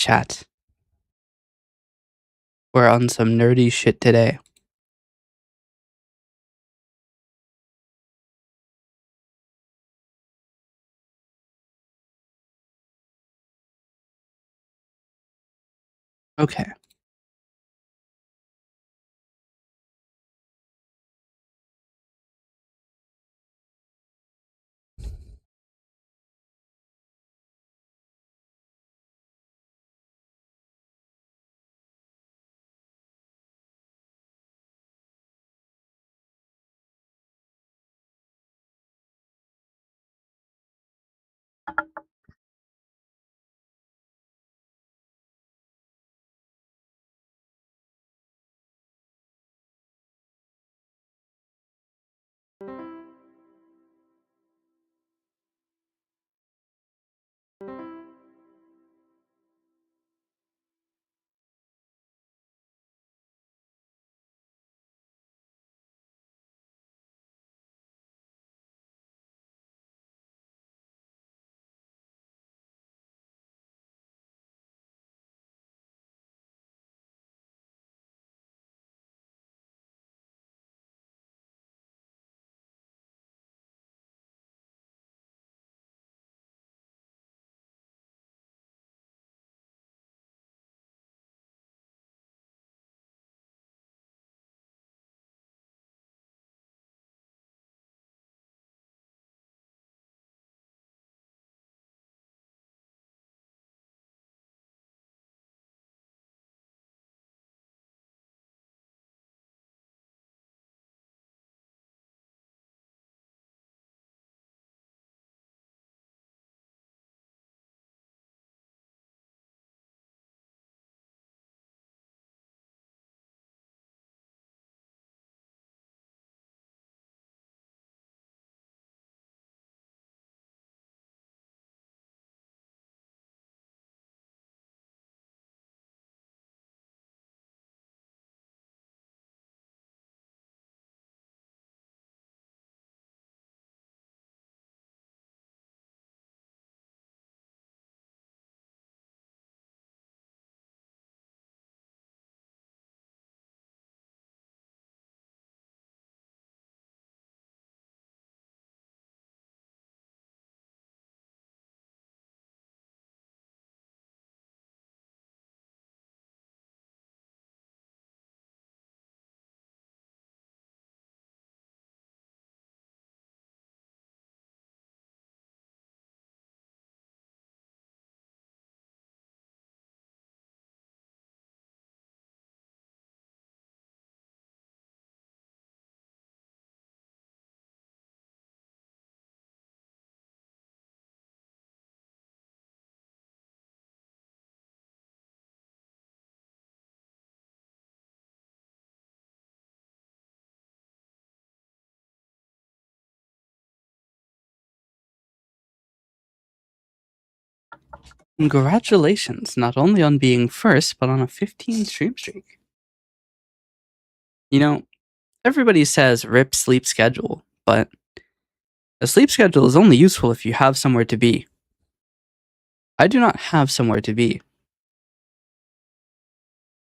chat. We're on some nerdy shit today. Okay. Congratulations, not only on being first, but on a 15 stream streak. You know, everybody says rip sleep schedule, but a sleep schedule is only useful if you have somewhere to be. I do not have somewhere to be.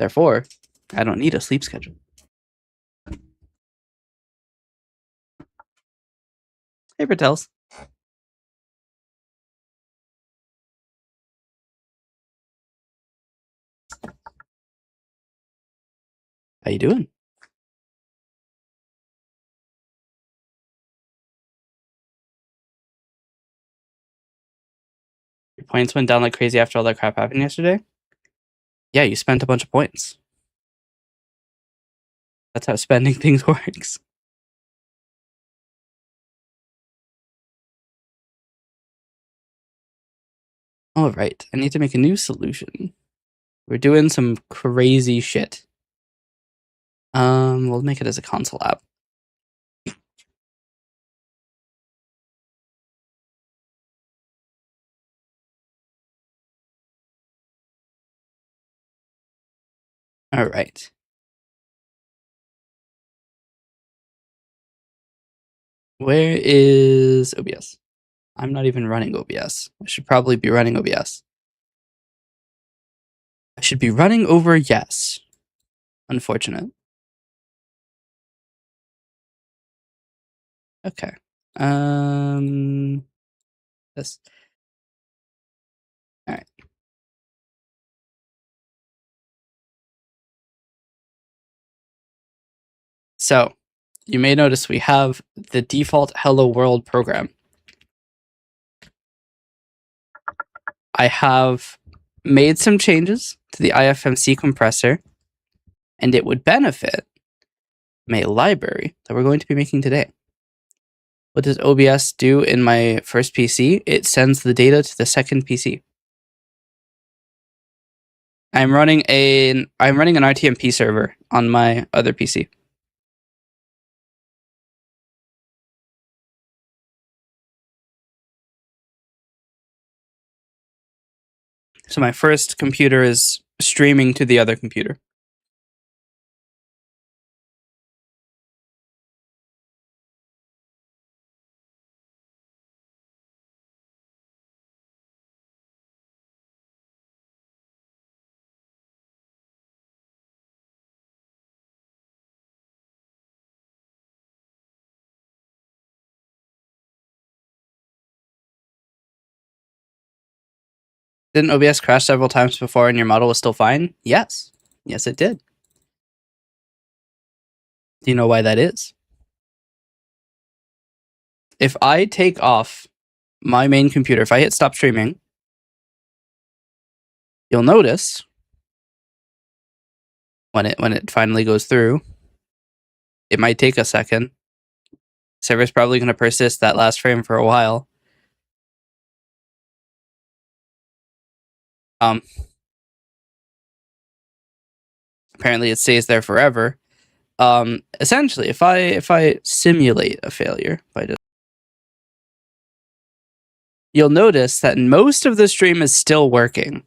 Therefore, I don't need a sleep schedule. Hey, Bertels. How you doing? Your points went down like crazy after all that crap happened yesterday? Yeah, you spent a bunch of points. That's how spending things works. Alright, I need to make a new solution. We're doing some crazy shit. We'll make it as a console app. Alright. Where is OBS? I'm not even running OBS. I should probably be running OBS. I should be running over yes. Unfortunate. Okay. This. All right. So, you may notice we have the default hello world program. I have made some changes to the IFMC compressor, and it would benefit from a library that we're going to be making today. What does OBS do in my first PC? It sends the data to the second PC. I'm running an RTMP server on my other PC. So my first computer is streaming to the other computer. Didn't OBS crash several times before and your model was still fine? Yes. Yes, it did. Do you know why that is? If I take off my main computer, if I hit stop streaming, you'll notice when it finally goes through, it might take a second. Server's probably going to persist that last frame for a while. Apparently it stays there forever. Essentially, if I simulate a failure, you'll notice that most of the stream is still working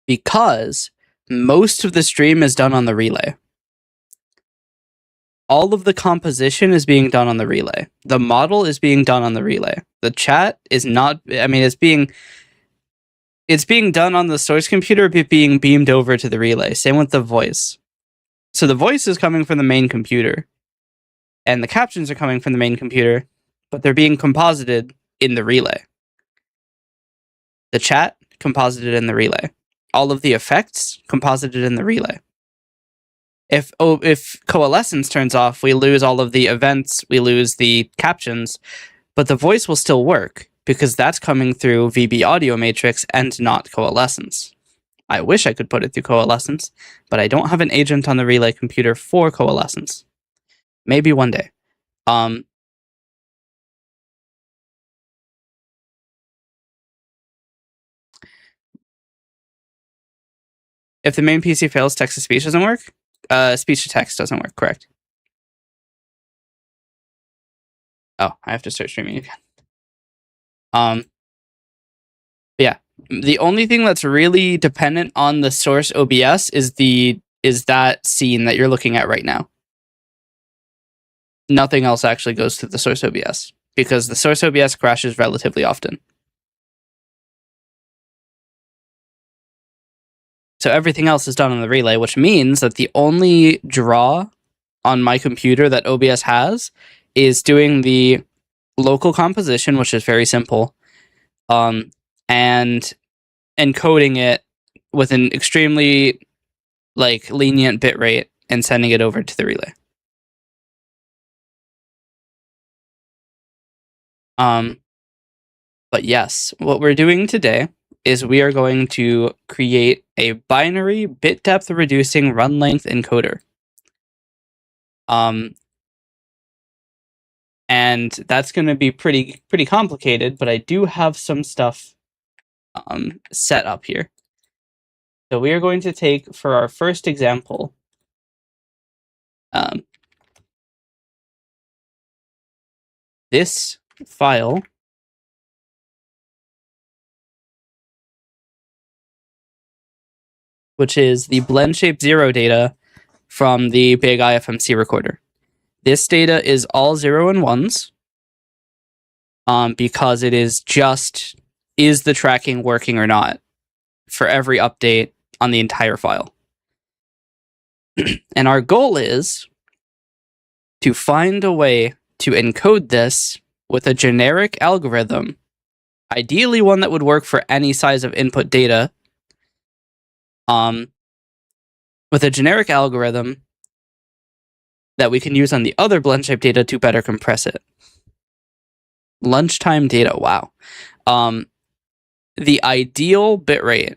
because most of the stream is done on the relay. All of the composition is being done on the relay. The model is being done on the relay. The chat is not. I mean, it's being done on the source computer, but being beamed over to the relay. Same with the voice. So the voice is coming from the main computer, and the captions are coming from the main computer, but they're being composited in the relay. The chat composited in the relay. All of the effects composited in the relay. If coalescence turns off, we lose all of the events, we lose the captions, but the voice will still work because that's coming through VB audio matrix and not coalescence. I wish I could put it through coalescence, but I don't have an agent on the relay computer for coalescence. Maybe one day. If the main PC fails, text to speech doesn't work. Speech to text doesn't work, correct? Oh, I have to start streaming again. Yeah, the only thing that's really dependent on the source OBS is that scene that you're looking at right now. Nothing else actually goes through the source OBS because the source OBS crashes relatively often. So everything else is done on the relay, which means that the only draw on my computer that OBS has is doing the local composition, which is very simple, and encoding it with an extremely lenient bitrate and sending it over to the relay. But yes, what we're doing today is we are going to create a binary bit depth reducing run length encoder. And that's going to be pretty complicated, but I do have some stuff set up here. So we are going to take, for our first example, this file, which is the blend shape 0 data from the big IFMC recorder. This data is all 0 and 1s because it is just, is the tracking working or not? for every update on the entire file. And our goal is to find a way to encode this with a generic algorithm, ideally one that would work for any size of input data, with a generic algorithm that we can use on the other blend shape data to better compress it. Lunchtime data, wow. The ideal bitrate,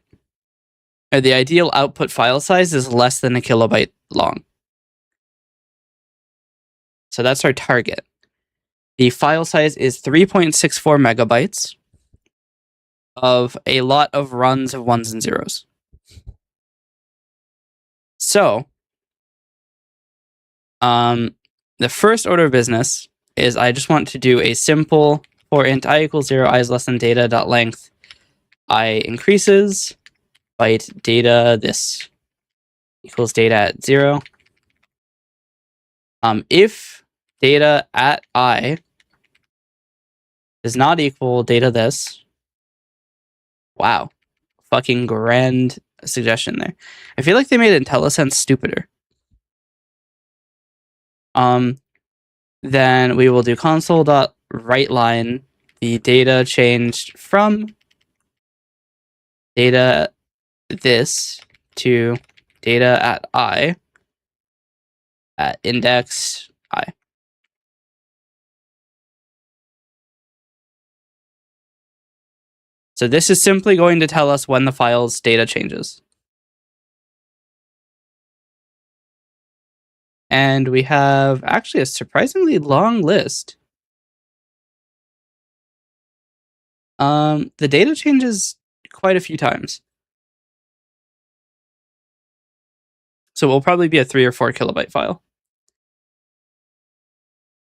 or the ideal output file size is less than a kilobyte long. So that's our target. The file size is 3.64 megabytes of a lot of runs of ones and zeros. So, the first order of business is I just want to do a simple for int I equals 0, I is less than data dot length I increases byte data this equals data at 0. If data at I does not equal data this, wow, fucking grand suggestion there. I feel like they made IntelliSense stupider. Then we will do console.writeLine the data changed from data this to data at I at index I. So this is simply going to tell us when the file's data changes. And we have actually a surprisingly long list. The data changes quite a few times. So it will probably be a 3 or 4 kilobyte file.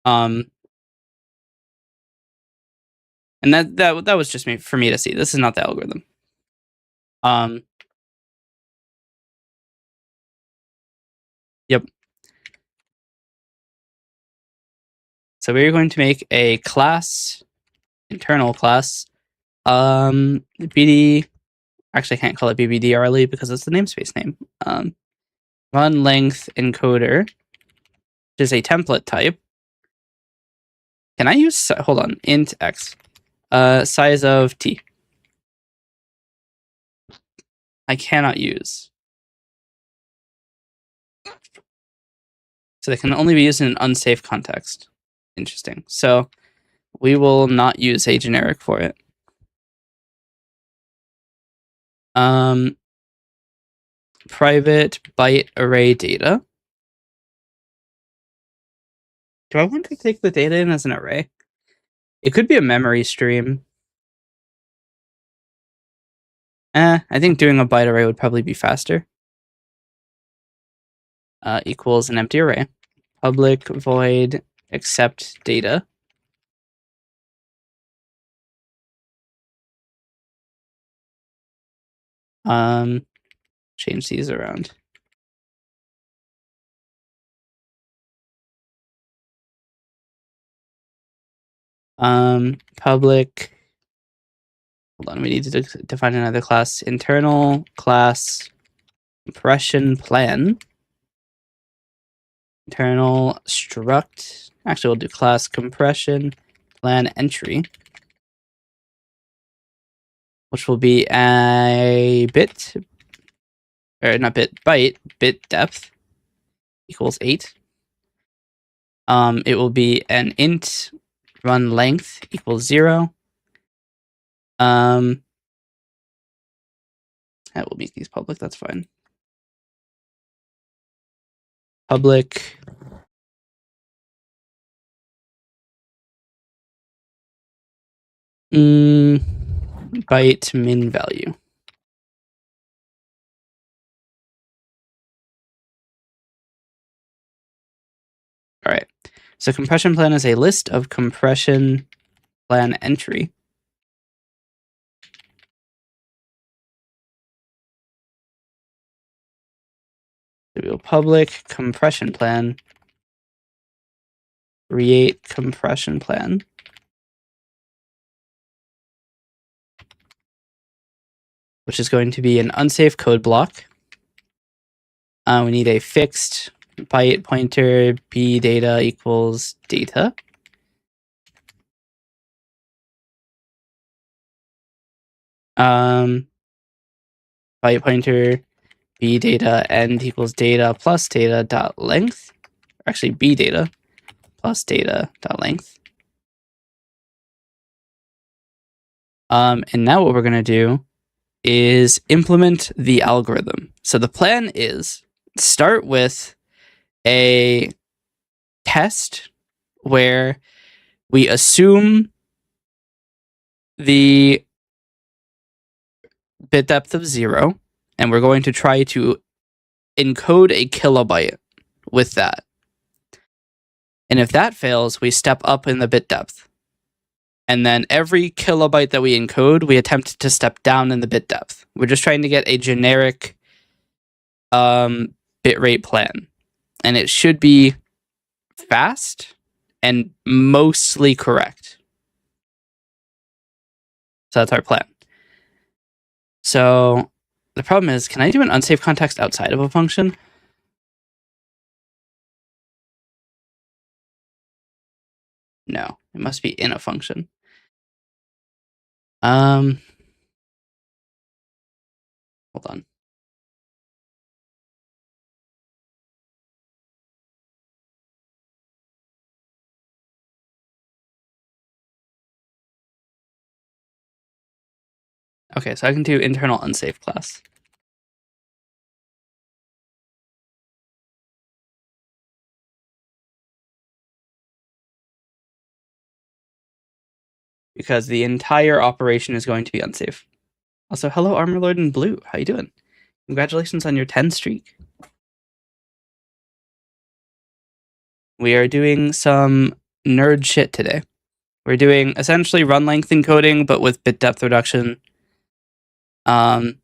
And that was just for me to see. This is not the algorithm. Yep. So we're going to make a class, internal class, BD. Actually, I can't call it BBDRLE because it's the namespace name. Run length encoder, which is a template type. Can I use, hold on, int x, size of t. I cannot use. So they can only be used in an unsafe context. Interesting. So we will not use a generic for it. Private byte array data. Do I want to take the data in as an array? It could be a memory stream. I think doing a byte array would probably be faster. Equals an empty array. Public void accept data. Change these around. Public. Hold on, we need to define another class. Internal class compression plan. Internal struct. Actually, we'll do class compression plan entry, which will be a bit, or not bit, bit depth equals 8. It will be an int run length equals 0. I will make these public, that's fine. Public byte min value. All right. So compression plan is a list of compression plan entry. So we will public compression plan, create compression plan. which is going to be an unsafe code block. We need a fixed byte pointer b data equals data. Byte pointer b data end equals data plus data dot length. Actually, b data plus data dot length. And now what we're going to do is implement the algorithm. So the plan is start with a test where we assume the bit depth of 0, and we're going to try to encode a kilobyte with that. And if that fails, we step up in the bit depth. And then every kilobyte that we encode, we attempt to step down in the bit depth. We're just trying to get a generic bitrate plan. And it should be fast and mostly correct. So that's our plan. So the problem is, can I do an unsafe context outside of a function? No, it must be in a function. Hold on. Okay, so I can do internal unsafe class. Because the entire operation is going to be unsafe. Also, hello, Armorlord in Blue. How you doing? Congratulations on your 10 streak. We are doing some nerd shit today. We're doing essentially run length encoding, but with bit depth reduction. And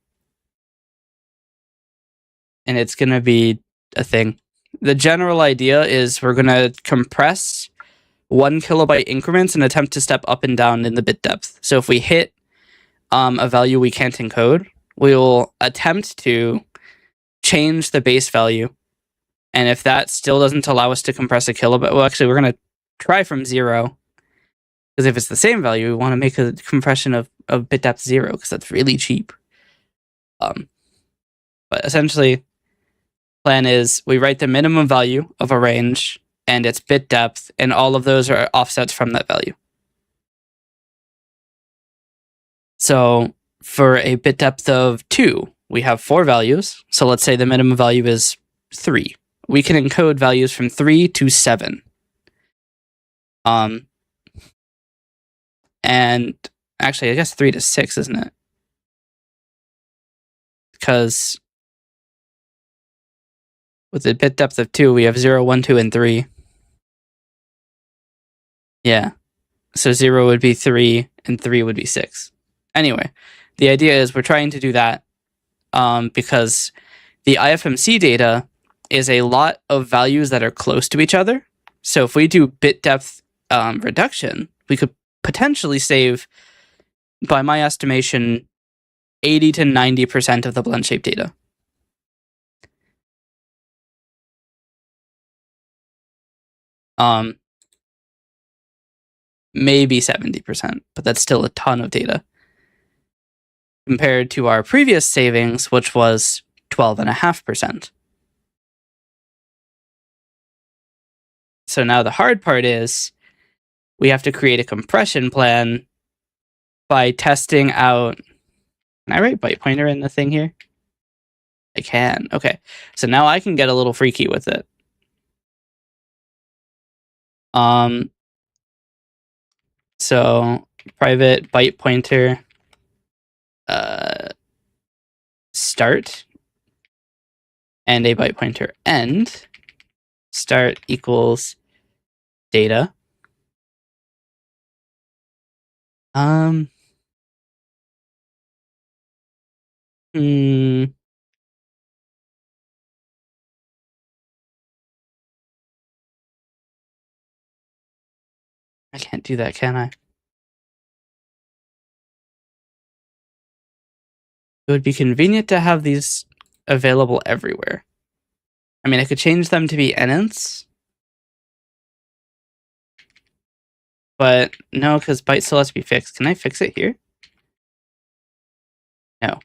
it's going to be a thing. The general idea is we're going to compress 1 kilobyte increments and attempt to step up and down in the bit depth. So if we hit a value we can't encode, we will attempt to change the base value. And if that still doesn't allow us to compress a kilobyte, well, actually, we're going to try from 0. Because if it's the same value, we want to make a compression of bit depth 0, because that's really cheap. But essentially, plan is we write the minimum value of a range and its bit depth, and all of those are offsets from that value. So for a bit depth of 2, we have 4 values. So let's say the minimum value is 3. We can encode values from 3 to 7. And actually, I guess 3 to 6, isn't it? Because with a bit depth of 2, we have 0, 1, 2, and 3. Yeah. So 0 would be 3, and 3 would be 6. Anyway, the idea is we're trying to do that because the IFMC data is a lot of values that are close to each other. So if we do bit depth reduction, we could potentially save, by my estimation, 80 to 90% of the blend shape data. Maybe 70%, but that's still a ton of data compared to our previous savings, which was 12.5%. So now the hard part is we have to create a compression plan by testing out. Can I write byte pointer in the thing here? I can. Okay. So now I can get a little freaky with it. So private byte pointer start and a byte pointer end. Start equals data. I can't do that, can I? It would be convenient to have these available everywhere. I mean, I could change them to be enants, but no, because byte still has to be fixed. Can I fix it here? No.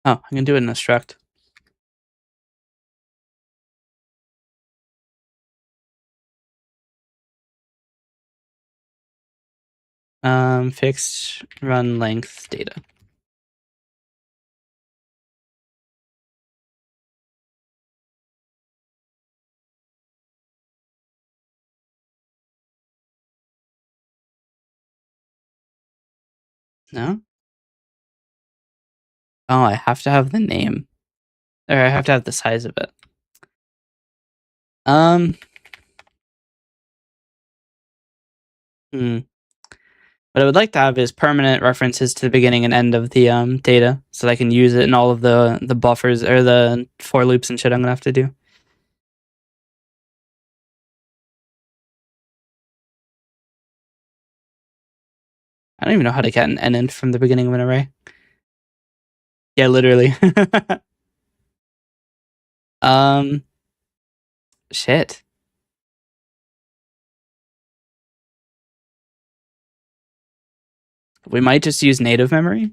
Oh, I can do it in a struct. Fixed run length data. No? Oh, I have to have the name. Or I have to have the size of it. What I would like to have is permanent references to the beginning and end of the data, so that I can use it in all of the buffers or the for loops and shit I'm gonna have to do. I don't even know how to get an enant from the beginning of an array. Yeah, literally. Shit. We might just use native memory.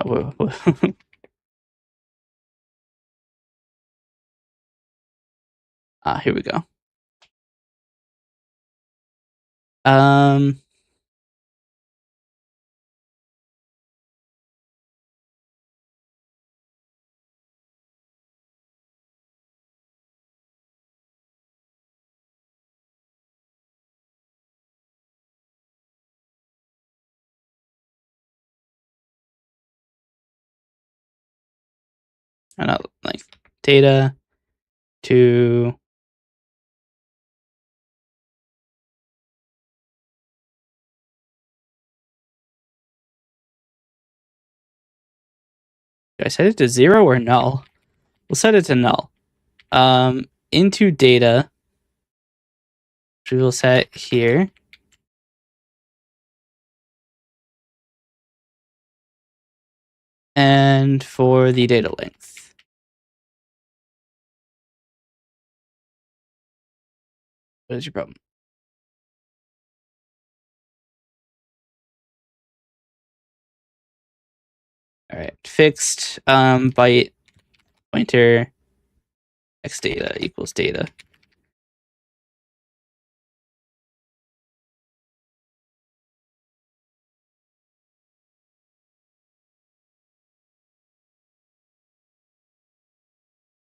Oh, here we go. I don't know, like data to do I set it to 0 or null? We'll set it to null. Into data, which we will set here. And for the data length. What is your problem? All right, fixed byte pointer x data equals data.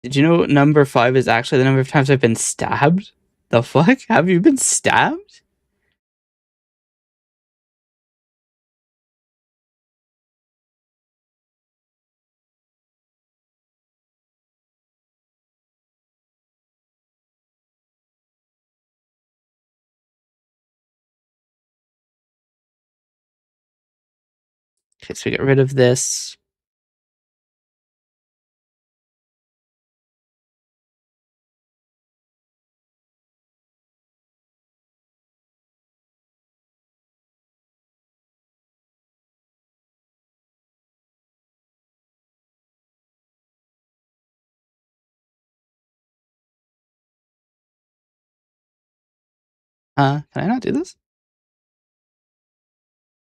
Did you know number 5 is actually the number of times I've been stabbed? The fuck? Have you been stabbed? Okay, so we get rid of this. Can I not do this?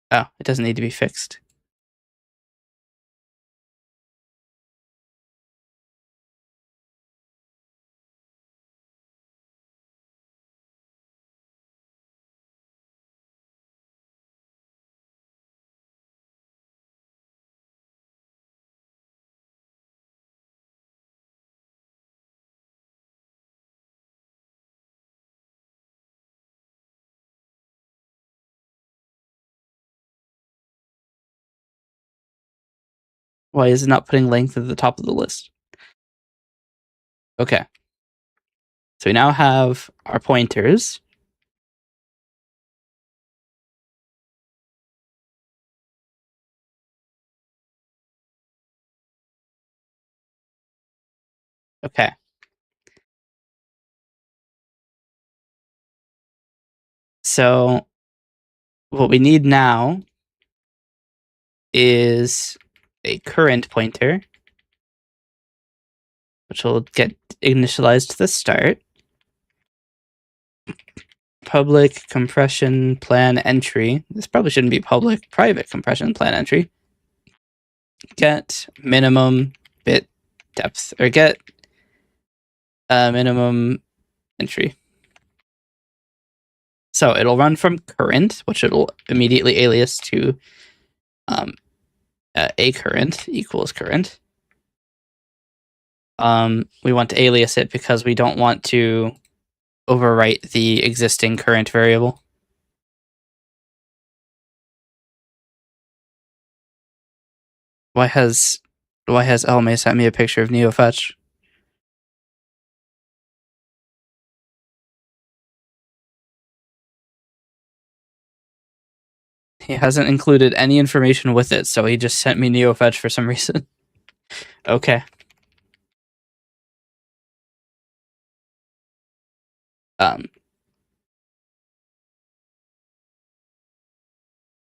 Oh, it doesn't need to be fixed. Why is it not putting length at the top of the list? Okay. So we now have our pointers. Okay. So what we need now is a current pointer, which will get initialized to the start. Public compression plan entry. This probably shouldn't be public. Private compression plan entry. Get minimum bit depth, or get minimum entry. So it'll run from current, which it'll immediately alias to a current equals current. We want to alias it because we don't want to overwrite the existing current variable. Why has Elme sent me a picture of NeoFetch? He hasn't included any information with it, so he just sent me NeoFetch for some reason. Okay.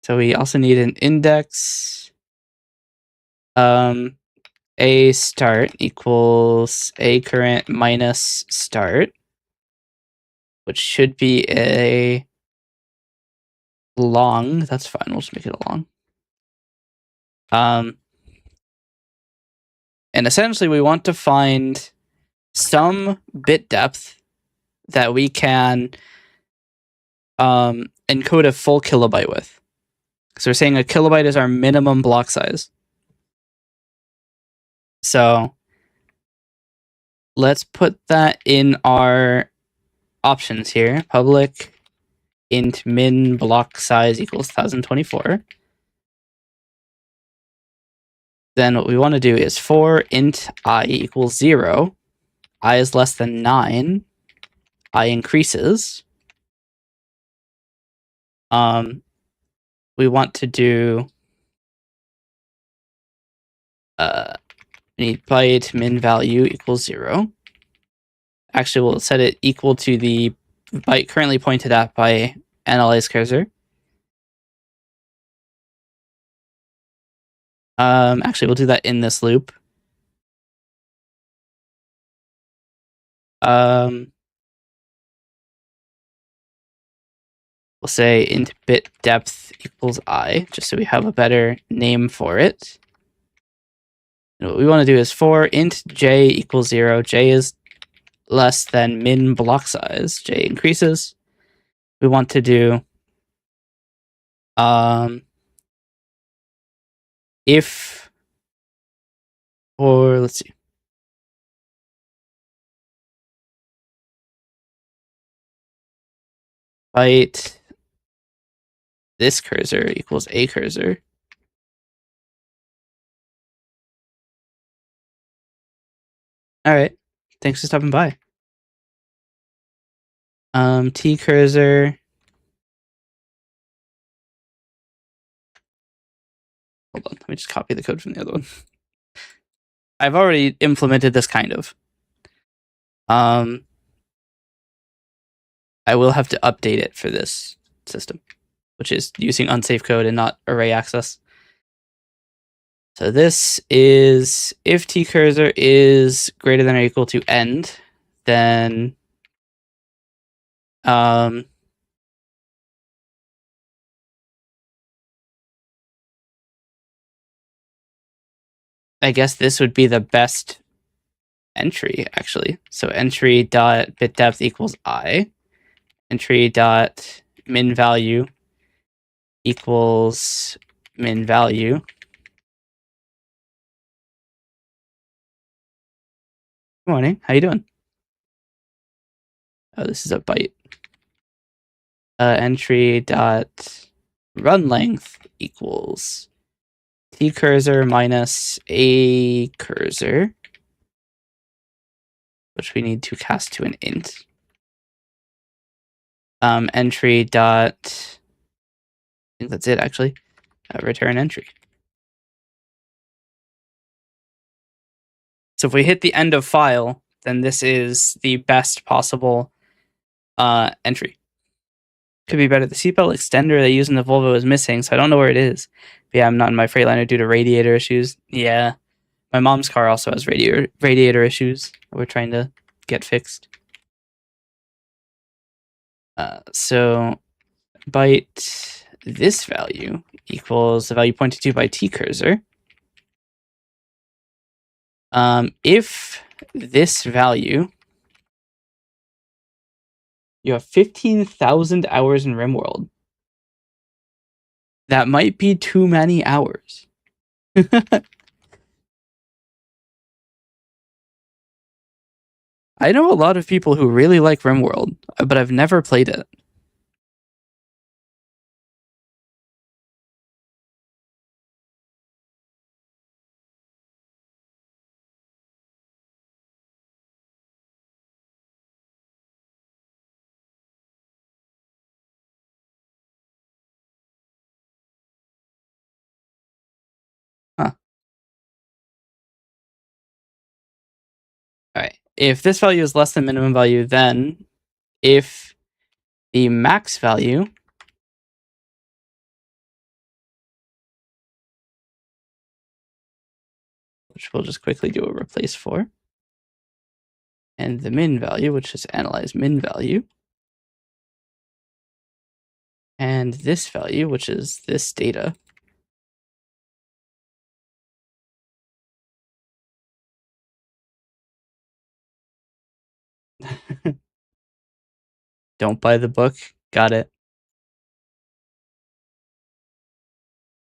So we also need an index. A start equals a current minus start, which should be a long. That's fine. We'll just make it a long. And essentially we want to find some bit depth that we can encode a full kilobyte with. So we're saying a kilobyte is our minimum block size. So let's put that in our options here. Public int min block size equals 1024. Then what we want to do is for int I equals 0, I is less than 9, I increases. We want to do we need byte min value equals 0. Actually, we'll set it equal to the byte currently pointed at by analyze cursor. Actually, we'll do that in this loop. We'll say int bit depth equals I, just so we have a better name for it. And what we want to do is for int j equals 0, j is less than min block size, j increases. We want to do if, or let's see, byte this cursor equals a cursor. All right, thanks for stopping by. T cursor. Hold on, let me just copy the code from the other one. I've already implemented this kind of. I will have to update it for this system, which is using unsafe code and not array access. So this is if t cursor is greater than or equal to end, then I guess this would be the best entry, actually. So entry dot bit depth equals I. Entry dot min value equals min value. Good morning. How you doing? Oh, this is a byte. Entry dot run length equals t cursor minus a cursor, which we need to cast to an int. Entry dot, I think that's it actually, return entry. So if we hit the end of file, then this is the best possible entry. Could be better. The seatbelt extender they use in the Volvo is missing, so I don't know where it is. But yeah, I'm not in my Freightliner due to radiator issues. Yeah. My mom's car also has radiator issues that we're trying to get fixed. So byte this value equals the value pointed to by t cursor. If this value, you have 15,000 hours in RimWorld. That might be too many hours. I know a lot of people who really like RimWorld, but I've never played it. Huh. All right. If this value is less than minimum value, then if the max value which we'll just quickly do a replace for, and the min value, which is analyze min value, and this value, which is this data, don't buy the book. Got it.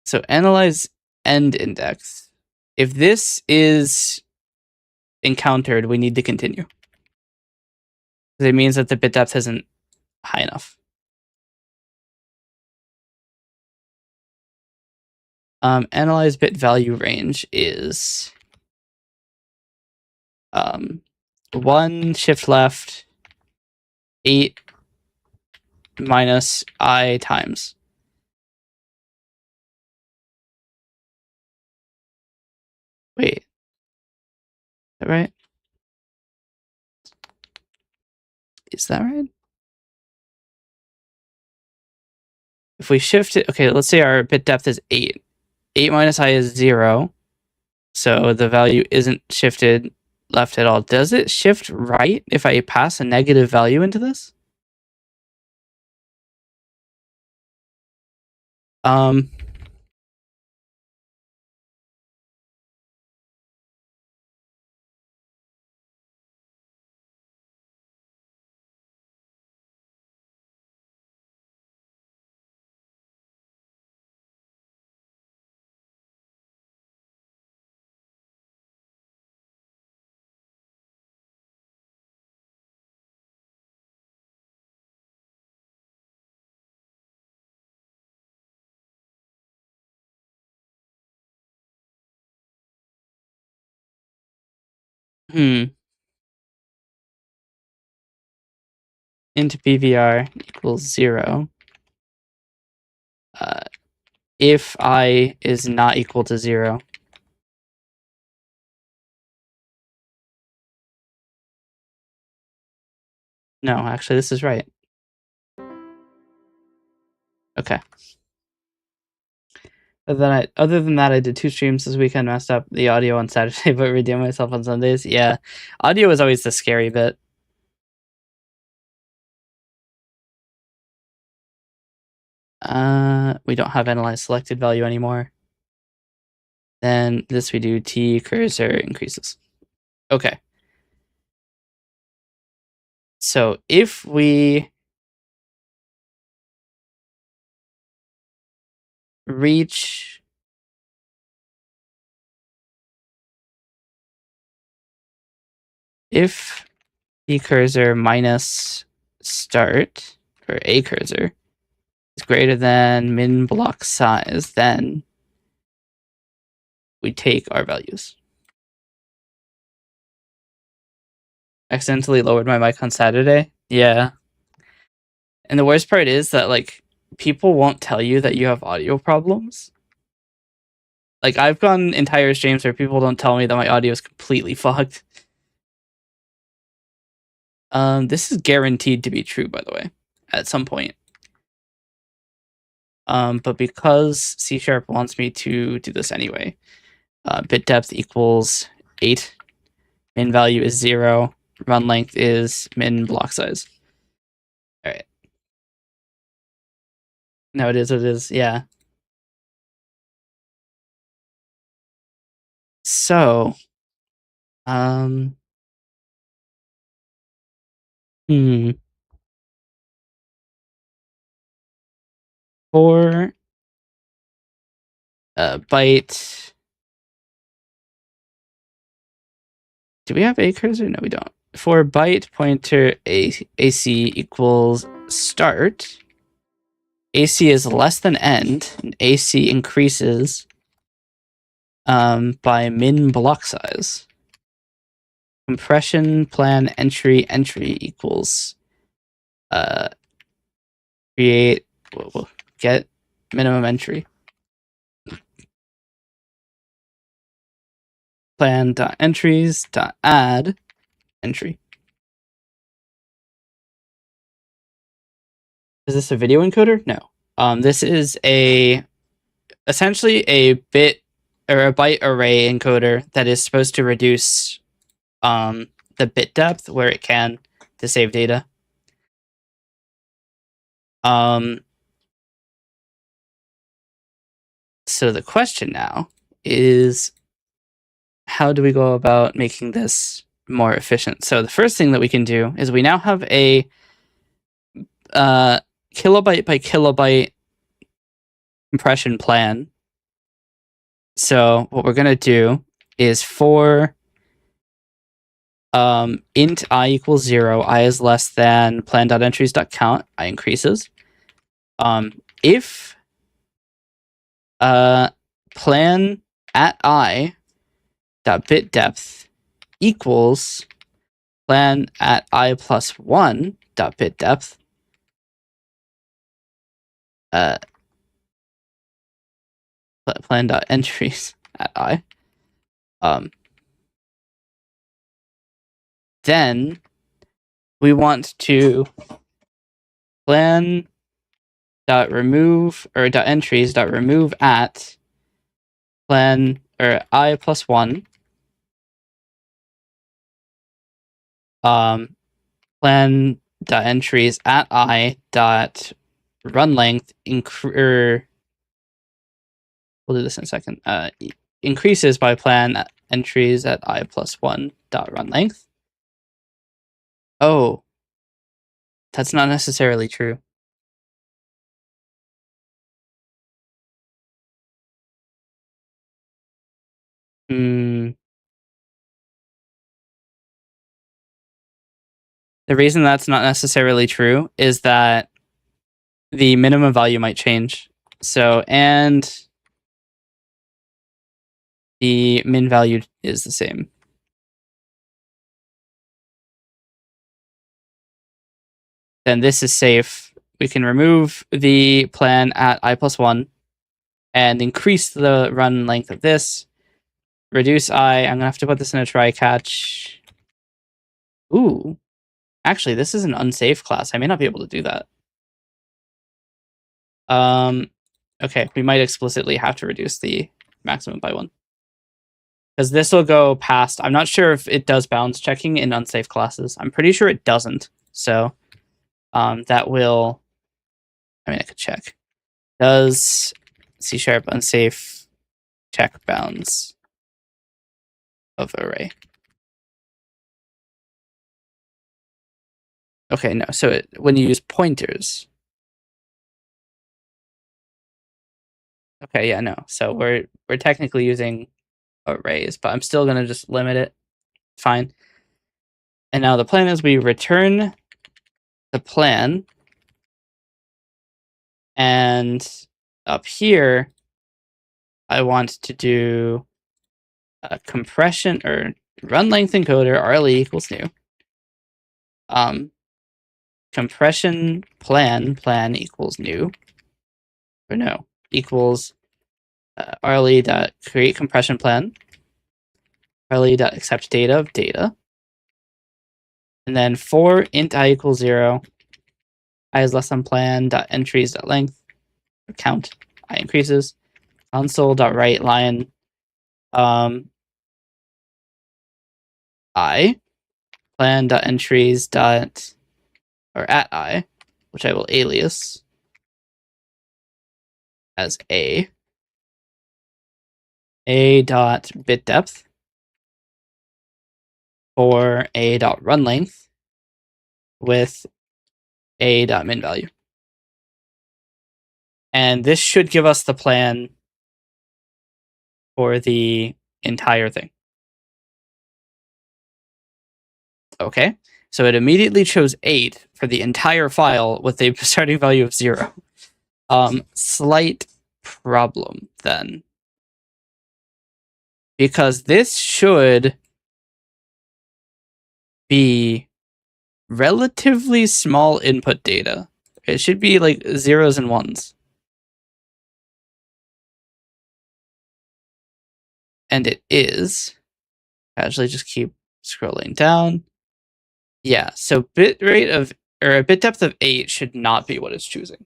So analyze end index. If this is encountered, we need to continue. It means that the bit depth isn't high enough. Analyze bit value range is 1 shift left 8 minus I times. Wait, is that right? Is that right? If we shift it, okay, let's say our bit depth is 8. 8 minus I is 0. So the value isn't shifted left at all. Does it shift right if I pass a negative value into this? Into PVR equals 0. If I is not equal to 0. No, actually, this is right. Okay. Other than that, I did 2 streams this weekend, messed up the audio on Saturday, but redeemed myself on Sundays. Yeah, audio is always the scary bit. We don't have analyze selected value anymore. Then this we do t cursor increases. Okay. So if we reach if t cursor minus start or a cursor is greater than min block size, then we take our values. Accidentally lowered my mic on Saturday. Yeah. And the worst part is that, like, people won't tell you that you have audio problems. Like, I've gone entire streams where people don't tell me that my audio is completely fucked. This is guaranteed to be true, by the way, at some point. But because C# wants me to do this anyway, bit depth equals 8, min value is 0, run length is min block size. All right. No, it is, yeah. So, for byte, do we have a cursor? No, we don't. For byte pointer AC equals start, AC is less than end, and AC increases by min block size. Compression plan entry equals create get minimum entry. Plan dot entries dot add entry. Is this a video encoder? No. This is essentially a bit or a byte array encoder that is supposed to reduce the bit depth where it can to save data. So the question now is, how do we go about making this more efficient? So the first thing that we can do is we now have a kilobyte by kilobyte compression plan. So what we're going to do is for int I equals 0, I is less than plan.entries.count, I increases. If plan at I dot bit depth equals plan at I plus 1 dot bit depth, plan dot entries at I, then we want to plan dot remove or dot entries dot remove at plan or I plus 1 plan dot entries at I dot run length we'll do this in a second. Increases by plan entries at I plus 1 dot run length. Oh, that's not necessarily true. The reason that's not necessarily true is that the minimum value might change. So, and the min value is the same. Then this is safe. We can remove the plan at I plus 1 and increase the run length of this. Reduce I. I'm going to have to put this in a try catch. Ooh. Actually, this is an unsafe class. I may not be able to do that. Okay, we might explicitly have to reduce the maximum by 1. Because this will go past. I'm not sure if it does bounds checking in unsafe classes. I'm pretty sure it doesn't. So that will, I mean, I could check. Does C# unsafe check bounds of array? Okay, no. So when you use pointers. Okay, yeah, no. So we're technically using arrays, but I'm still gonna just limit it. Fine. And now the plan is we return the plan, and up here I want to do compression or run length encoder RLE equals new. Compression plan equals new. Or no, equals RLE dot create compression plan. RLE dot accept data of data. And then for int I equals 0, I is less than plan dot entries dot length count I increases. Console dot write line I plan dot entries dot or at I, which I will alias as a dot bit depth for a dot run length with a dot min value. And this should give us the plan for the entire thing. Okay, so it immediately chose 8 for the entire file with a starting value of 0. Slight problem then. Because this should be relatively small input data. It should be like zeros and ones. And it is. Actually, just keep scrolling down. Yeah, so bit rate of, or a bit depth of 8 should not be what it's choosing.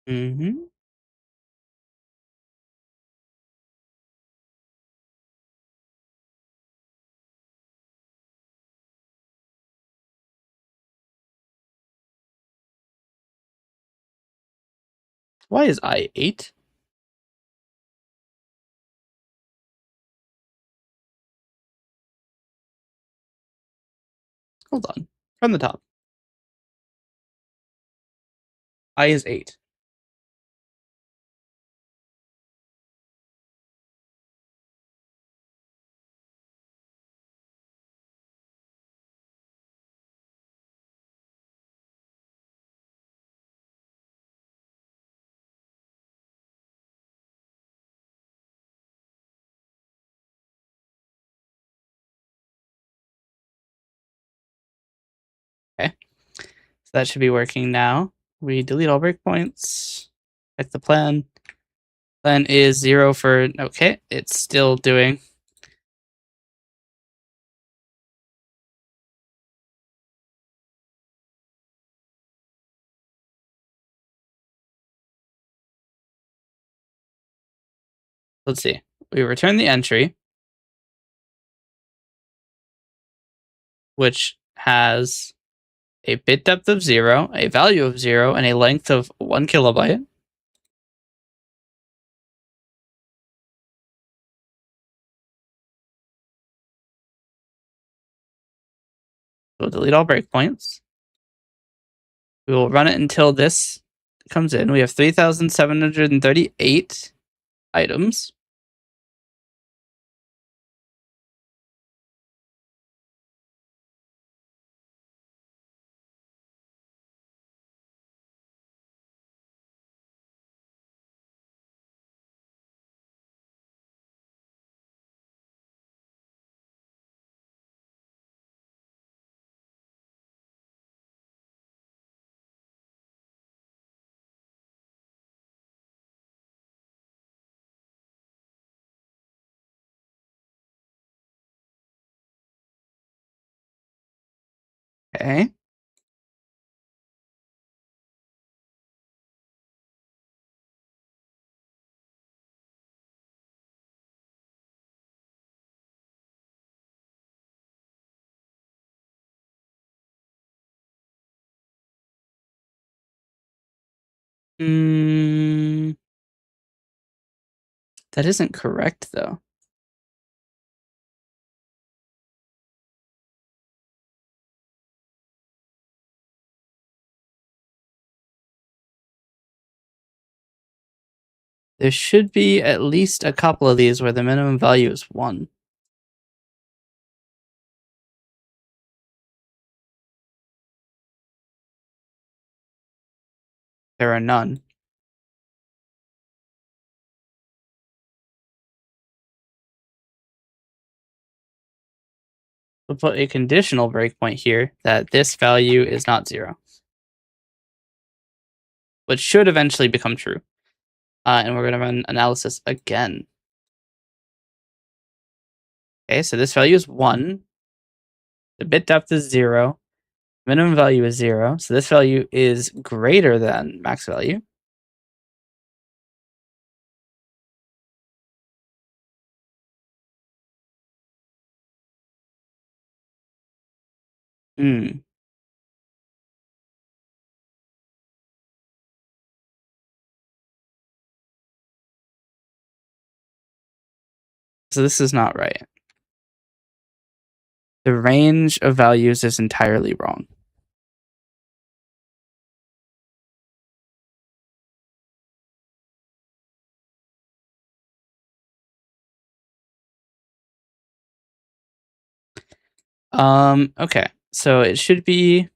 Mm-hmm. Why is I 8? Hold on. From the top. I is 8. Okay. So that should be working now. We delete all breakpoints. Check the plan. Plan is 0 for, okay, it's still doing. Let's see. We return the entry, which has a bit depth of 0, a value of 0, and a length of 1 kilobyte. We'll delete all breakpoints. We will run it until this comes in. We have 3,738 items. Okay. That isn't correct, though. There should be at least a couple of these where the minimum value is 1. There are none. We'll put a conditional breakpoint here that this value is not 0, which should eventually become true. And we're going to run analysis again. Okay, so this value is 1. The bit depth is 0. Minimum value is 0. So this value is greater than max value. So this is not right. The range of values is entirely wrong. Okay. So it should be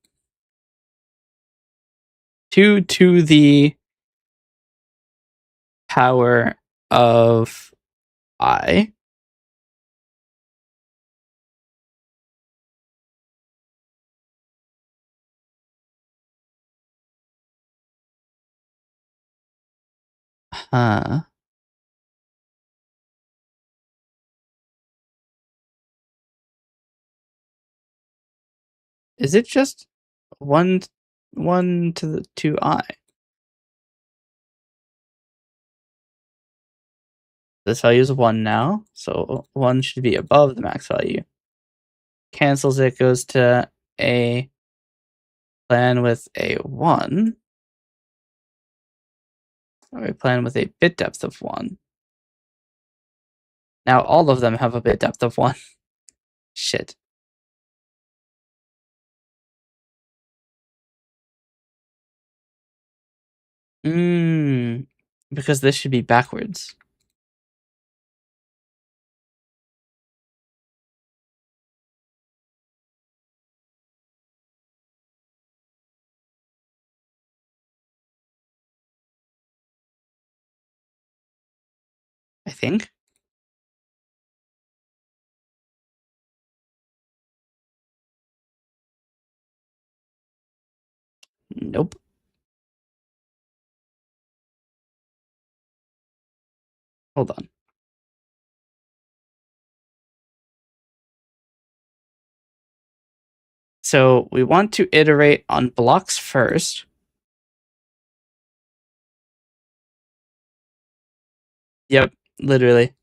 2 to the power of I. Is it just 1 to the 2I? This value is 1 now, so 1 should be above the max value. Cancels it, goes to a plan with a 1. Or a plan with a bit depth of 1. Now all of them have a bit depth of 1. Shit. Because this should be backwards. I think. Nope. Hold on. So we want to iterate on blocks first. Yep, literally.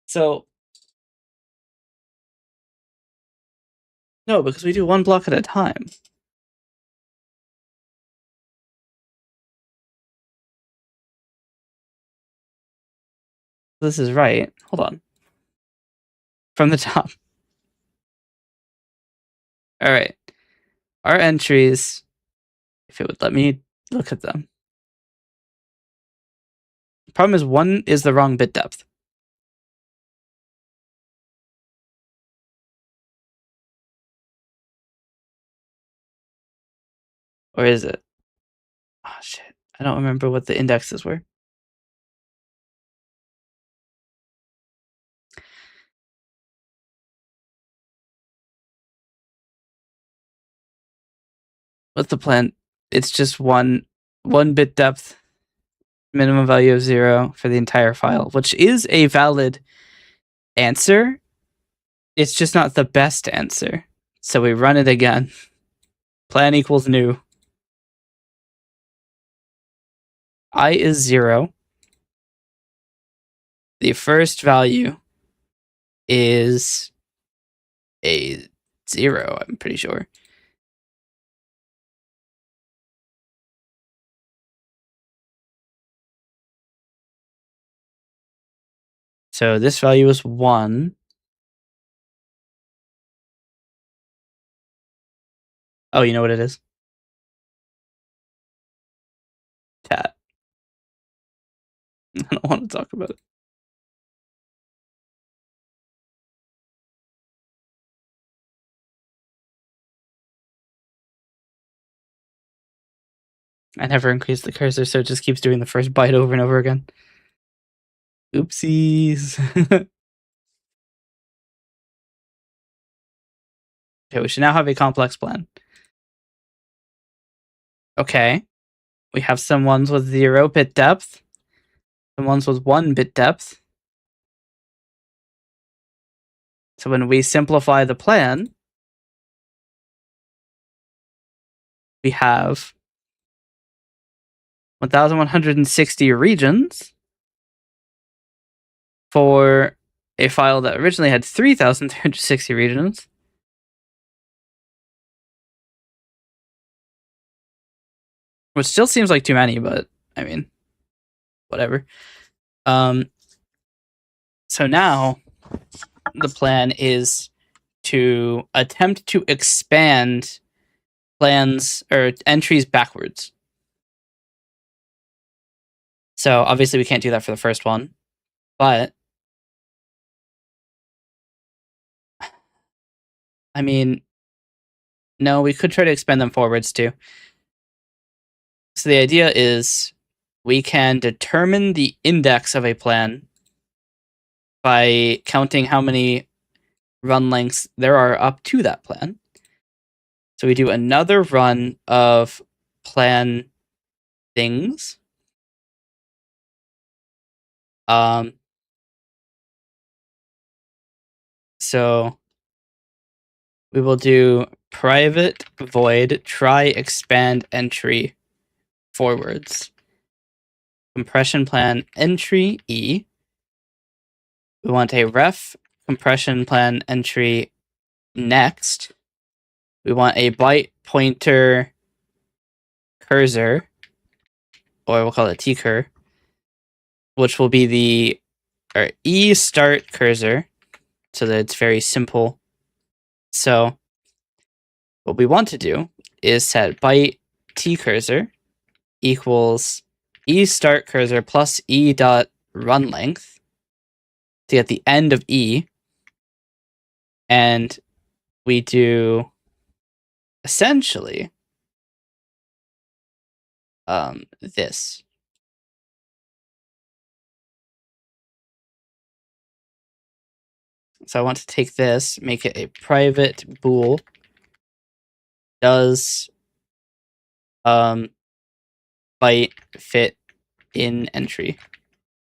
So no, because we do one block at a time. This is right. Hold on. From the top. All right. Our entries, if it would let me look at them. The problem is 1 is the wrong bit depth. Or is it? Oh, shit. I don't remember what the indexes were. What's the plan? It's just one bit depth, minimum value of 0 for the entire file, which is a valid answer. It's just not the best answer. So we run it again. Plan equals new. I is 0. The first value is a 0, I'm pretty sure. So this value is 1. Oh, you know what it is? Cat. I don't want to talk about it. I never increased the cursor, so it just keeps doing the first byte over and over again. Oopsies. Okay, we should now have a complex plan. Okay. We have some ones with 0 bit depth, some ones with 1 bit depth. So when we simplify the plan, we have 1,160 regions for a file that originally had 3,360 regions. Which still seems like too many, but I mean, whatever. So now the plan is to attempt to expand plans or entries backwards. So obviously we can't do that for the first one, but I mean, no, we could try to expand them forwards too. So the idea is we can determine the index of a plan by counting how many run lengths there are up to that plan. So we do another run of plan things. So we will do private void try expand entry forwards. Compression plan entry E. We want a ref compression plan entry next. We want a byte pointer cursor, or we'll call it tcur, which will be the E start cursor, so that it's very simple. So what we want to do is set byte t cursor equals E start cursor plus E dot run length to get the end of E. And we do essentially this. So I want to take this, make it a private bool. Does byte fit in entry?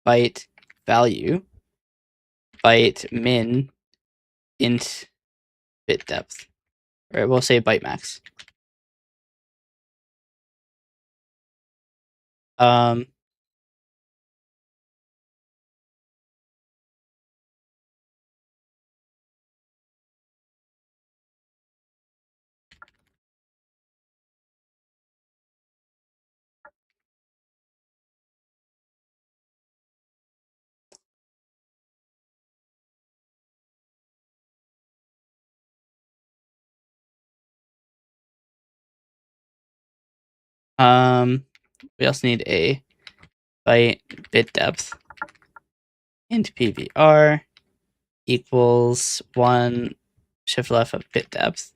Byte value. Byte min int bit depth. Or we'll say byte max. We also need a byte bit depth int pvr equals 1 shift left of bit depth.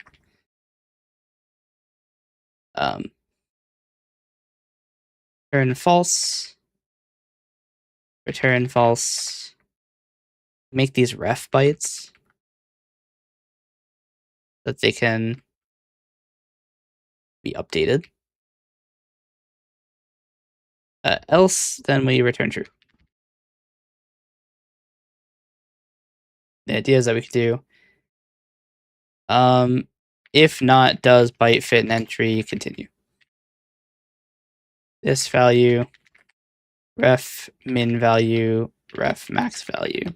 Return false. Return false. Make these ref bytes that they can be updated. Else, then we return true. The idea is that we could do if not, does byte fit an entry, continue. This value, ref min value, ref max value,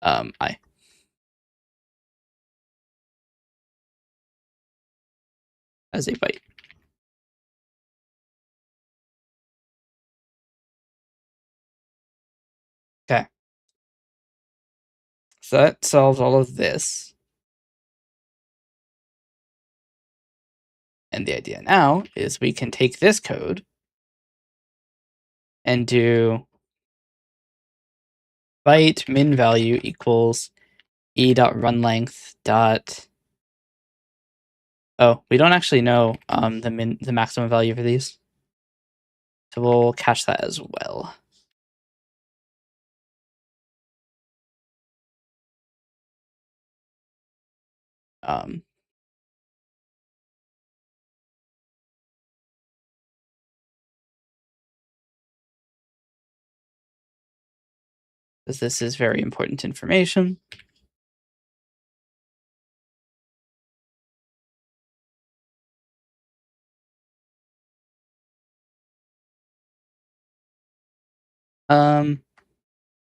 I. as a byte. Okay. So that solves all of this. And the idea now is we can take this code and do byte min value equals e.runLength dot. Oh, we don't actually know the maximum value for these. So we'll cache that as well. Because this is very important information.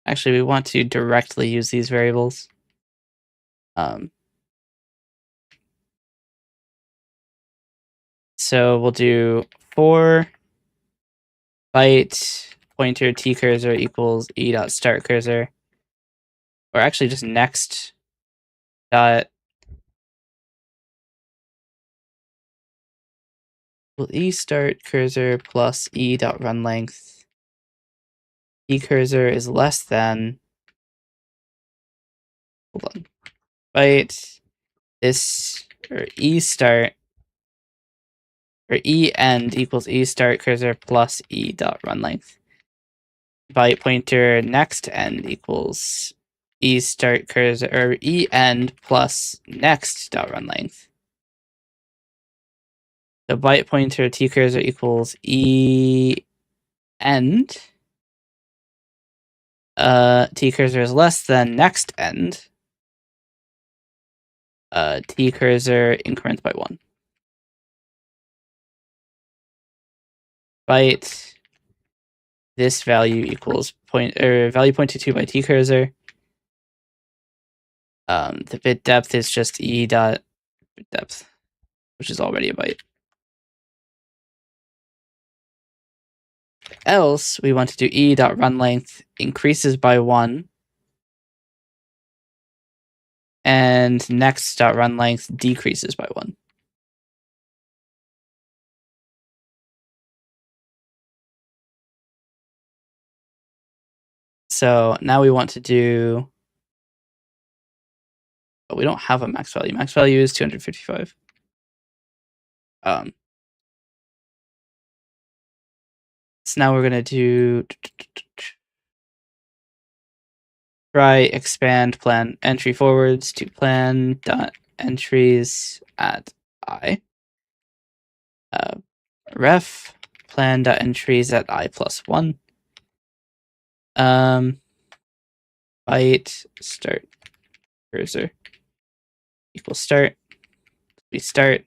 Actually, we want to directly use these variables. So we'll do for byte pointer t cursor equals e dot start cursor, or actually just next dot e start cursor plus e dot run length. E cursor is less than, hold on, byte this, or e start, or e end equals e start cursor plus e dot run length. Byte pointer next end equals e start cursor, or e end plus next dot run length. So byte pointer t cursor equals e end. T cursor is less than next end. T cursor increments by 1. Byte this value equals value pointed to by t cursor. The bit depth is just e dot bit depth, which is already a byte. Else, we want to do e dot run length increases by 1, and next dot run length decreases by 1. So now we want to do, but we don't have a max value. Max value is 255. So now we're gonna do try expand plan entry forwards to plan dot entries at I. Ref plan dot entries at I plus 1. Byte start cursor equals start. We start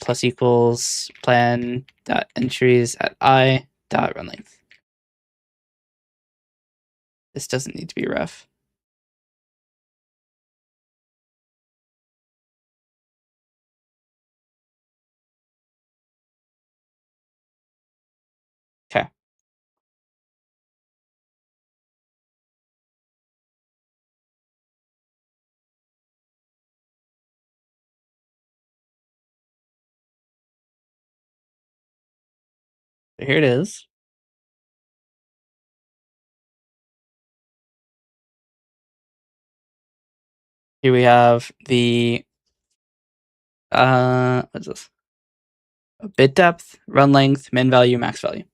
plus equals plan dot entries at I dot run length. This doesn't need to be ref. Okay. So here it is. Here we have the what's this? Bit depth, run length, min value, max value.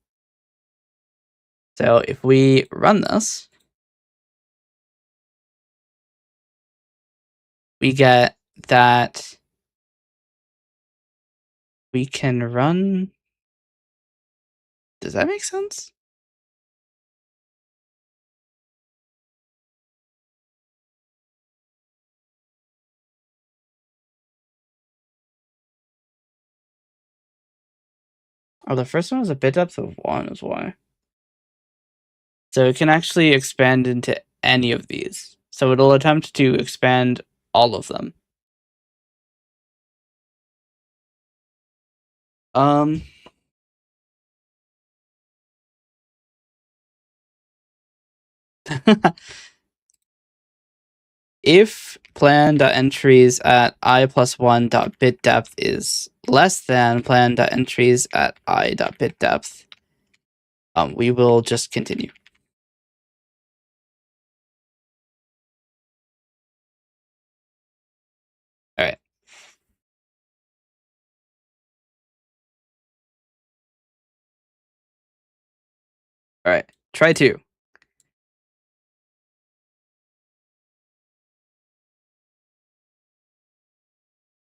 So if we run this, we get that we can run. Does that make sense? Oh, the first one was a bit depth of 1 is why. So it can actually expand into any of these. So it'll attempt to expand all of them. Um, if plan.entries at i+1.bit depth is less than plan.entries at i.bit depth, we will just continue. All right. All right. Try 2.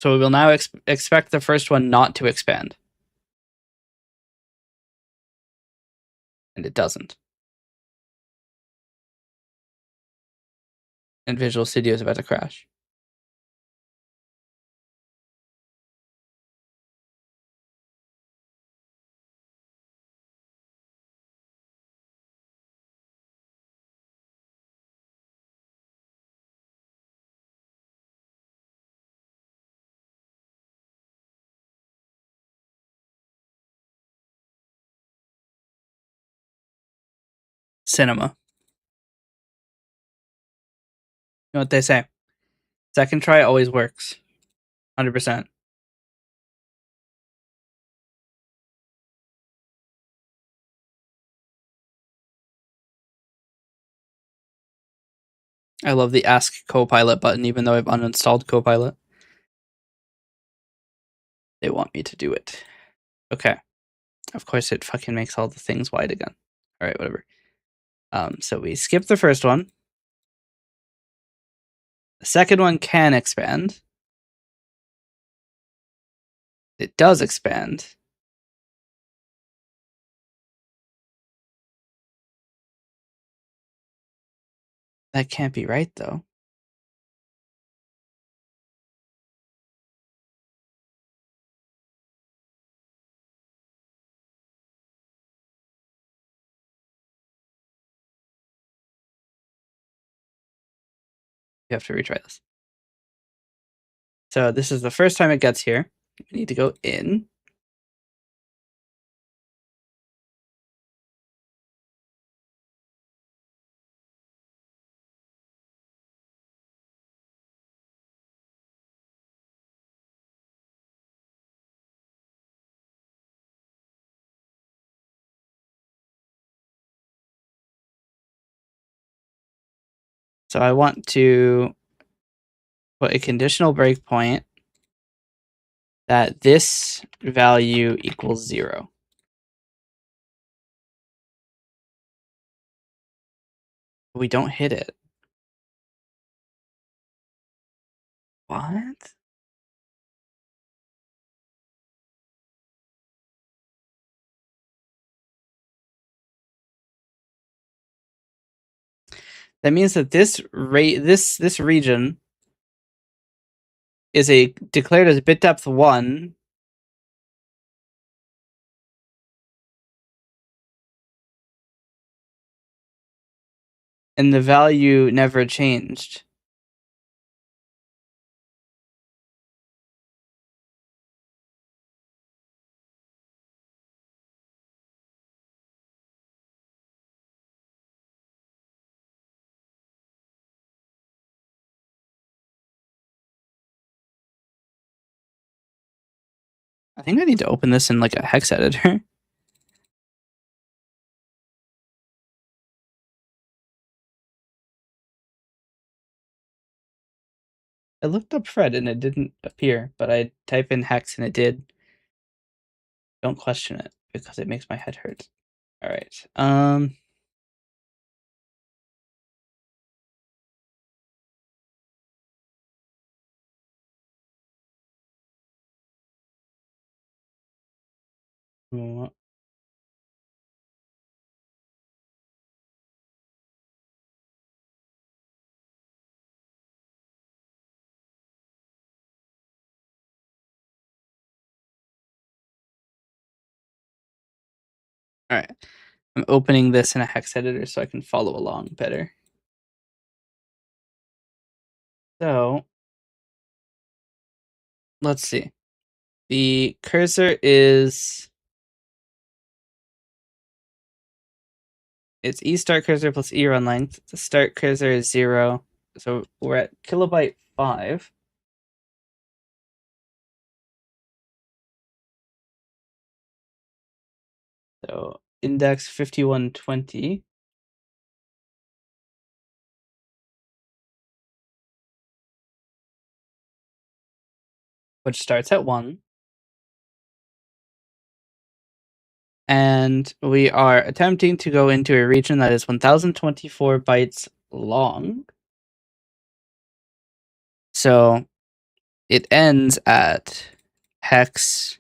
So we will now expect the first one not to expand. And it doesn't. And Visual Studio is about to crash. Cinema. You know what they say? Second try always works. 100%. I love the Ask Copilot button, even though I've uninstalled Copilot. They want me to do it. Okay. Of course, it fucking makes all the things wide again. All right, whatever. So we skip the first one. The second one can expand. It does expand. That can't be right, though. You have to retry this. So this is the first time it gets here. We need to go in. So I want to put a conditional breakpoint that this value equals 0. We don't hit it. What? That means that this region is declared as bit depth 1. And the value never changed. I think I need to open this in like a hex editor. I looked up Fred and it didn't appear, but I type in hex and it did. Don't question it because it makes my head hurt. All right. All right. I'm opening this in a hex editor so I can follow along better. So let's see. The cursor is... It's e start cursor plus e run length. The start cursor is 0. So we're at kilobyte 5. So index 5120. Which starts at 1. And we are attempting to go into a region that is 1024 bytes long. So it ends at hex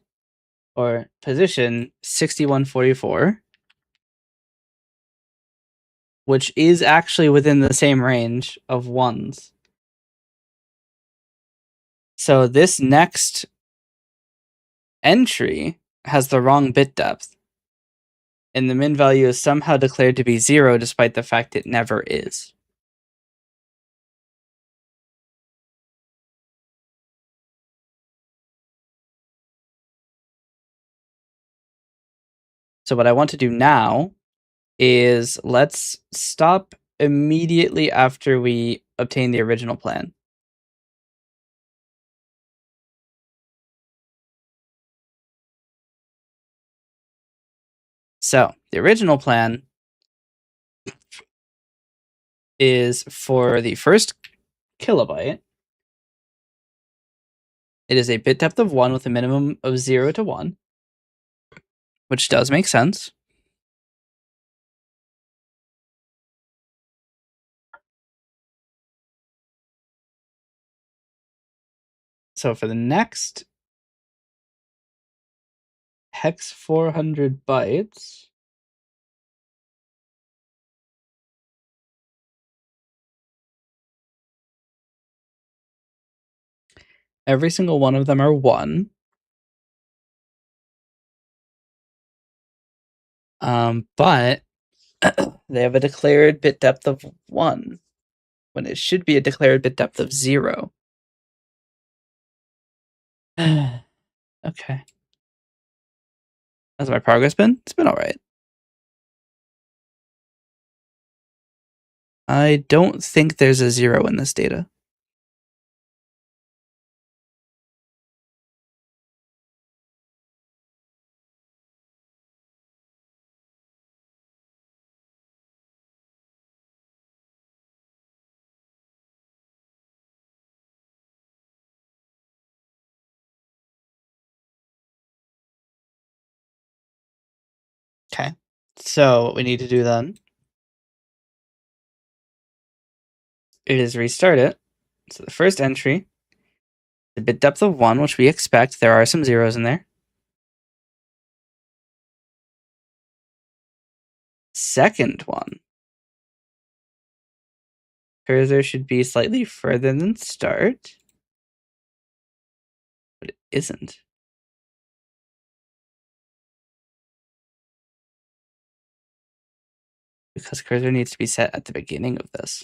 or position 6144, which is actually within the same range of ones. So this next entry has the wrong bit depth, and the min value is somehow declared to be 0 despite the fact it never is. So what I want to do now is let's stop immediately after we obtain the original plan. So the original plan is for the first kilobyte. It is a bit depth of 1 with a minimum of 0 to 1, which does make sense. So for the next hex 400 bytes, every single one of them are 1. But they have a declared bit depth of 1 when it should be a declared bit depth of 0. Okay. How's my progress been? It's been alright. I don't think there's a 0 in this data. Okay. So what we need to do then is restart it. So the first entry, the bit depth of 1, which we expect. There are some zeros in there. Second one, cursor should be slightly further than start, but it isn't. Because cursor needs to be set at the beginning of this.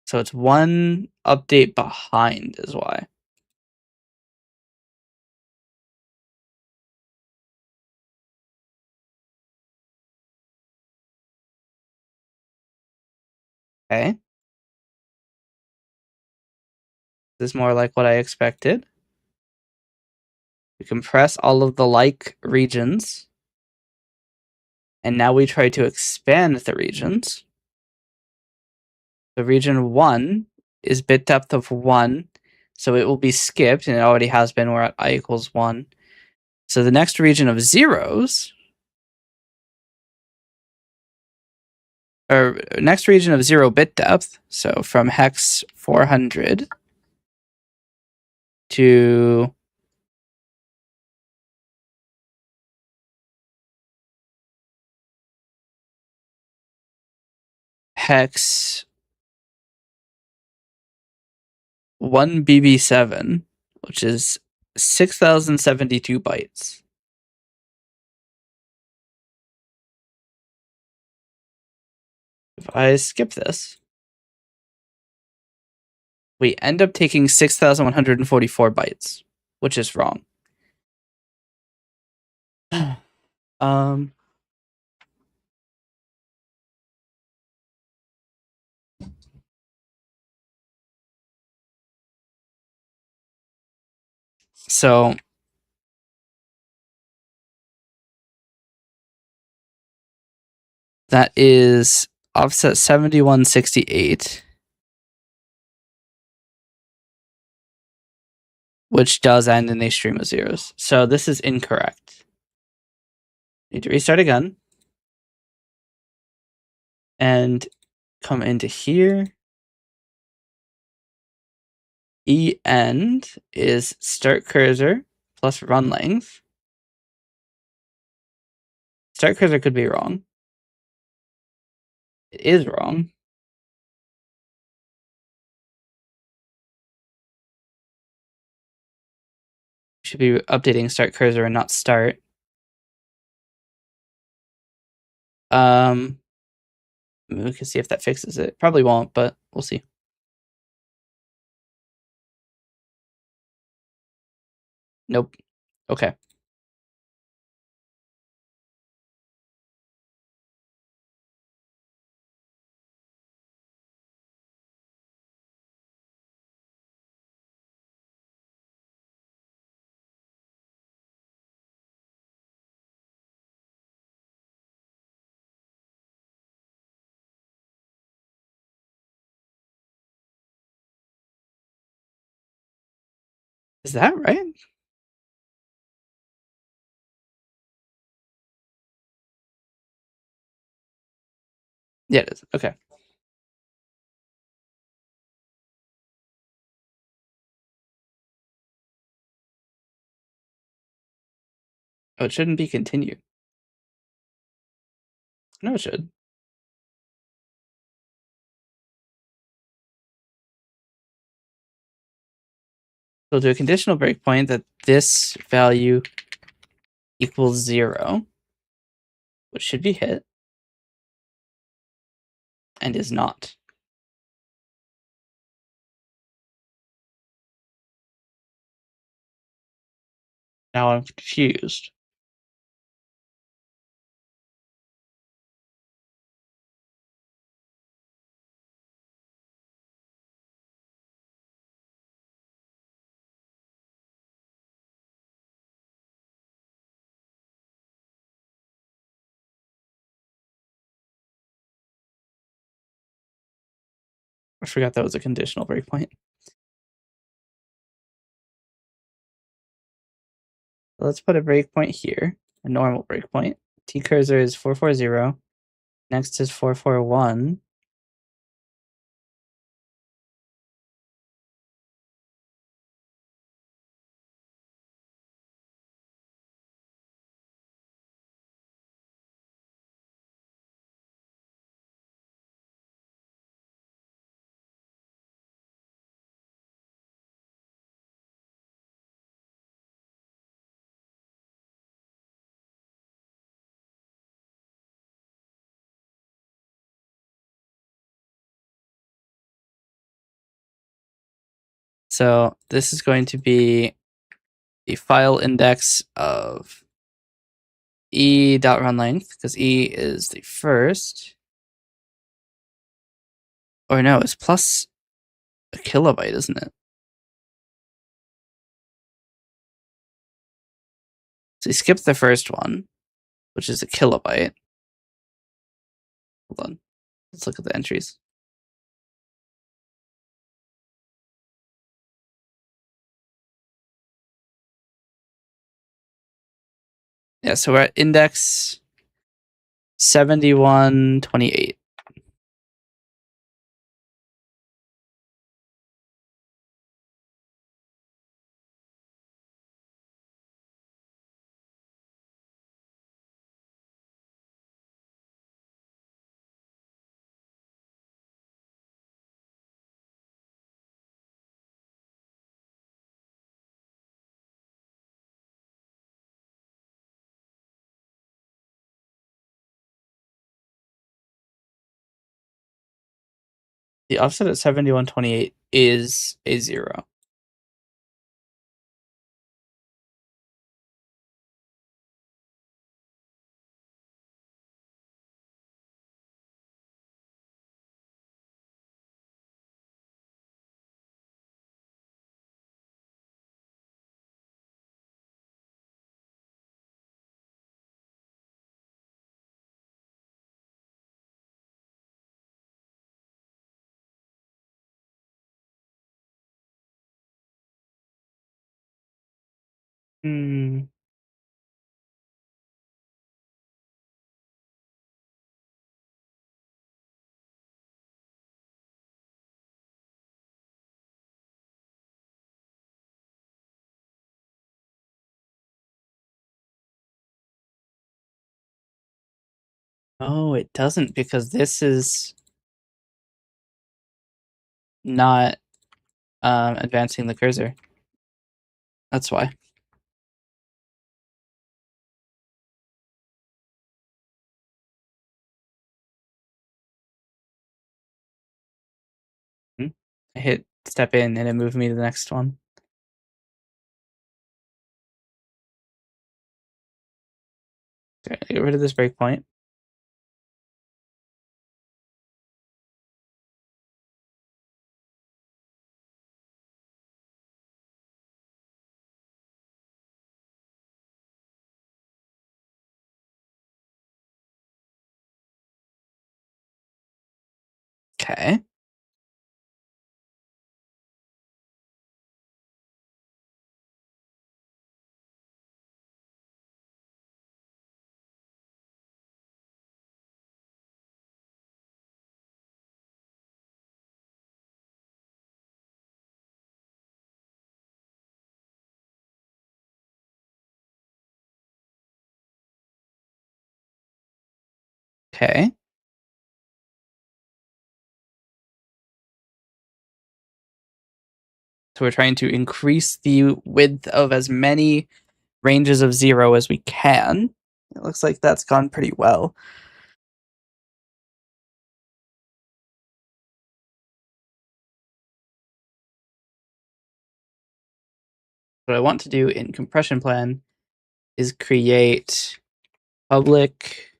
So it's one update behind is why. Okay. This is more like what I expected. We compress all of the like regions. And now we try to expand the regions. The region 1 is bit depth of 1. So it will be skipped, and it already has been. We're at I equals 1. So the next region of zeros, or next region of 0 bit depth, so from hex 400 to hex 1BB7, which is 6072 bytes. If I skip this, we end up taking 6,144 bytes, which is wrong. So that is offset 7168, which does end in a stream of zeros. So this is incorrect. Need to restart again and come into here. End is start cursor plus run length. Start cursor could be wrong. It is wrong. Should be updating start cursor and not start. We can see if that fixes it. Probably won't, but we'll see. Nope. Okay. Is that right? Yeah, it is. Okay. Oh, it shouldn't be continued. No, it should. So do a conditional breakpoint that this value equals 0, which should be hit, and is not. Now I'm confused. I forgot that was a conditional breakpoint. Let's put a breakpoint here, a normal breakpoint. T cursor is 440. Next is 441. So this is going to be a file index of e.runLength, because e is the first. Or no, it's plus a kilobyte, isn't it? So you skip the first one, which is a kilobyte. Hold on. Let's look at the entries. Yeah, so we're at index 7128. The offset at 7128 is a 0. Hmm. Oh, it doesn't, because this is not advancing the cursor. That's why. I hit step in and it moved me to the next one. Okay, get rid of this breakpoint. Okay. Okay. So we're trying to increase the width of as many ranges of 0 as we can. It looks like that's gone pretty well. What I want to do in compression plan is create public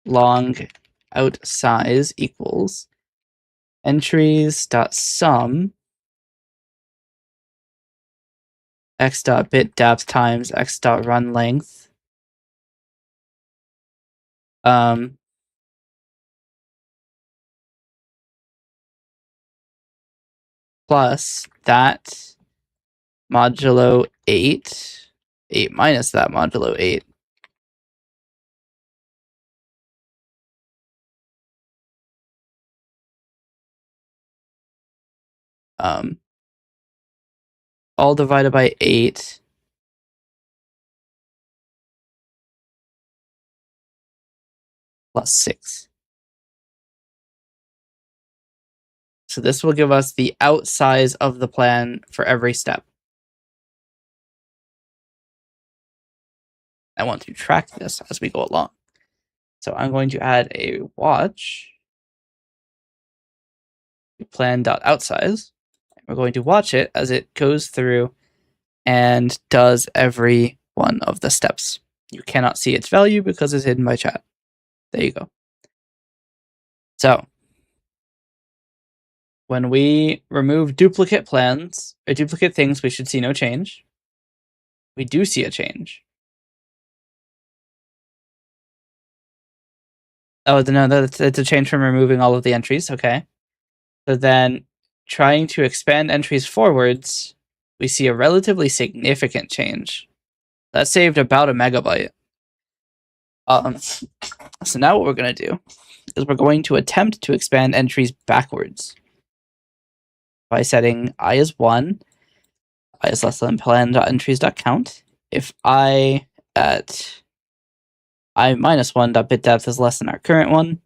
long out size equals entries dot sum x dot bit depth times x dot run length plus that modulo 8 minus that modulo 8 all divided by 8 plus 6. So this will give us the outsize of the plan for every step. I want to track this as we go along. So I'm going to add a watch plan.outsize. We're going to watch it as it goes through and does every one of the steps. You cannot see its value because it's hidden by chat. There you go. So when we remove duplicate plans or duplicate things, we should see no change. We do see a change. Oh, no, that's a change from removing all of the entries. Okay. So then trying to expand entries forwards, we see a relatively significant change. That saved about a megabyte. So now what we're going to do is we're going to attempt to expand entries backwards by setting I as 1, I is less than plan.entries.count. If I at I minus 1.bit depth is less than our current one,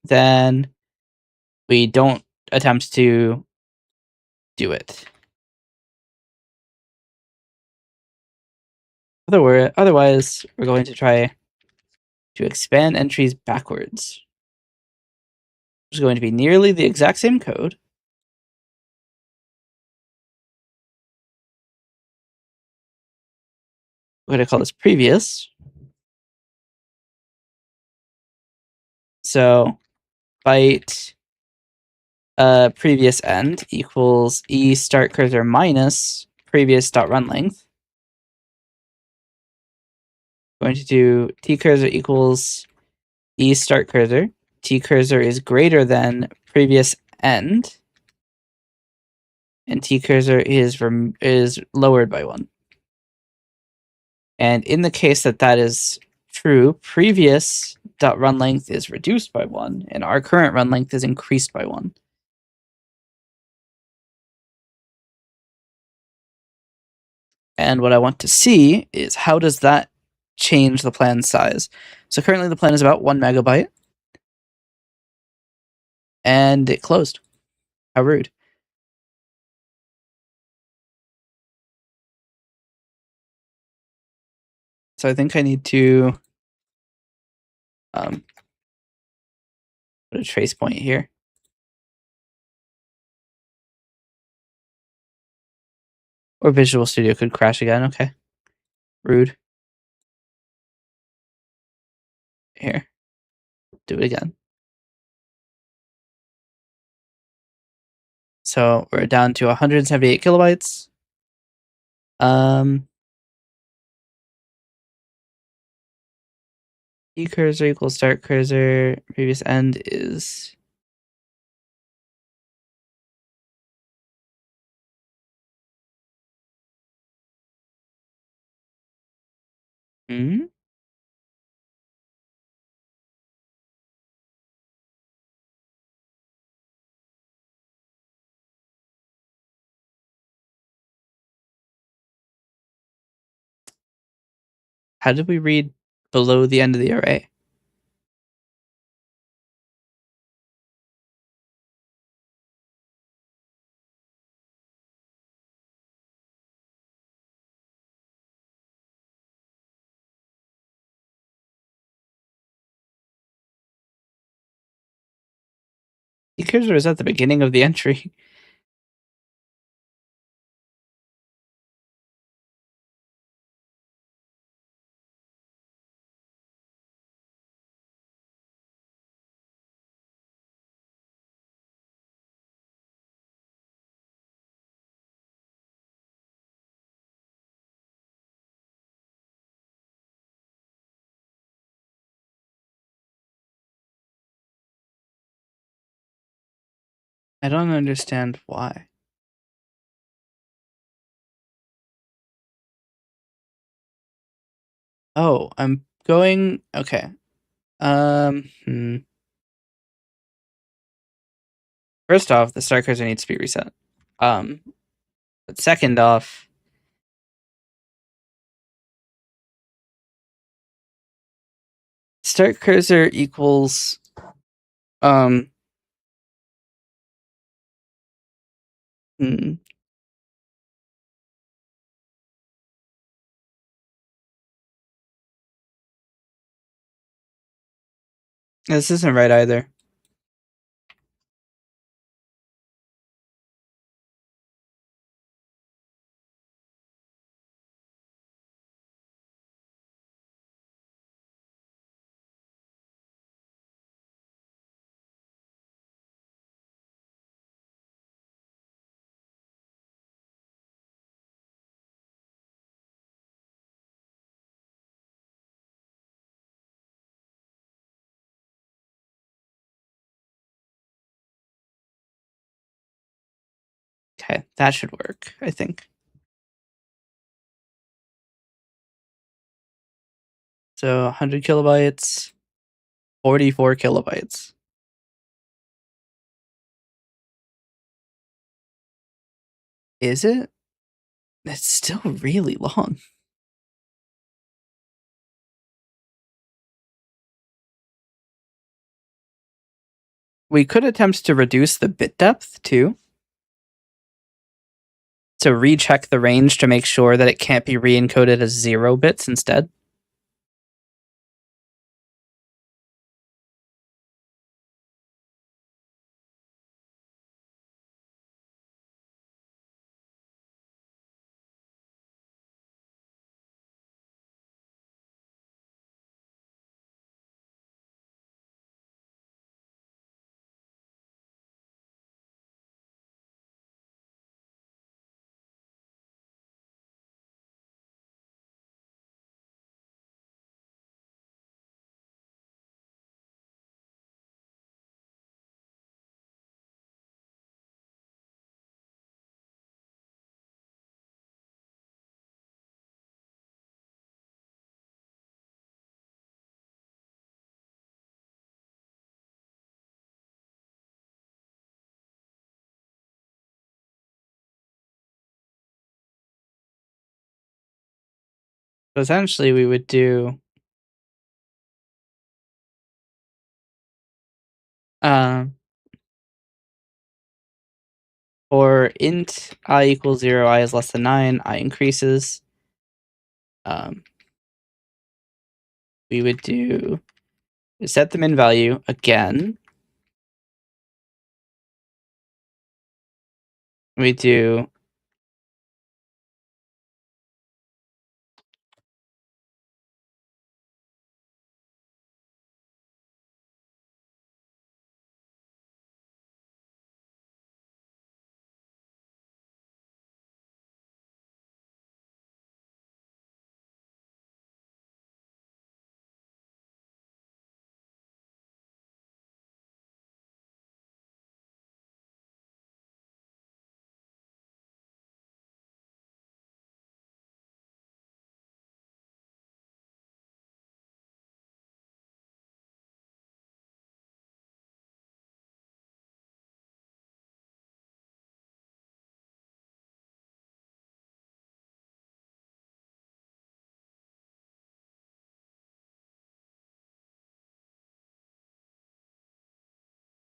then we don't attempt to do it. Otherwise, we're going to try to expand entries backwards. Which is going to be nearly the exact same code. we're going to call this previous. So byte previous end equals e start cursor minus previous dot run length. Going to do t cursor equals e start cursor. T cursor is greater than previous end, and t cursor is lowered by 1. And in the case that that is true, previous dot run length is reduced by 1, and our current run length is increased by 1. And what I want to see is how does that change the plan size. So currently the plan is about 1 megabyte, and it closed. How rude. So I think I need to put a trace point here. Or Visual Studio could crash again. Okay. Rude. Here. Do it again. So we're down to 178 kilobytes. E cursor equals start cursor. Previous end is How did we read below the end of the array? E cursor is at the beginning of the entry. I don't understand why. Oh, I'm going. Okay. First off, the start cursor needs to be reset. But second off, start cursor equals This isn't right either. Okay, that should work, I think. So 100 kilobytes, 44 kilobytes. Is it? It's still really long. We could attempt to reduce the bit depth too. To recheck the range to make sure that it can't be re-encoded as 0 bits instead. So essentially, we would do um, for int I equals 0, I is less than 9, I increases. We would do set the min value again. We do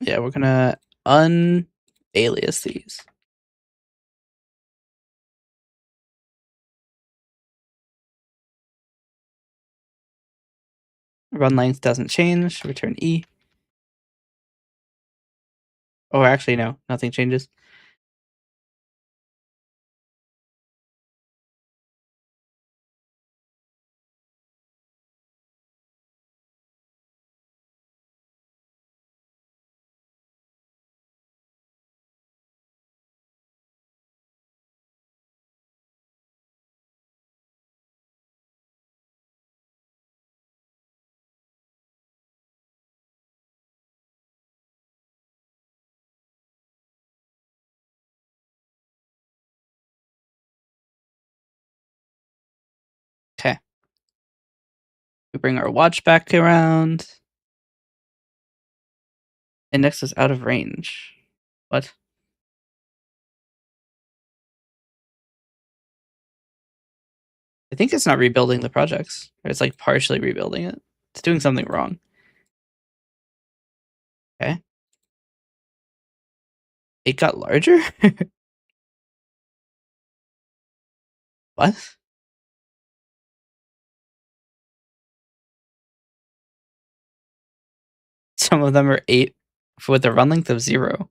yeah, we're gonna unalias these. Run length doesn't change. Return E. Oh, actually, no, nothing changes. Okay. We bring our watch back around. Index is out of range. What? I think it's not rebuilding the projects. Or it's like partially rebuilding it. It's doing something wrong. Okay. It got larger? What? Some of them are 8 with a run length of 0.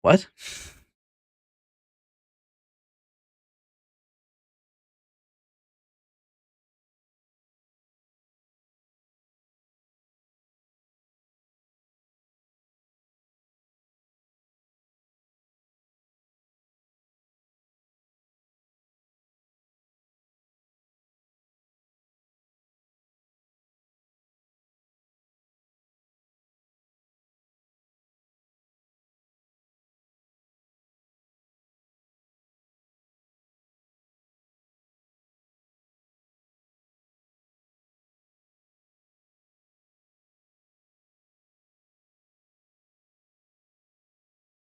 What?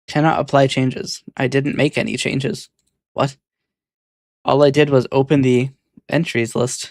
Cannot apply changes. I didn't make any changes. What? All I did was open the entries list.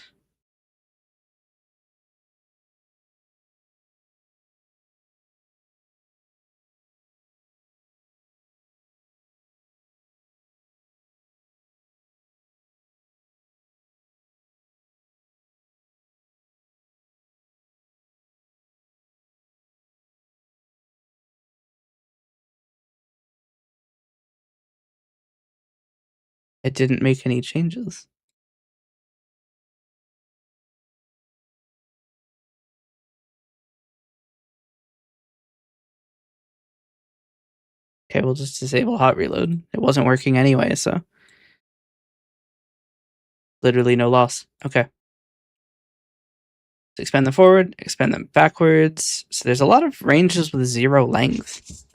It didn't make any changes. Okay, we'll just disable hot reload. It wasn't working anyway, so literally no loss. Okay. Let's expand them forward, expand them backwards. So there's a lot of ranges with 0 length.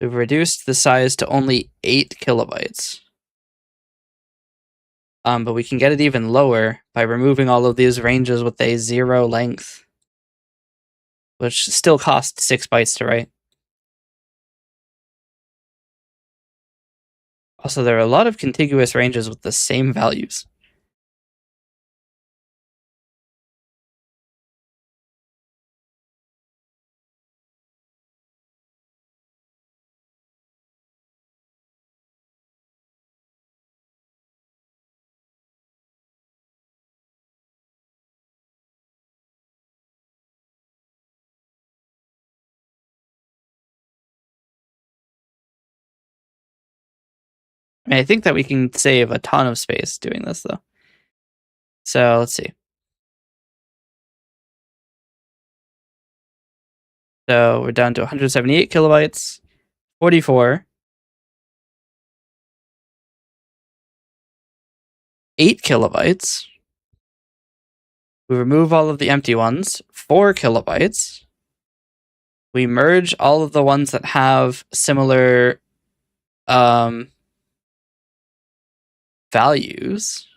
We've reduced the size to only 8 kilobytes. But we can get it even lower by removing all of these ranges with a 0 length, which still costs 6 bytes to write. Also, there are a lot of contiguous ranges with the same values. I mean, I think that we can save a ton of space doing this, though. So let's see. So we're down to 178 kilobytes, 44, 8 kilobytes. We remove all of the empty ones, 4 kilobytes. We merge all of the ones that have similar values,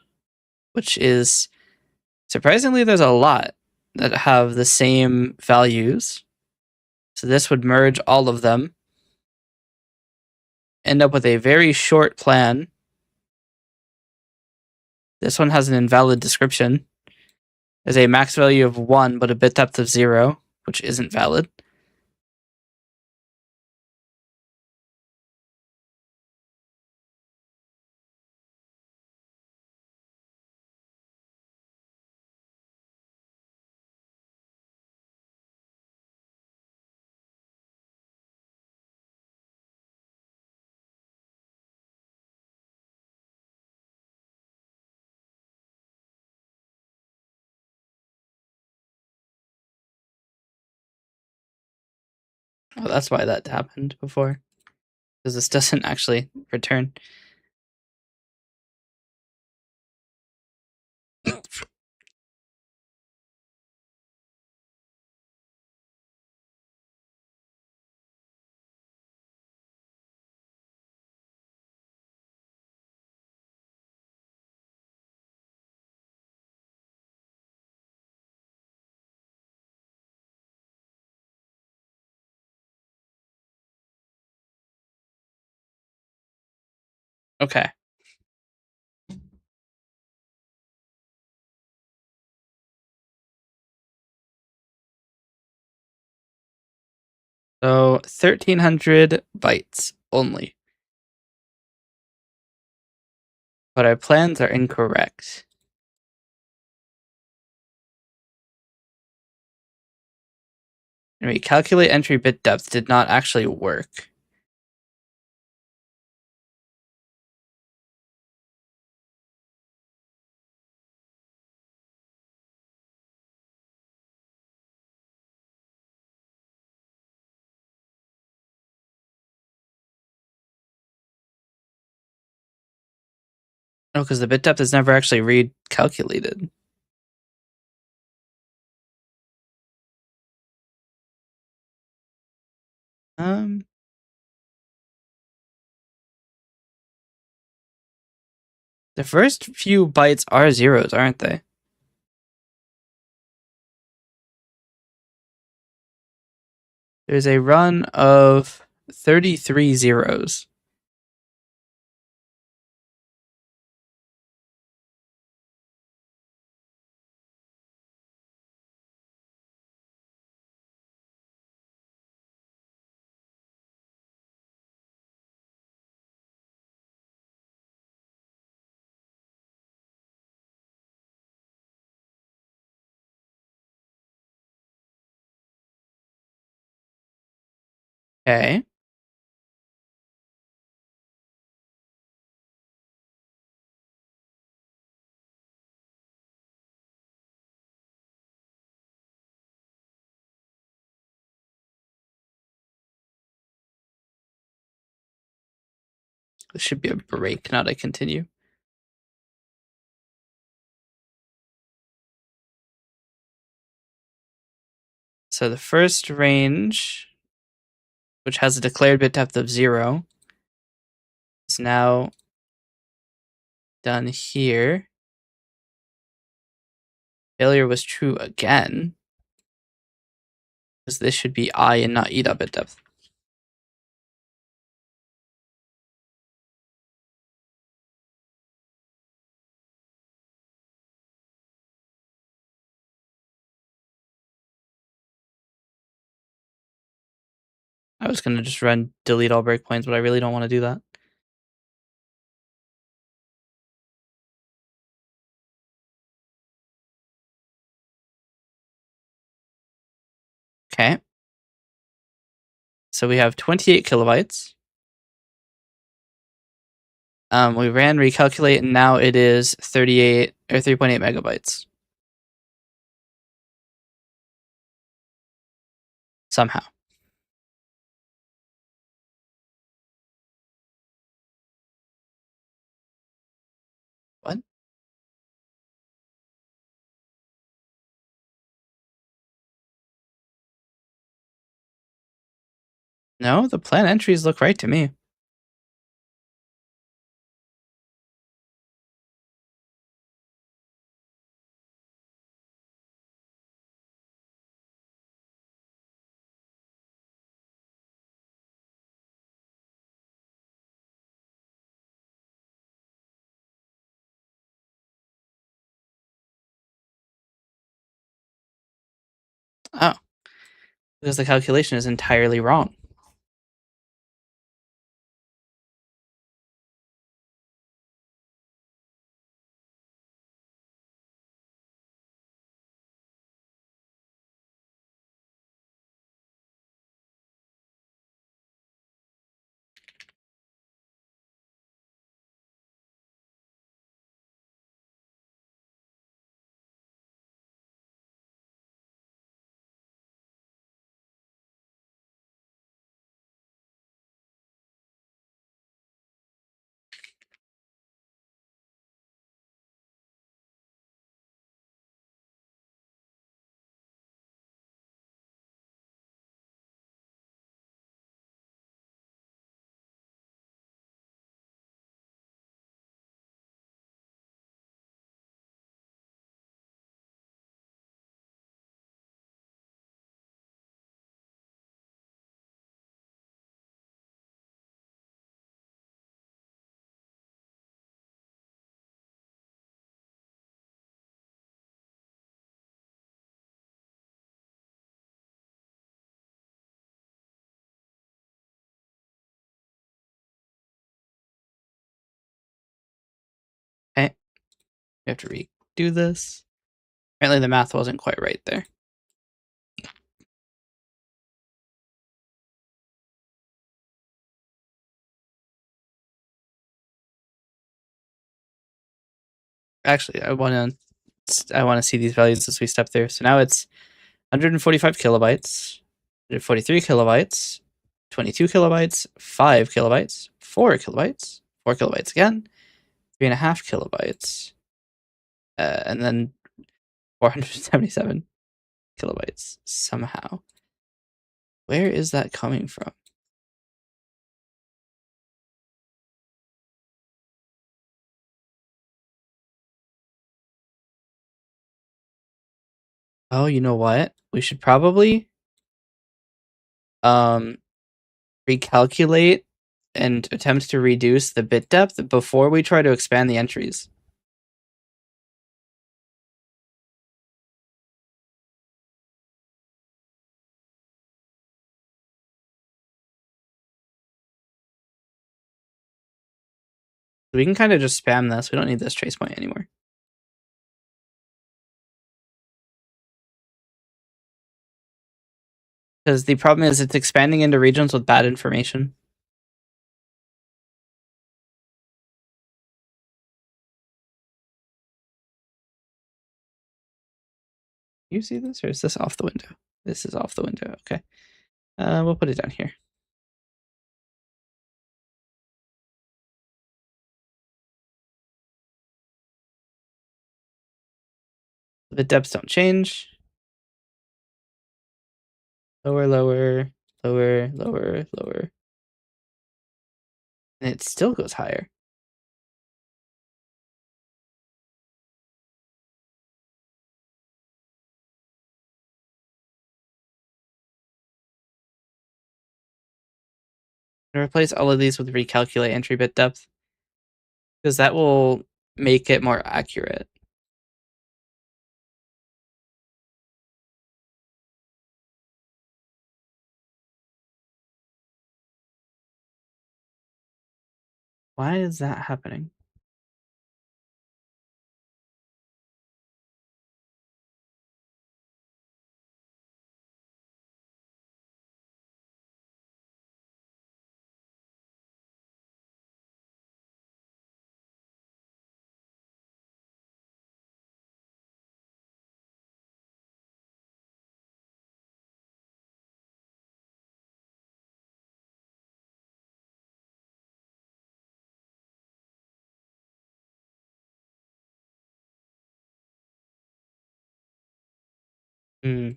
which is surprisingly, there's a lot that have the same values. So this would merge all of them, end up with a very short plan. This one has an invalid description. There's a max value of 1, but a bit depth of 0, which isn't valid. Oh, that's why that happened before. Because this doesn't actually return. Okay. So 1300 bytes only. But our plans are incorrect. And we calculate entry bit depth did not actually work. No, because the bit depth is never actually recalculated. The first few bytes are zeros, aren't they? There's a run of 33 zeros. Okay. This should be a break, not a continue. So the first range, which has a declared bit depth of 0, is now done here. Failure was true again. Because this should be I and not E bit depth. I was going to just run delete all breakpoints, but I really don't want to do that. Okay. So we have 28 kilobytes. We ran recalculate, and now it is 38 or 3.8 megabytes. Somehow. What? No, the plan entries look right to me. Oh, because the calculation is entirely wrong. Okay. We have to redo this. Apparently the math wasn't quite right there. Actually, I want to see these values as we step through. So now it's 145 kilobytes, 143 kilobytes, 22 kilobytes, 5 kilobytes, 4 kilobytes, 4 kilobytes again, 3.5 kilobytes, and then 477 kilobytes somehow. Where is that coming from? Oh, you know what? We should probably recalculate and attempt to reduce the bit depth before we try to expand the entries. We can kind of just spam this. We don't need this trace point anymore. Because the problem is it's expanding into regions with bad information. You see this, or is this off the window? This is off the window. Okay. We'll put it down here. The depths don't change. Lower, lower, lower, lower, lower. And it still goes higher. And replace all of these with recalculate entry bit depth, because that will make it more accurate. Why is that happening? Hmm.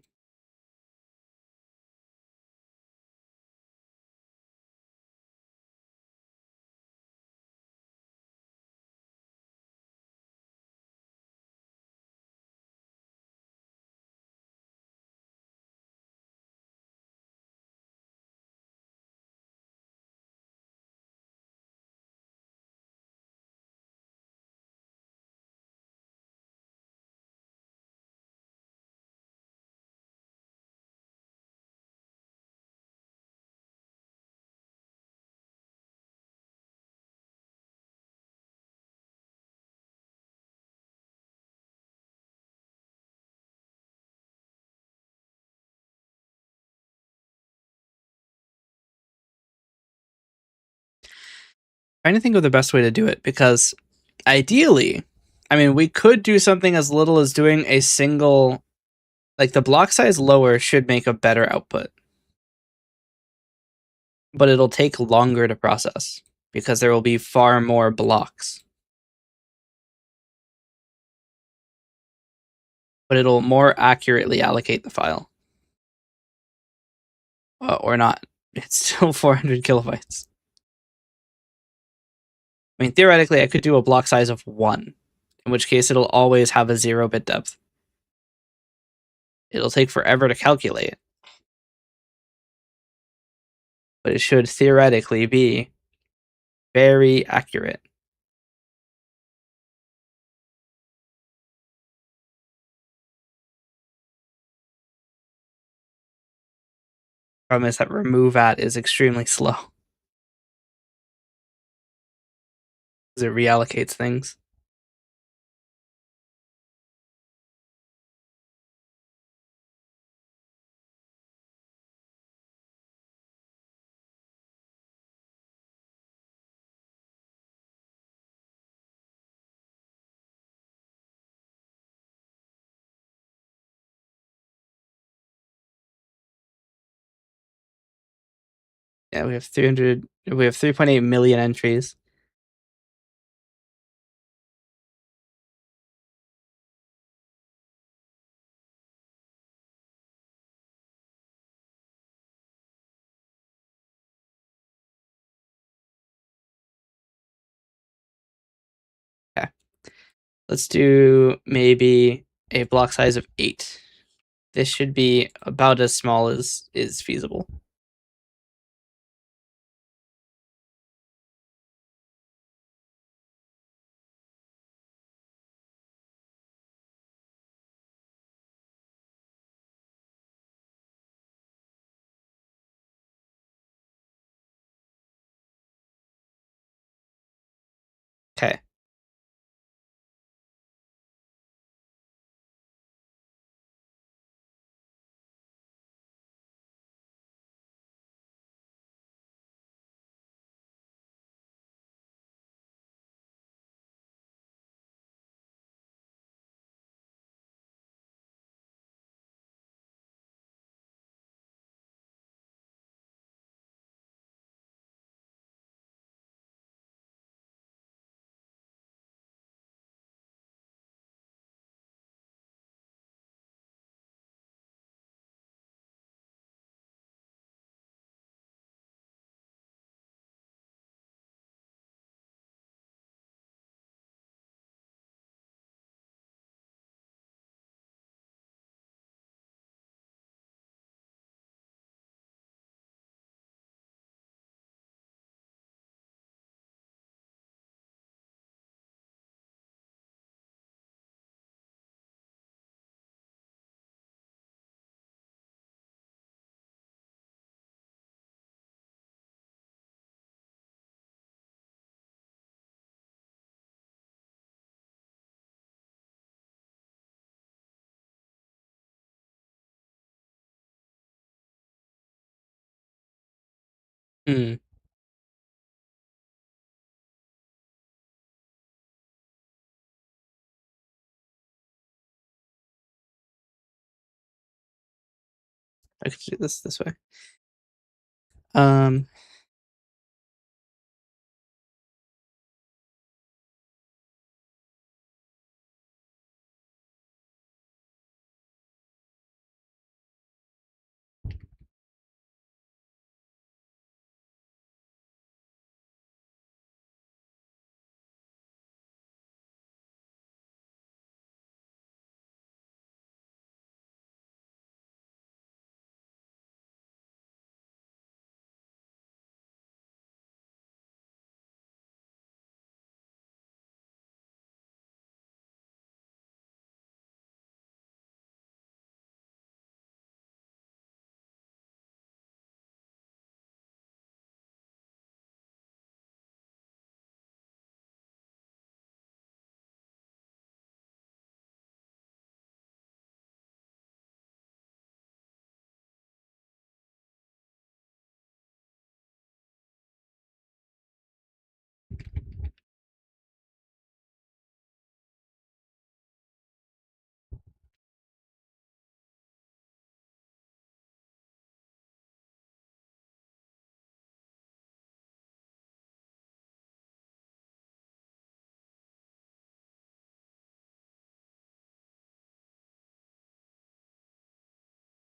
Trying to think of the best way to do it, because ideally, I mean, we could do something as little as doing a single, like the block size lower should make a better output, but it'll take longer to process because there will be far more blocks. But it'll more accurately allocate the file. Or not. It's still 400 kilobytes. I mean, theoretically, I could do a block size of 1, in which case it'll always have a 0-bit depth. It'll take forever to calculate, but it should theoretically be very accurate. Problem is that remove at is extremely slow, because it reallocates things. Yeah, we have 3.8 million entries. Okay. Let's do maybe a block size of 8. This should be about as small as is feasible. Okay. Mm. I could do this way. Um,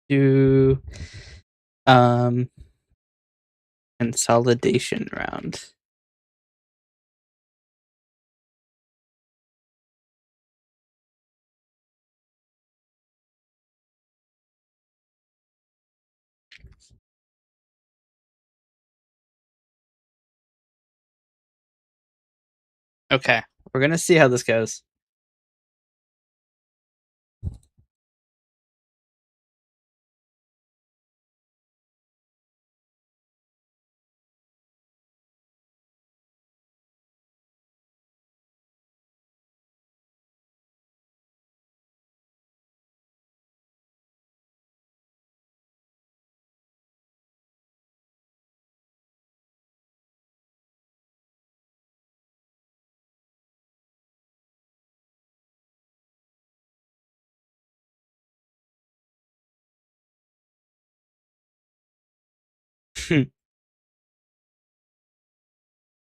do um consolidation round. Okay, we're gonna see how this goes.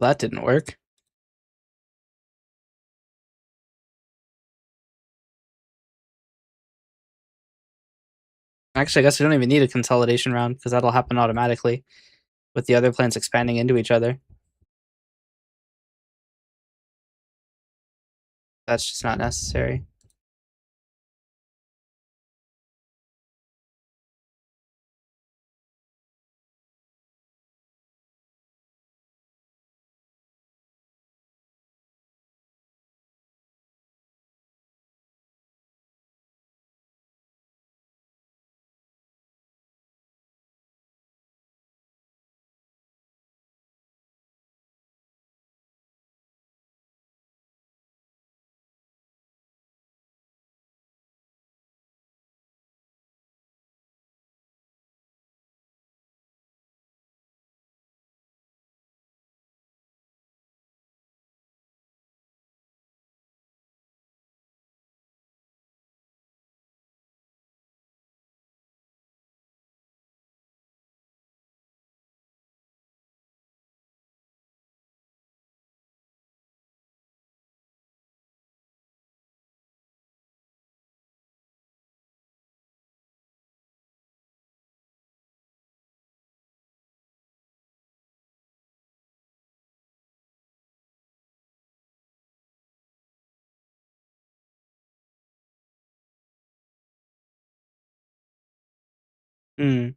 That didn't work. Actually, I guess we don't even need a consolidation round because that'll happen automatically with the other plants expanding into each other. That's just not necessary. Hmm.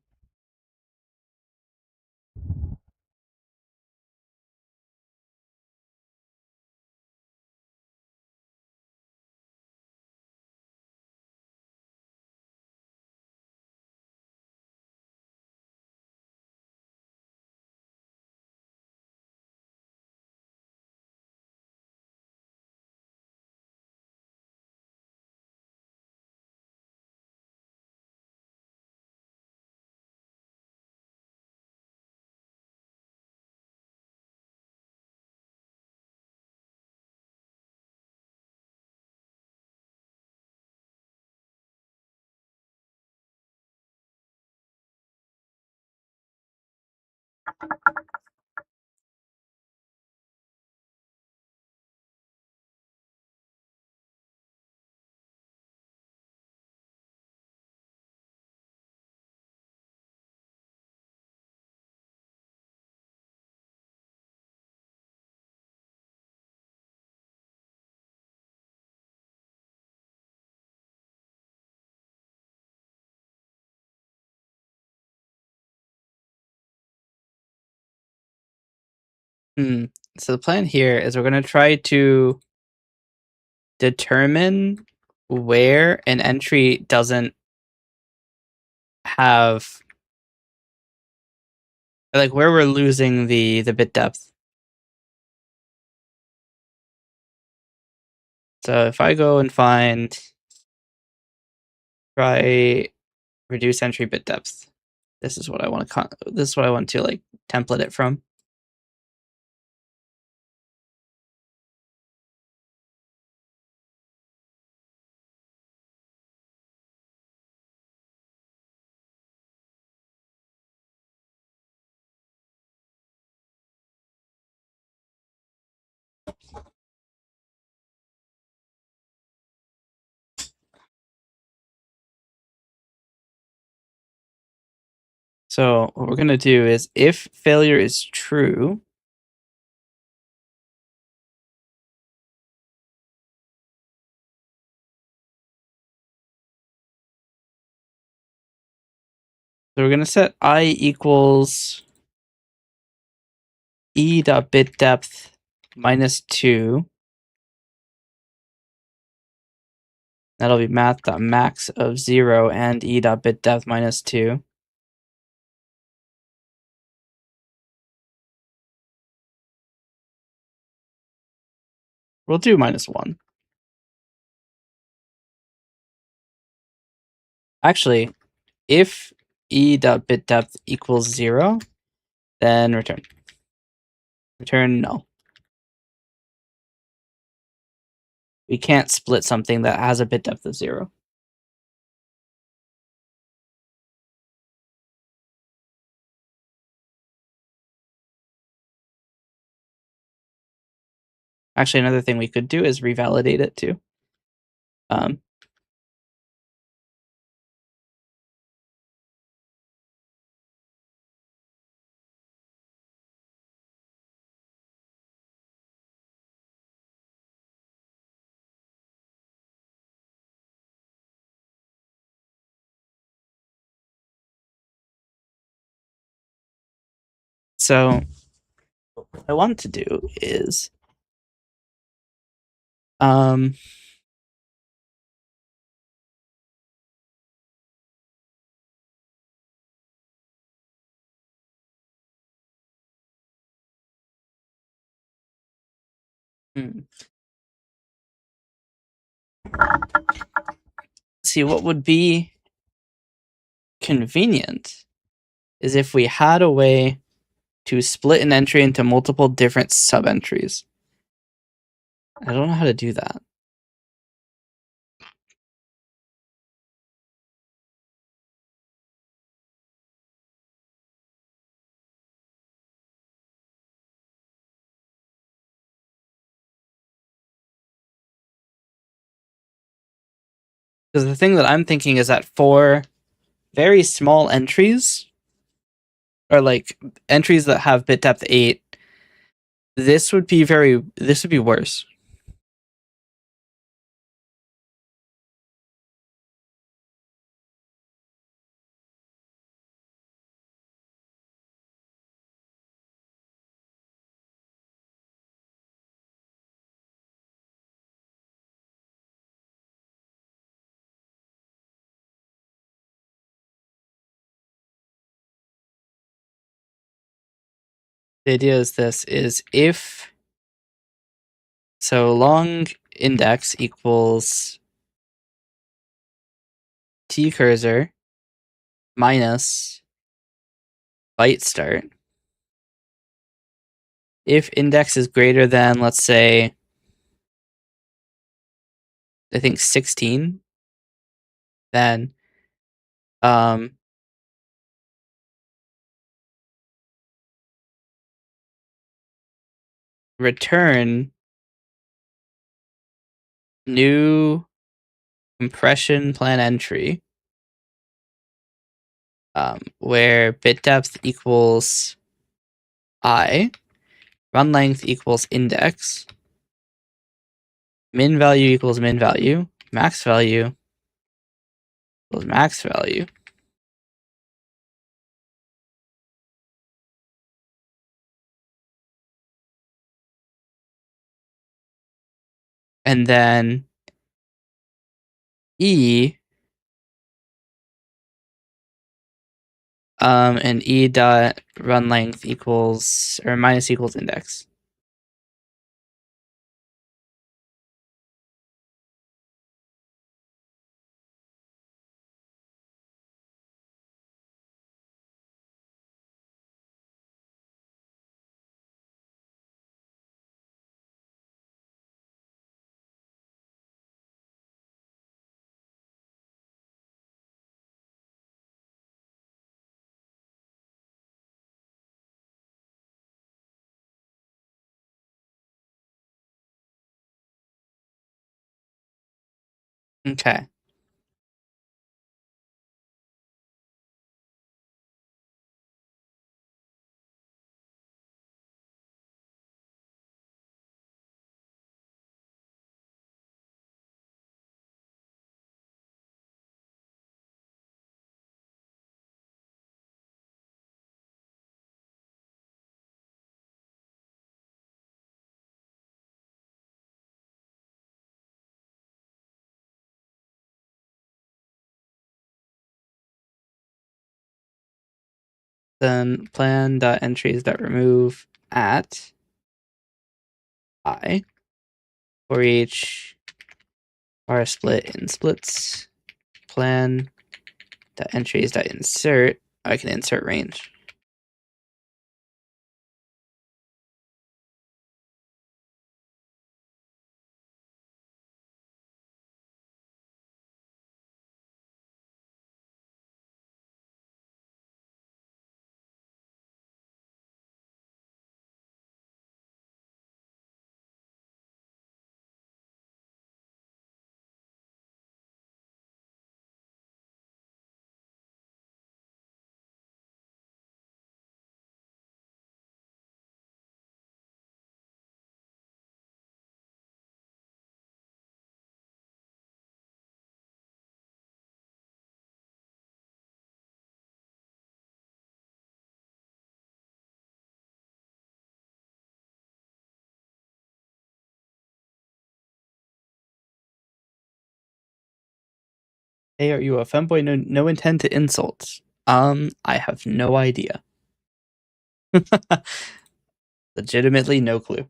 So the plan here is we're going to try to determine where an entry doesn't have, like where we're losing the bit depth. So if I go and try reduce entry bit depth, this is what I want to like template it from. So what we're going to do is if failure is true, so we're going to set I equals e dot bit depth minus 2. That'll be math.max of 0 and e dot bit depth minus 2. We'll do minus 1. Actually, if e dot bit depth equals 0, then return. Return null. We can't split something that has a bit depth of 0. Actually, another thing we could do is revalidate it too. So what I want to do is see what would be convenient is if we had a way to split an entry into multiple different sub-entries. I don't know how to do that. Because the thing that I'm thinking is that for very small entries, or like entries that have bit depth 8, this would be worse. The idea is this is if so long index equals t cursor minus byte start. If index is greater than, let's say, I think 16, then return new compression plan entry where bit depth equals I, run length equals index, min value equals min value, max value equals max value. And then E and E dot run length equals or minus equals index. Okay. Then plan dot entries dot remove at I for each bar split in splits. Plan dot entries dot insert. I can insert range. Hey, are you a femboy? No intent to insult. I have no idea. Legitimately no clue.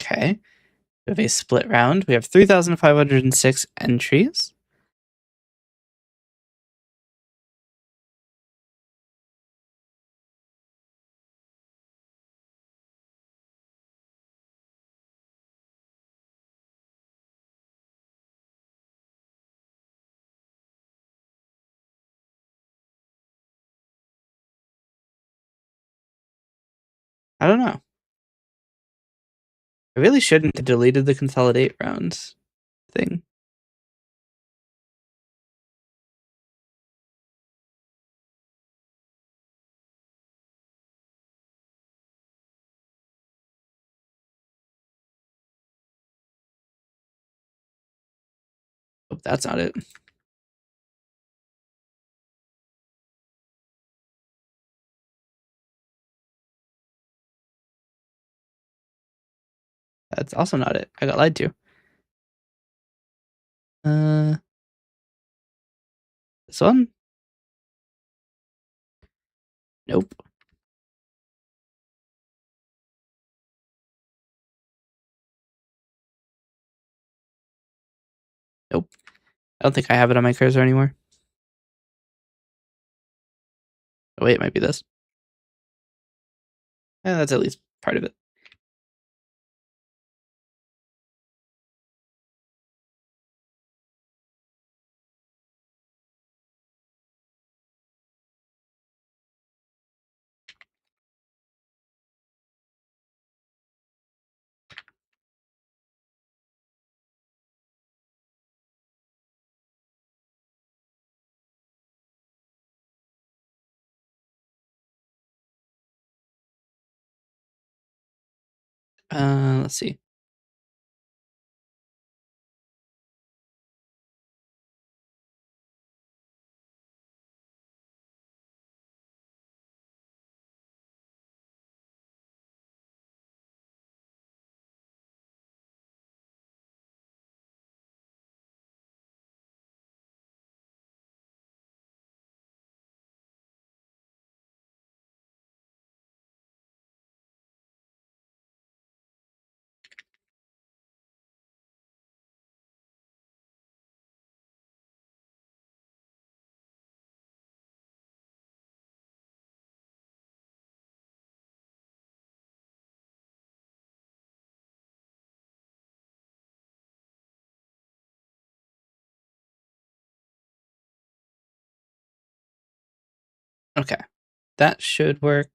Okay. We have a split round. We have 3,506 entries. I don't know. I really shouldn't have deleted the consolidate rounds thing. Hope that's not it. That's also not it. I got lied to. This one? Nope. Nope. I don't think I have it on my cursor anymore. Oh wait, it might be this. Yeah, that's at least part of it. Let's see. Okay, that should work.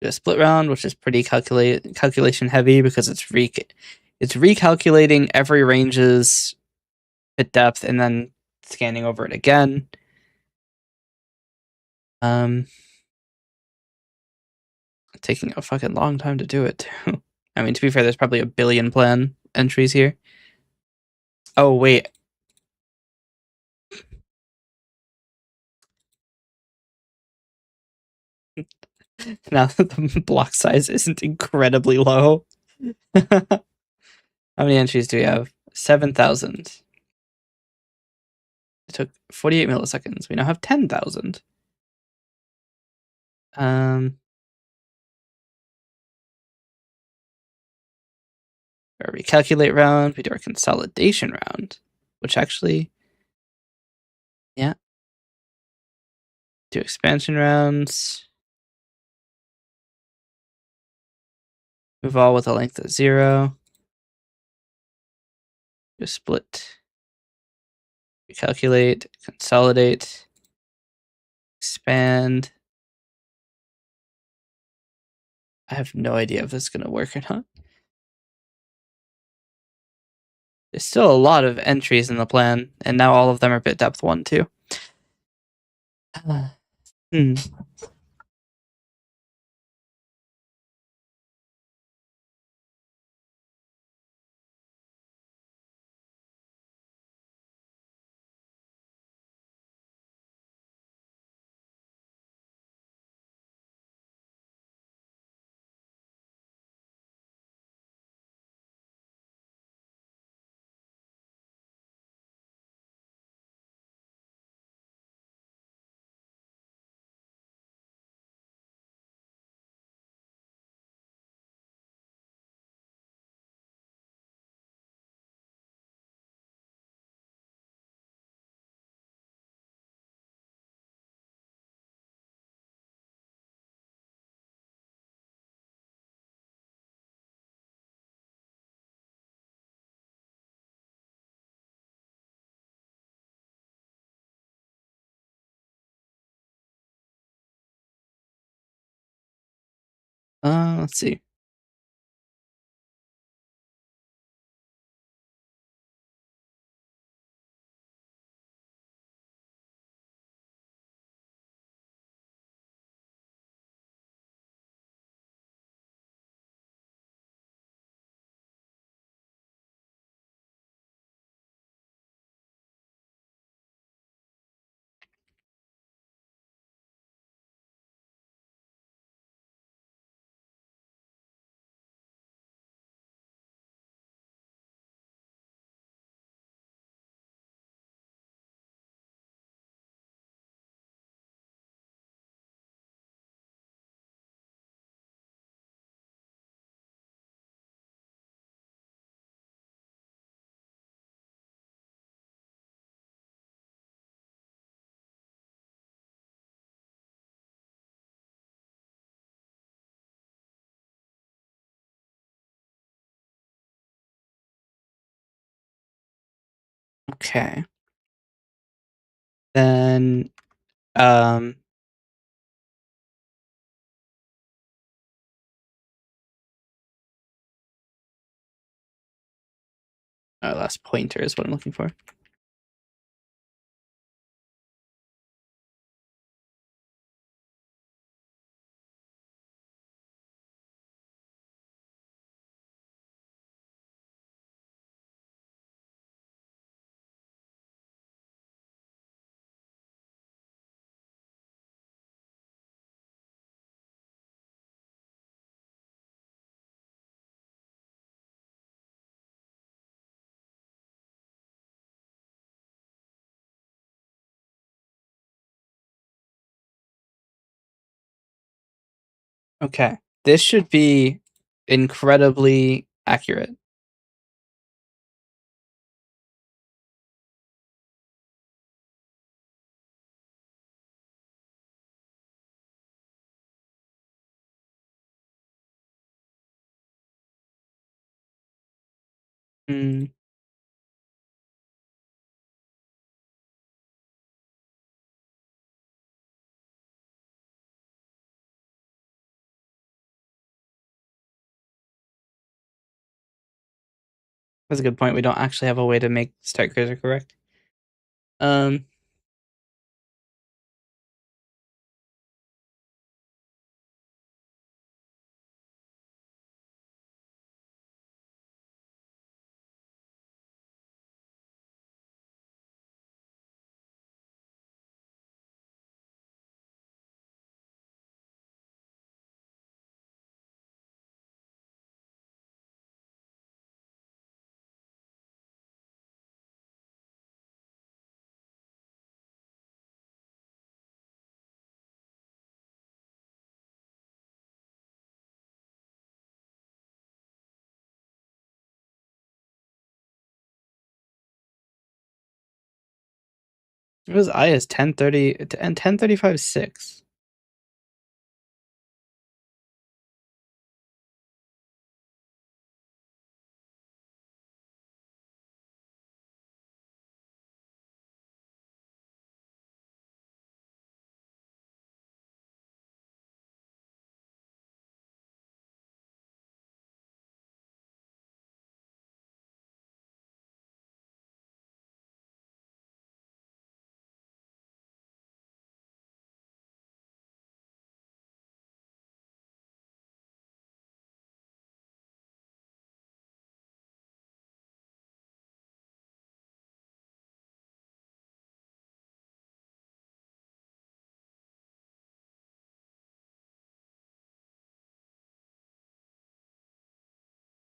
Do a split round, which is pretty calculation heavy because it's recalculating every range's hit depth and then scanning over it again. Taking a fucking long time to do it too. I mean, to be fair, there's probably a billion plan entries here. Oh wait. Now that the block size isn't incredibly low. How many entries do we have? 7,000. It took 48 milliseconds. We now have 10,000. Our recalculate round, we do our consolidation round, which actually, yeah. Do expansion rounds. Move all with a length of 0. Do split. Recalculate, consolidate, expand. I have no idea if this is going to work or not. There's still a lot of entries in the plan, and now all of them are bit depth 1 too. Hmm. Let's see. Okay. Then, last pointer is what I'm looking for. Okay. This should be incredibly accurate. Mm, that's a good point. We don't actually have a way to make start cursor correct. Um, it was I is 1030 and 1035 6.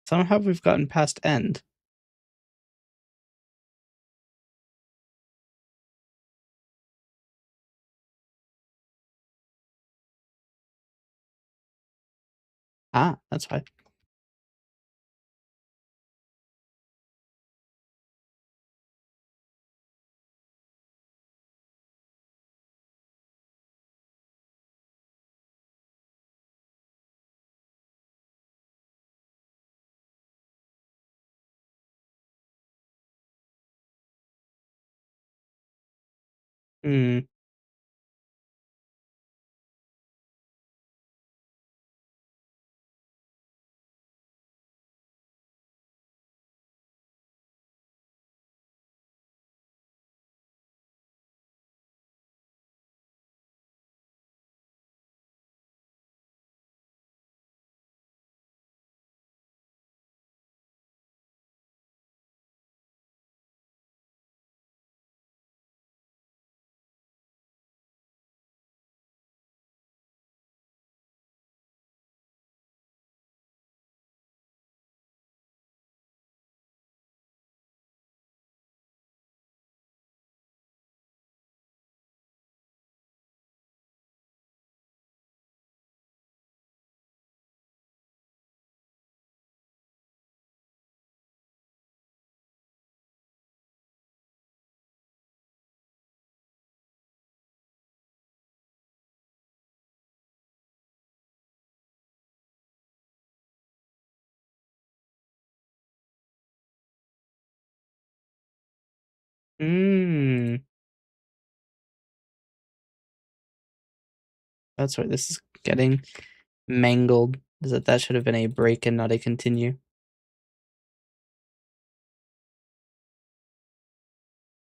Somehow we've gotten past end. Ah, that's why. Hmm. Hmm. That's why this is getting mangled. Is that should have been a break and not a continue.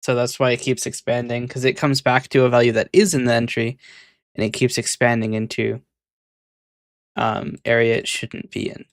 So that's why it keeps expanding, because it comes back to a value that is in the entry, and it keeps expanding into area it shouldn't be in.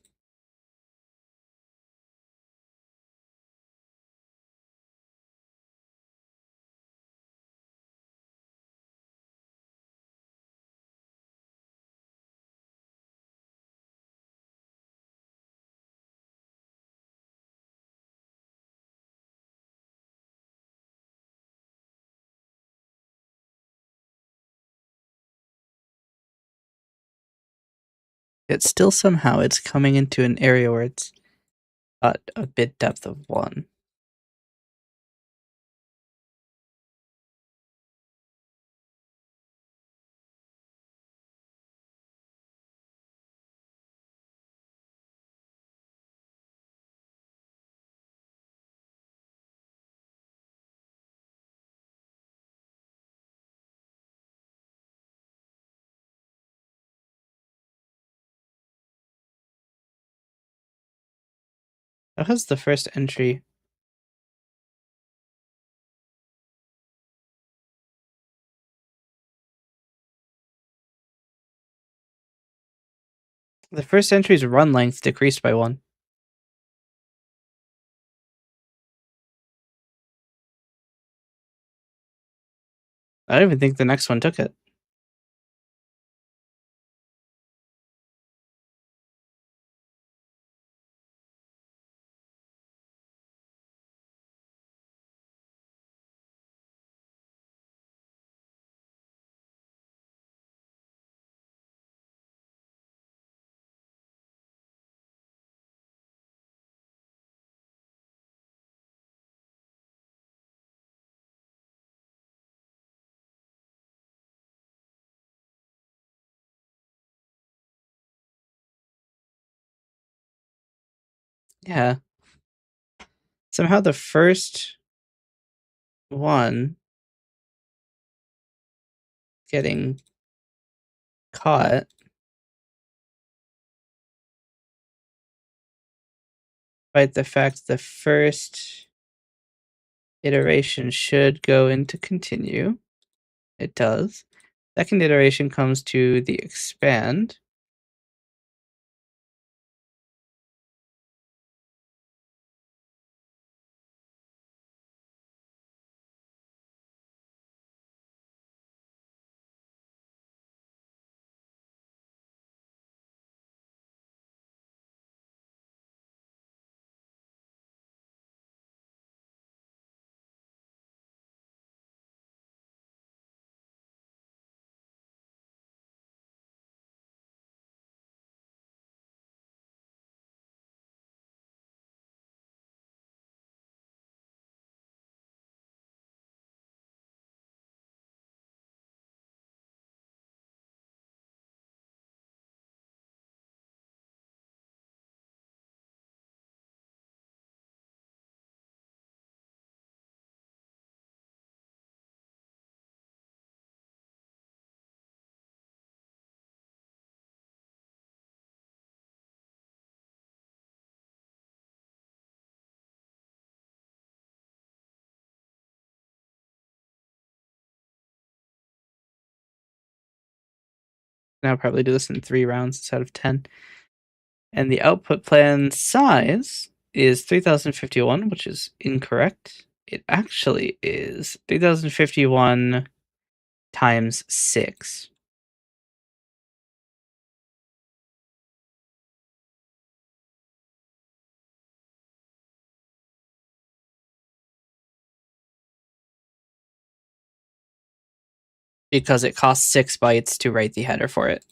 It's still somehow it's coming into an area where it's at a bit depth of 1. That was the first entry. The first entry's run length decreased by 1. I don't even think the next one took it. Yeah. Somehow the first one getting caught by the fact the first iteration should go into continue. It does. Second iteration comes to the expand. And I'll probably do this in 3 rounds instead of 10. And the output plan size is 3051, which is incorrect. It actually is 3051 times 6. Because it costs 6 bytes to write the header for it.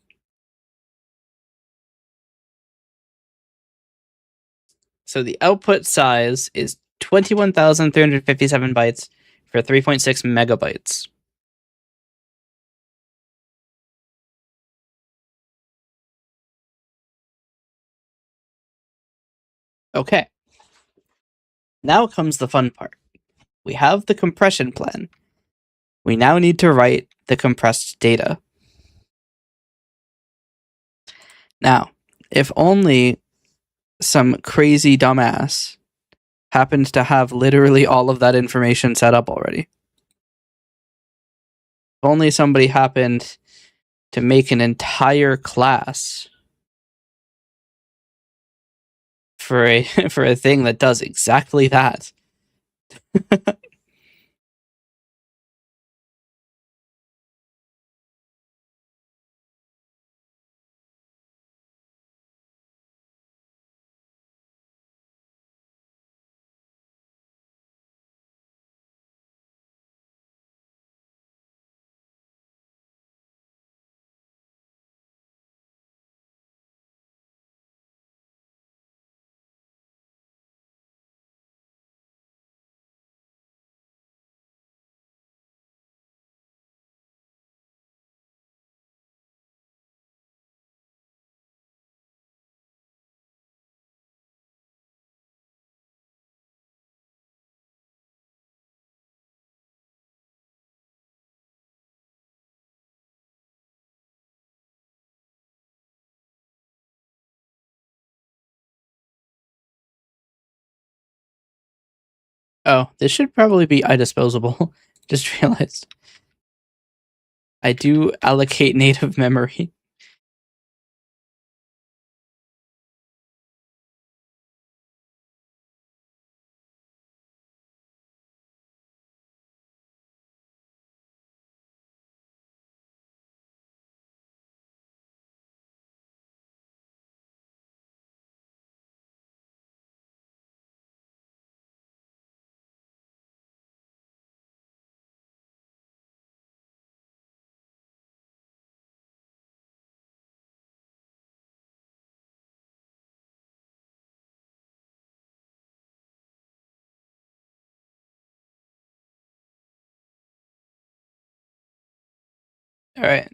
So the output size is 21,357 bytes for 3.6 megabytes. Okay. Now comes the fun part. We have the compression plan. We now need to write the compressed data. Now, if only some crazy dumbass happened to have literally all of that information set up already. If only somebody happened to make an entire class for a for a thing that does exactly that. Oh, this should probably be iDisposable. Just realized. I do allocate native memory. All right.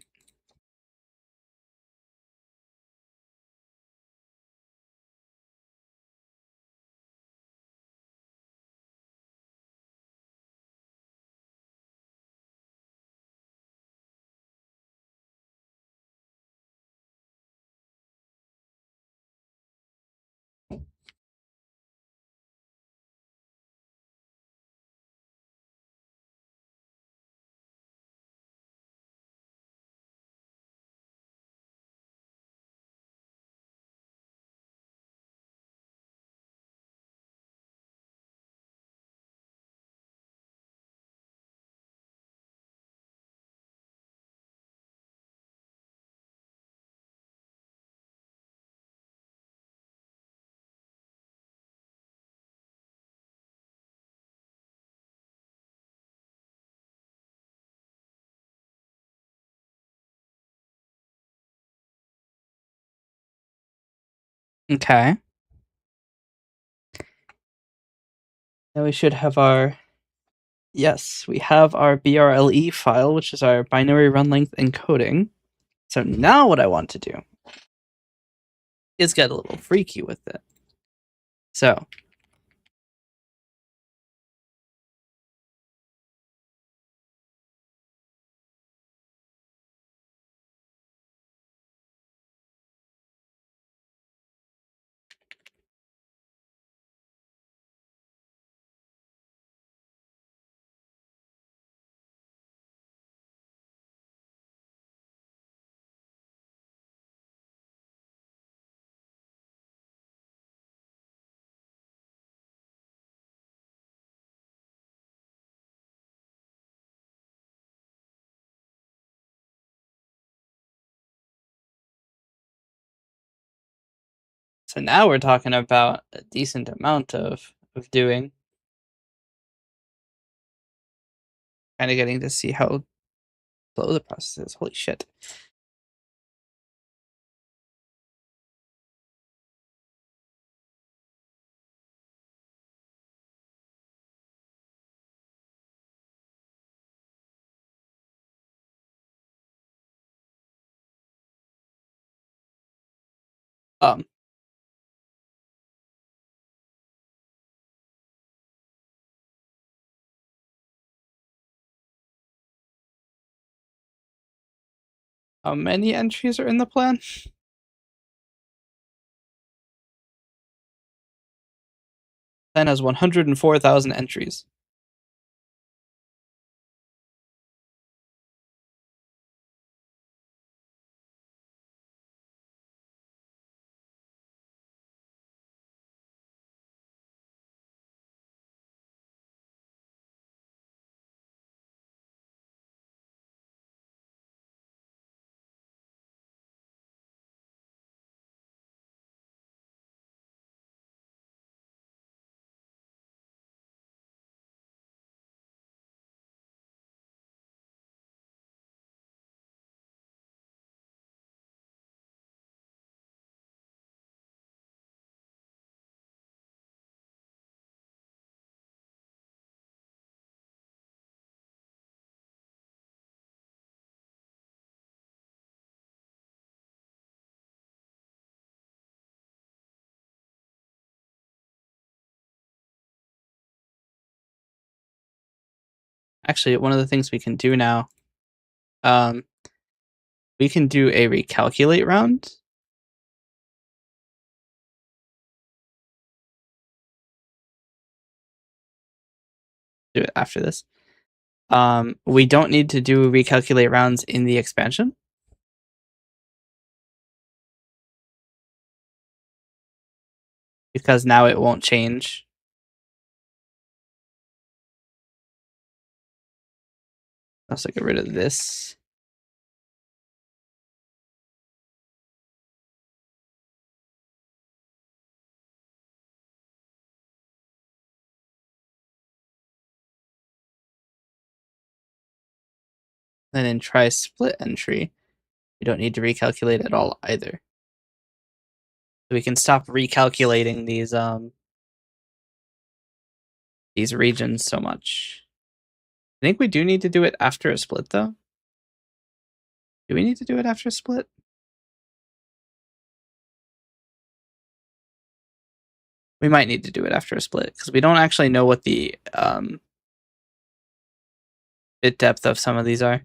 Okay. Now we should have our. Yes, we have our BRLE file, which is our binary run length encoding. So now what I want to do is get a little freaky with it. So now we're talking about a decent amount of doing. Kind of getting to see how slow the process is. Holy shit. Um, how many entries are in the plan? Plan has 104,000 entries. Actually, one of the things we can do now, we can do a recalculate round. do it after this. We don't need to do recalculate rounds in the expansion. Because now it won't change. Also get rid of this. Then in try split entry, we don't need to recalculate at all either. So we can stop recalculating these regions so much. I think we do need to do it after a split though. Do we need to do it after a split? We might need to do it after a split because we don't actually know what the bit depth of some of these are.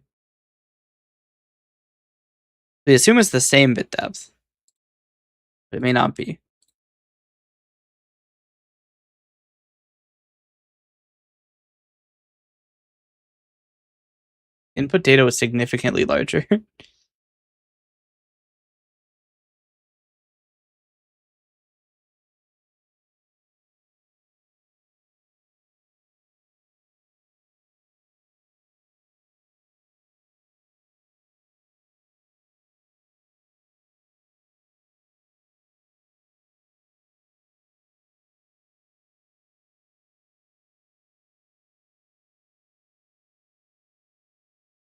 We assume it's the same bit depth, but it may not be. Input data was significantly larger.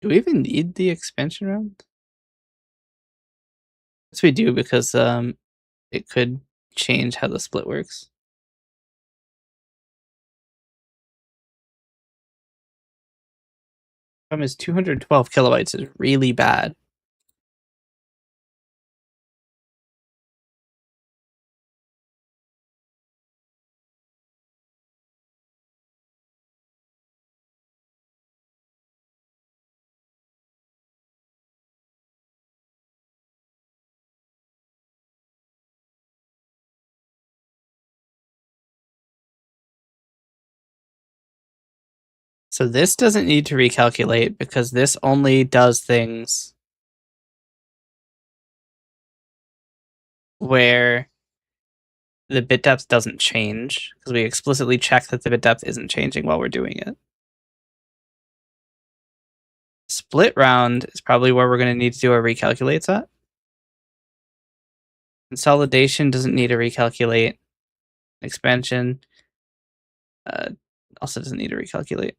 Do we even need the expansion round? Yes, we do because it could change how the split works. Problem is 212 kilobytes is really bad. So this doesn't need to recalculate because this only does things where the bit depth doesn't change because we explicitly check that the bit depth isn't changing while we're doing it. Split round is probably where we're going to need to do our recalculates at. Consolidation doesn't need to recalculate. Expansion also doesn't need to recalculate.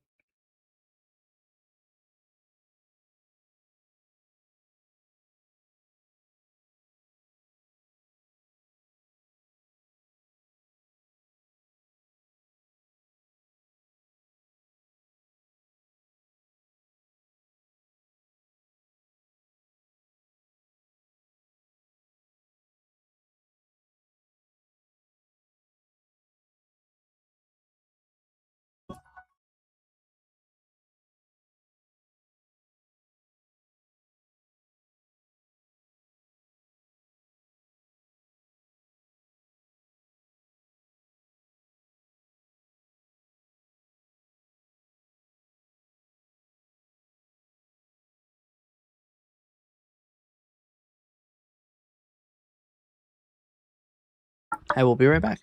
I will be right back.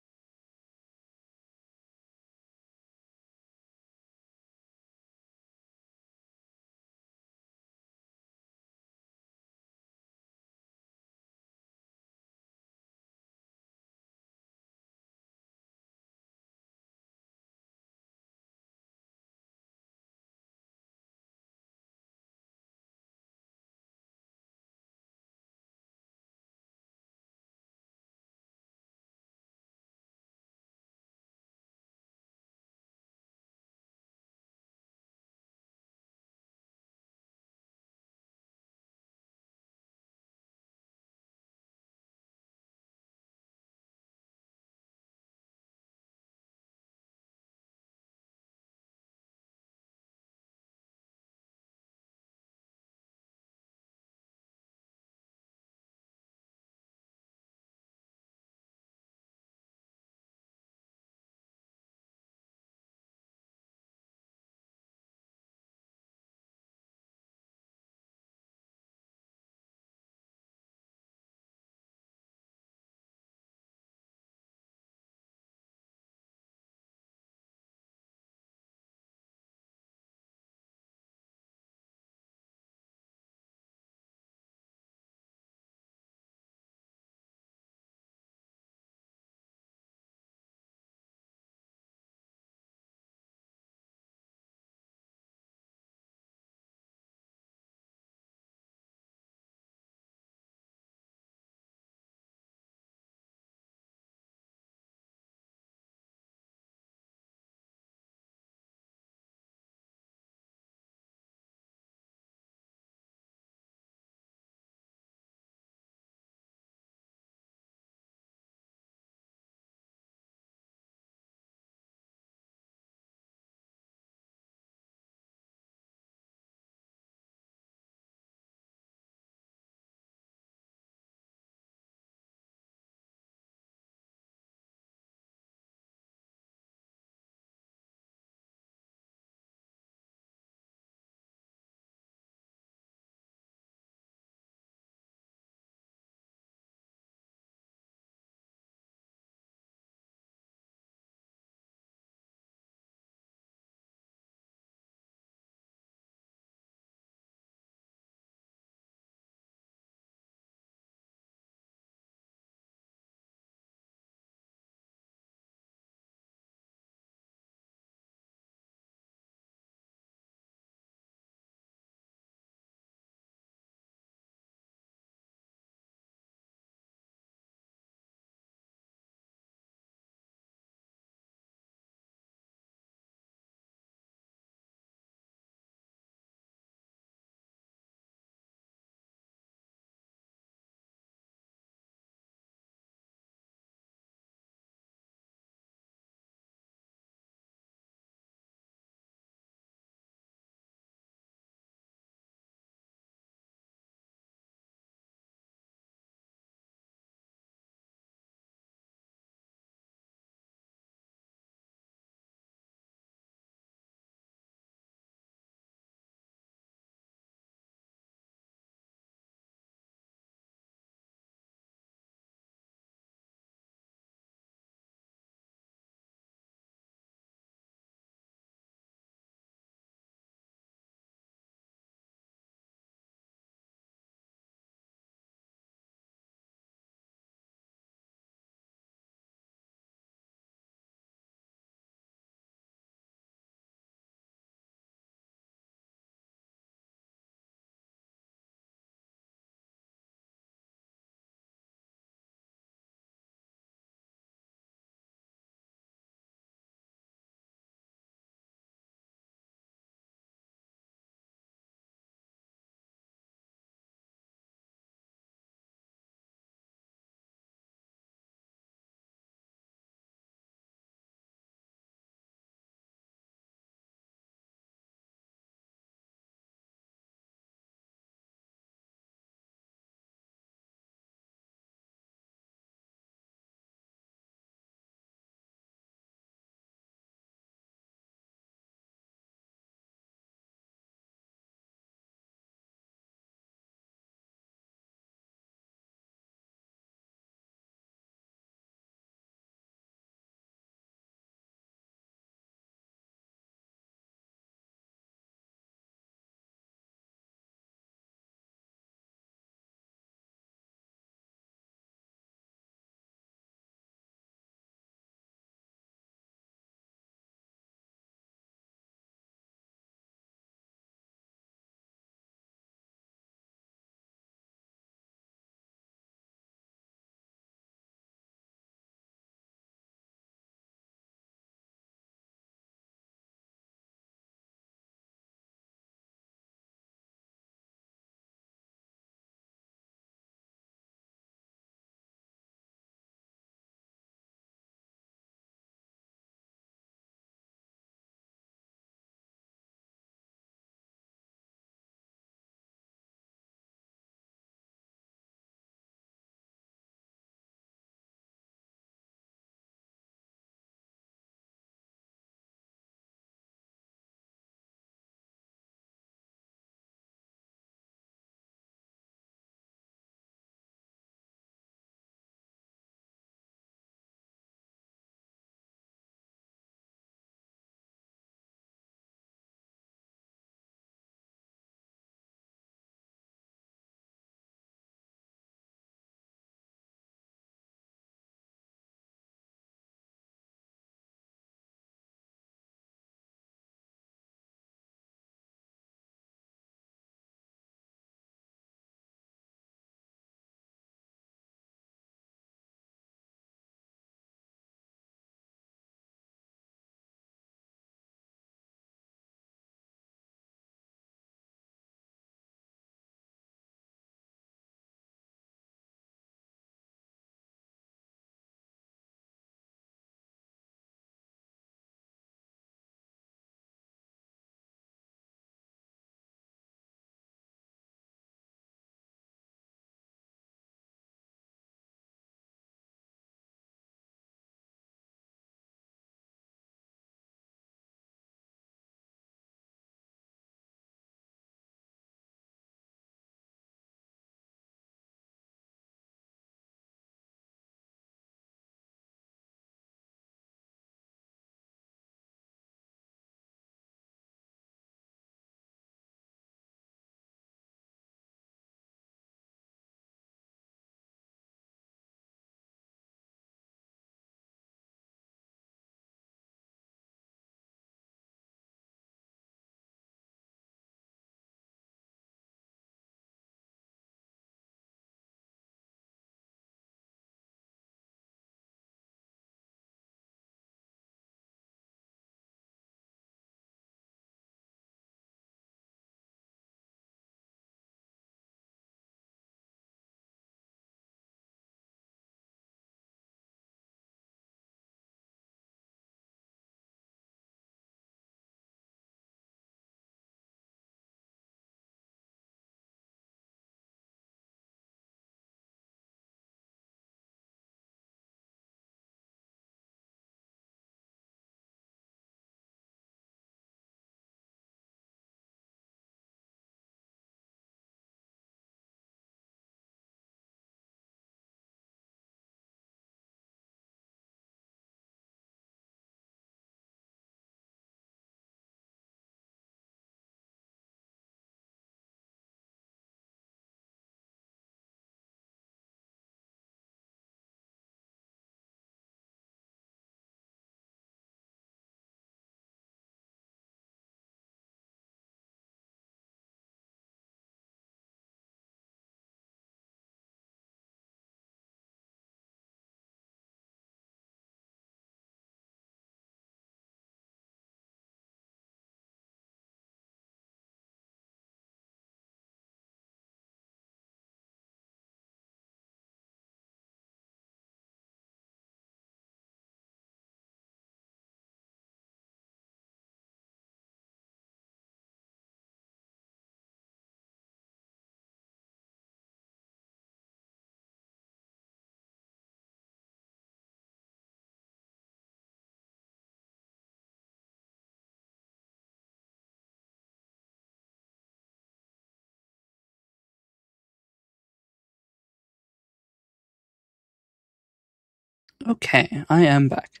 Okay, I am back.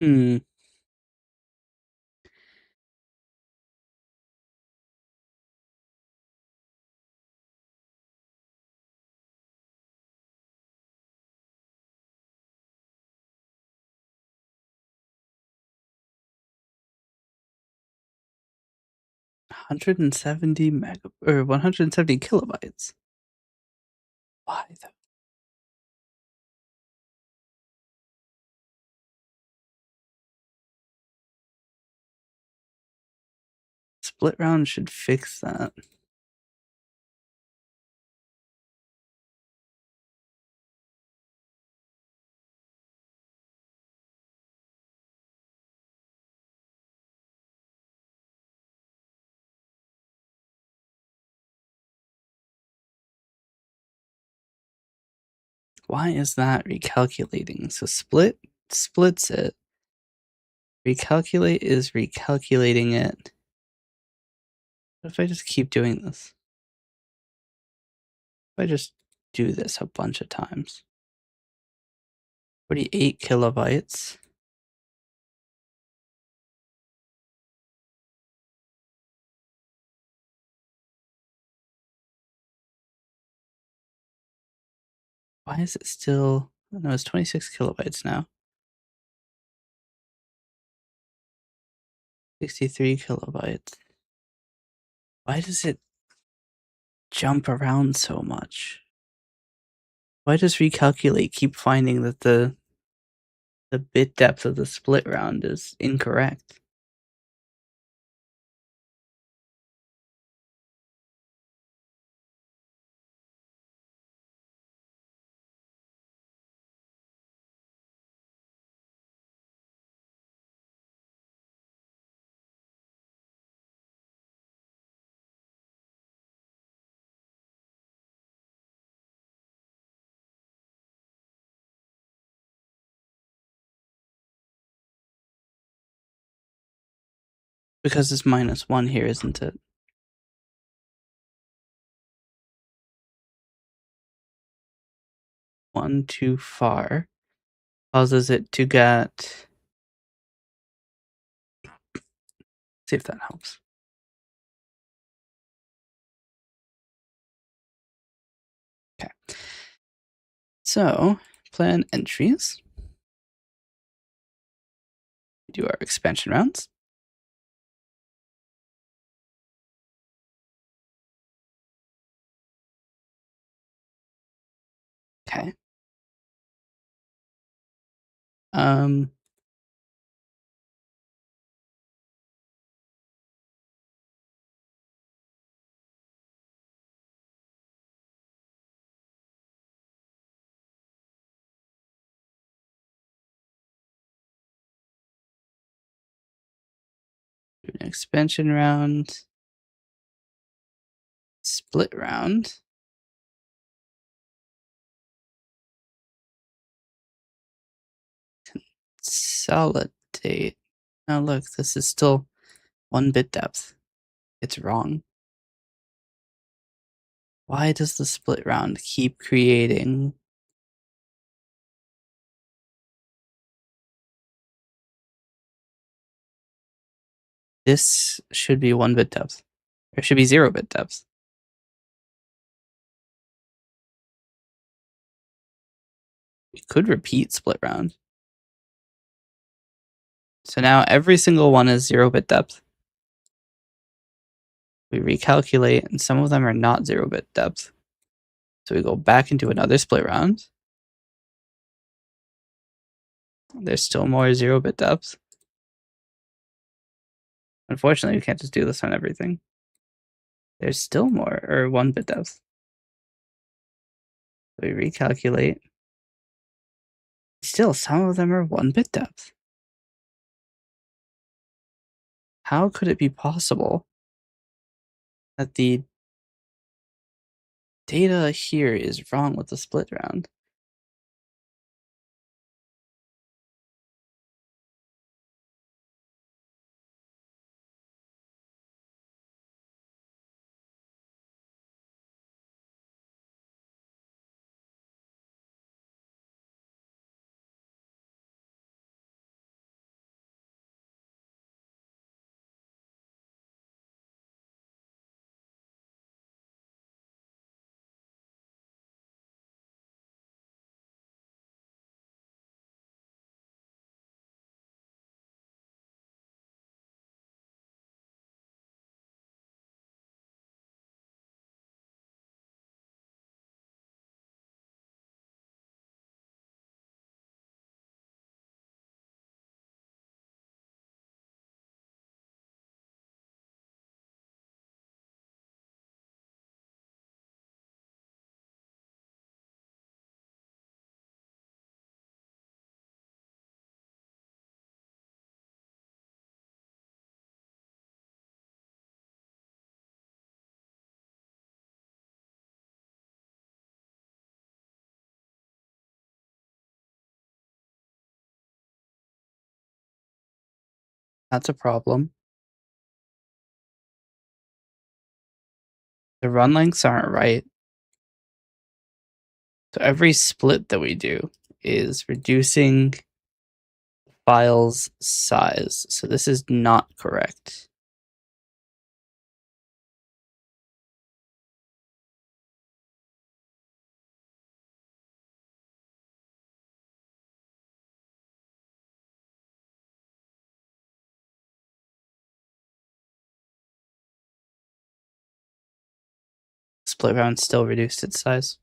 Hmm. Hundred and seventy mega or 170 kilobytes. Why though? Split round should fix that. Why is that recalculating? So split splits it. Recalculate is recalculating it. What if I just keep doing this? If I just do this a bunch of times. 48 kilobytes. Why is it still? No, it's 26 kilobytes now. 63 kilobytes. Why does it jump around so much? Why does recalculate keep finding that the bit depth of the split round is incorrect? Because it's -1 here, isn't it? One too far causes it to get. See if that helps. Okay. So plan entries. Do our expansion rounds. Okay. Um. Do an expansion round. Split round. Consolidate. Now look, this is still 1 bit depth. It's wrong. Why does the split round keep creating? This should be 1 bit depth. Or it should be 0 bit depth. We could repeat split round. So now every single one is 0 bit depth. We recalculate, and some of them are not 0 bit depth. So we go back into another split round. There's still more 0 bit depth. Unfortunately, we can't just do this on everything. There's still more, or 1 bit depth. We recalculate. Still, some of them are 1 bit depth. How could it be possible that the data here is wrong with the split round? That's a problem. The run lengths aren't right. So every split that we do is reducing file's size. So this is not correct. Split round still reduced its size.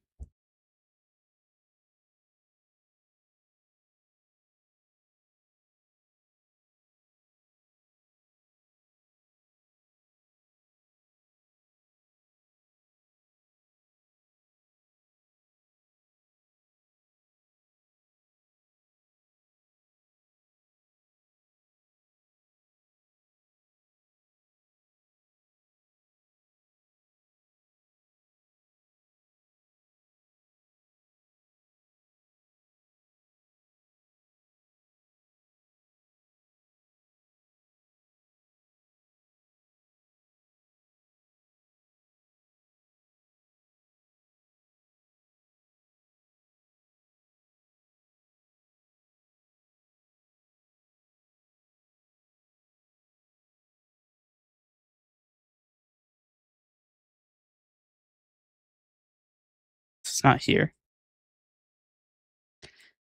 It's not here.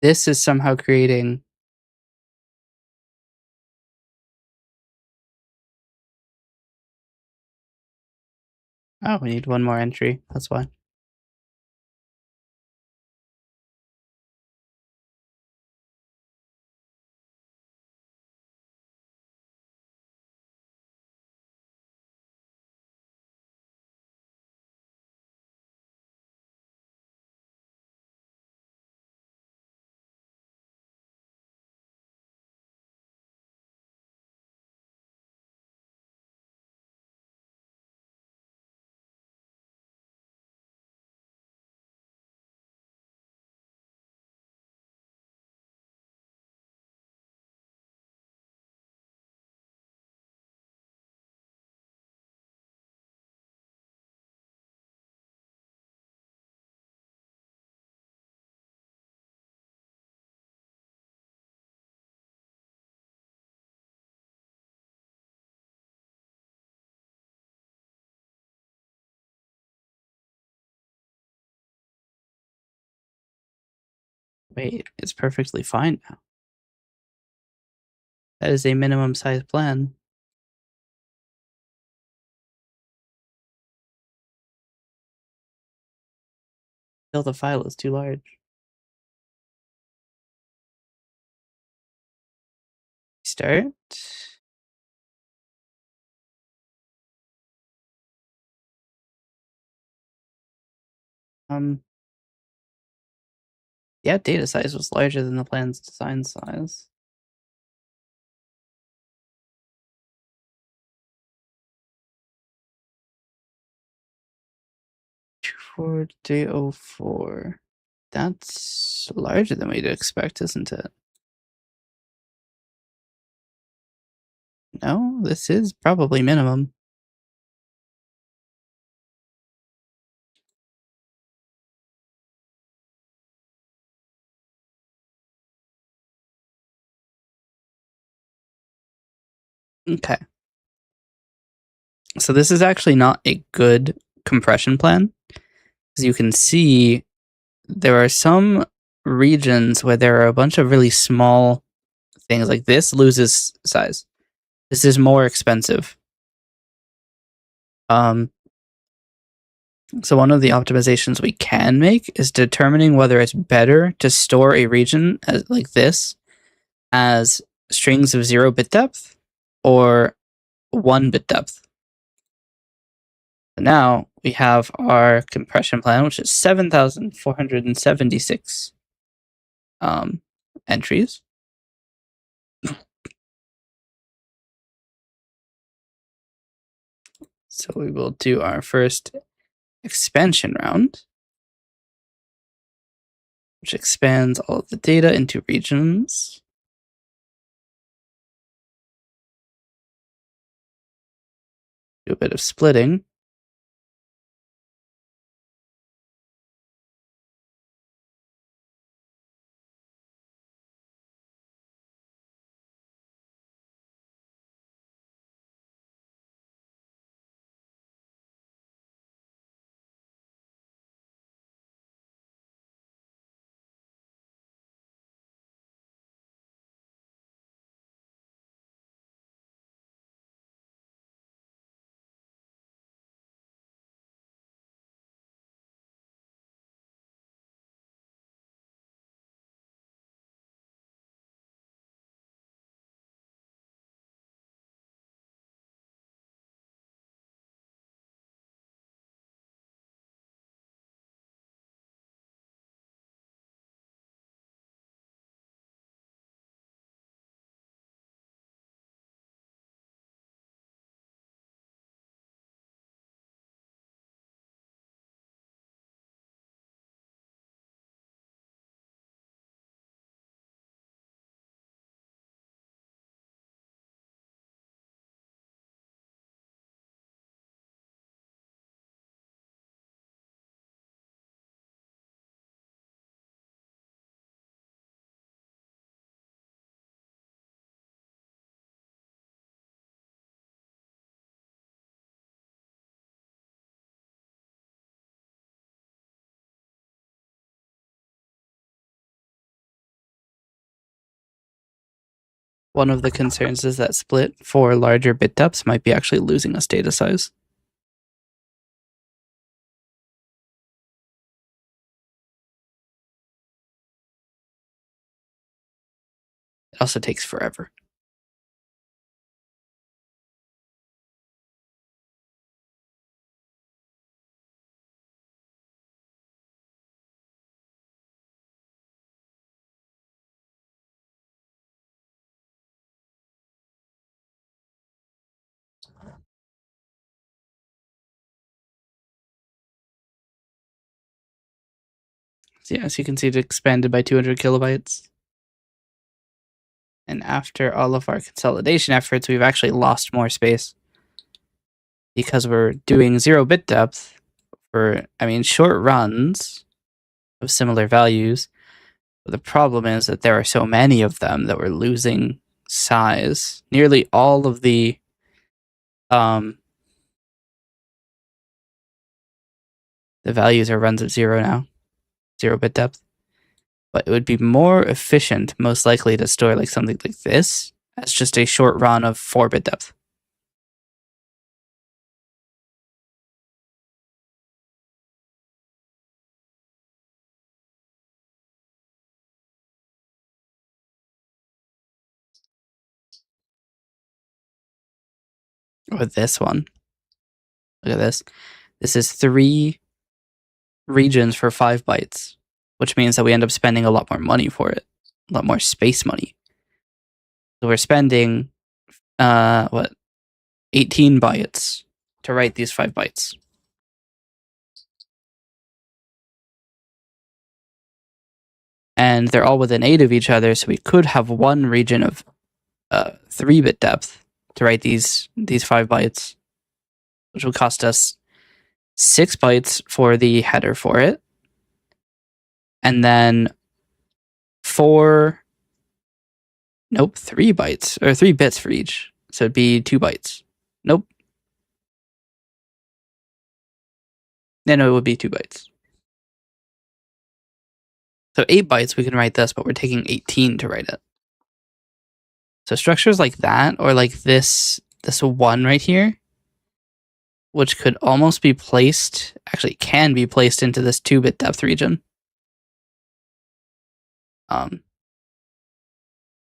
This is somehow creating. Oh, we need one more entry. That's why. Wait, it's perfectly fine now. That is a minimum size plan. Still, the file is too large. Start. Yeah, data size was larger than the plan's design size. For day 04. That's larger than we'd expect, isn't it? No, this is probably minimum. Okay. So this is actually not a good compression plan. As you can see, there are some regions where there are a bunch of really small things like this loses size. This is more expensive. So one of the optimizations we can make is determining whether it's better to store a region as, like this as strings of 0 bit depth or 1 bit depth. Now we have our compression plan, which is 7,476 entries. So we will do our first expansion round, which expands all of the data into regions. Do a bit of splitting. One of the concerns is that split for larger bit depths might be actually losing us data size. It also takes forever. So yeah, as you can see, it expanded by 200 kilobytes. And after all of our consolidation efforts, we've actually lost more space because we're doing 0-bit depth for, short runs of similar values. But the problem is that there are so many of them that we're losing size. Nearly all of the values are runs of 0 now, 0-bit depth. But it would be more efficient, most likely, to store like something like this as just a short run of 4-bit depth. Or this one. Look at this. This is 3 regions for 5 bytes, which means that we end up spending a lot more money for it, a lot more space money. So we're spending 18 bytes to write these 5 bytes. And they're all within 8 of each other, so we could have one region of 3-bit depth to write these 5 bytes, which will cost us 6 bytes for the header for it, and then 3 bytes, or 3 bits for each. So it'd be 2 bytes. Nope. No, it would be 2 bytes. So 8 bytes, we can write this, but we're taking 18 to write it. So structures like that, or like this 1 right here, which could almost be placed, actually can be placed into this 2-bit depth region,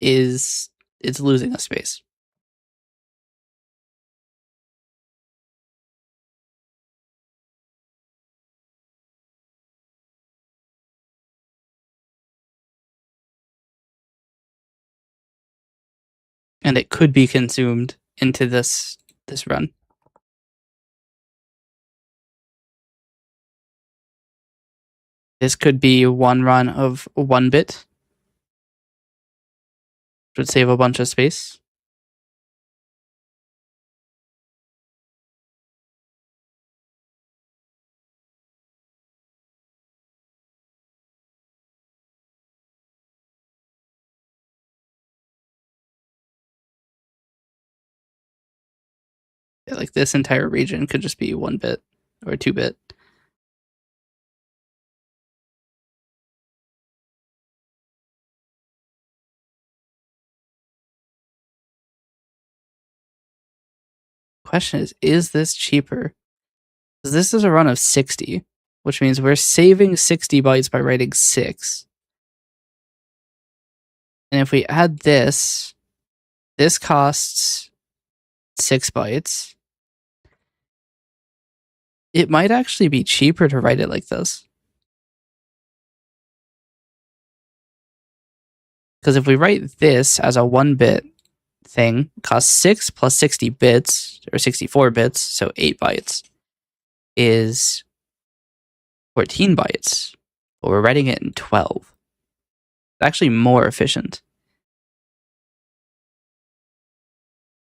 it's losing a space. And it could be consumed into this run. This could be one run of 1 bit, which would save a bunch of space. like this entire region could just be 1 bit or 2 bit. Question is this cheaper? Because this is a run of 60, which means we're saving 60 bytes by writing 6. And if we add this, this costs 6 bytes. It might actually be cheaper to write it like this. Because if we write this as a 1-bit thing, it costs 6 plus 60 bits, or 64 bits, so 8 bytes, is 14 bytes. But we're writing it in 12. It's actually more efficient.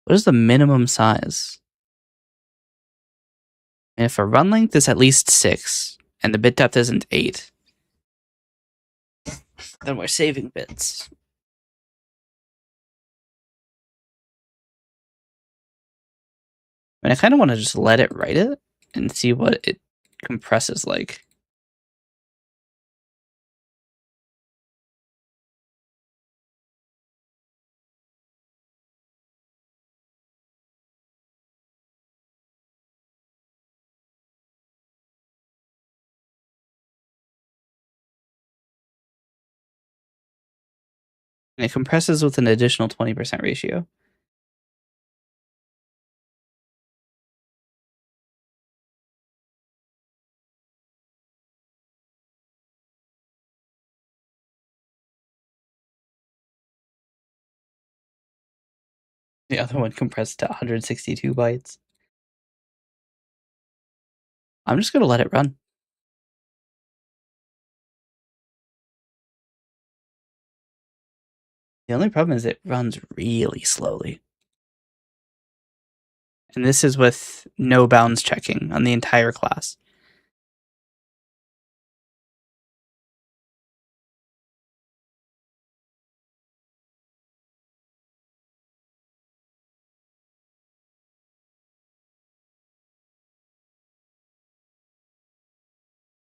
What is the minimum size? And if a run length is at least 6, and the bit depth isn't 8, then we're saving bits. And I kind of want to just let it write it and see what it compresses like. And it compresses with an additional 20% ratio. The other one compressed to 162 bytes. I'm just going to let it run. The only problem is it runs really slowly. And this is with no bounds checking on the entire class.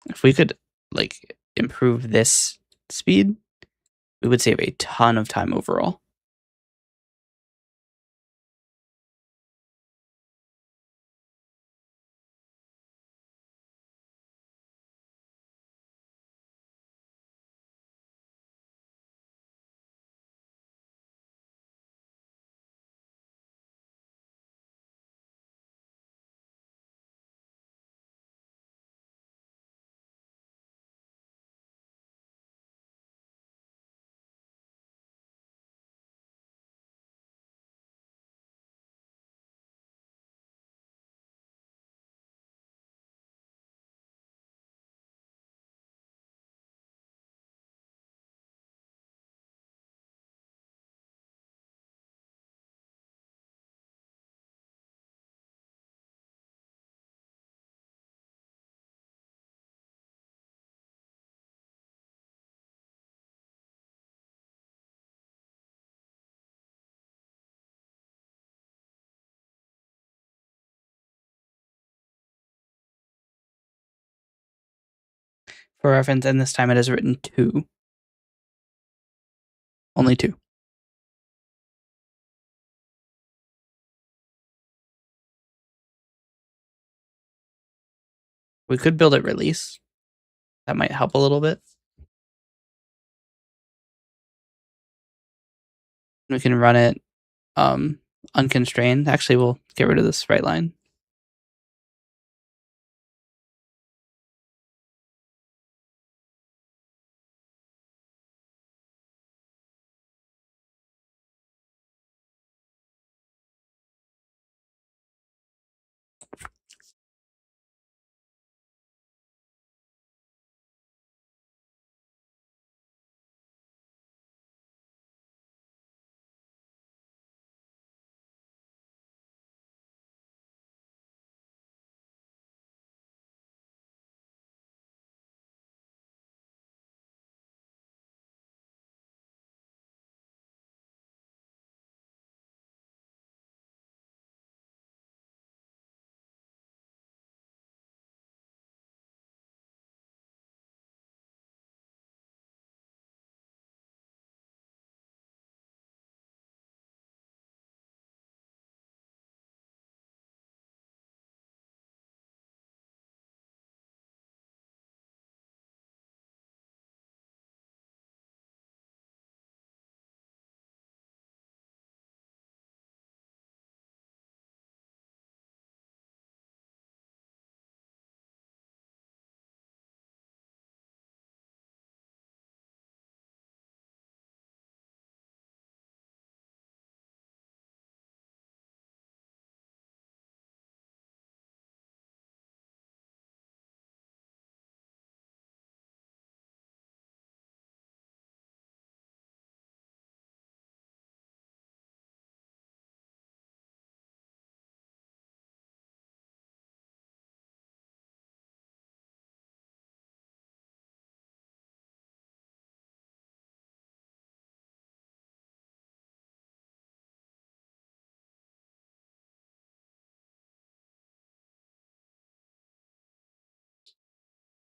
If we could like improve this speed, we would save a ton of time overall. For reference, and this time it has written 2. Only 2. We could build it release. That might help a little bit. We can run it unconstrained. Actually, we'll get rid of this right line.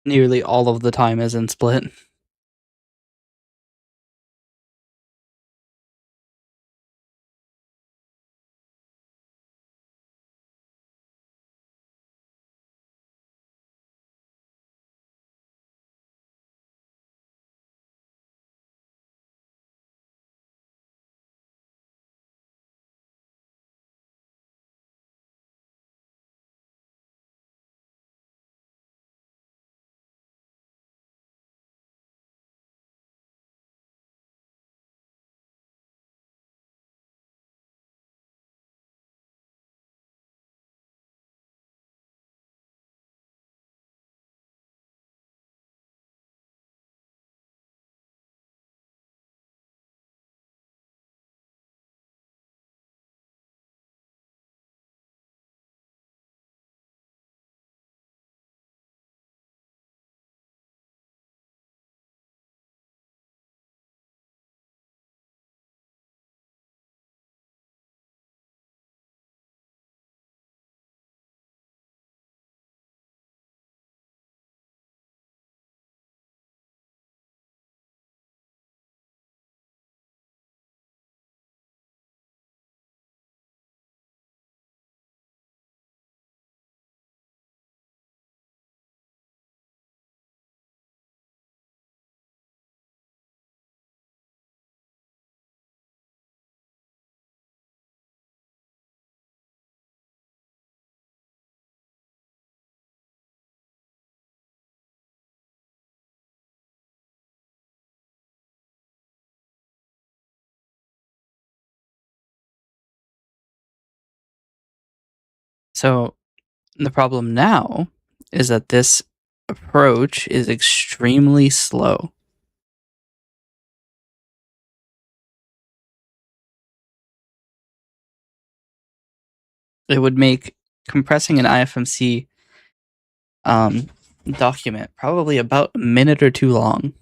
Nearly all of the time is in split. So the problem now is that this approach is extremely slow. It would make compressing an IFMC document probably about a minute or two long.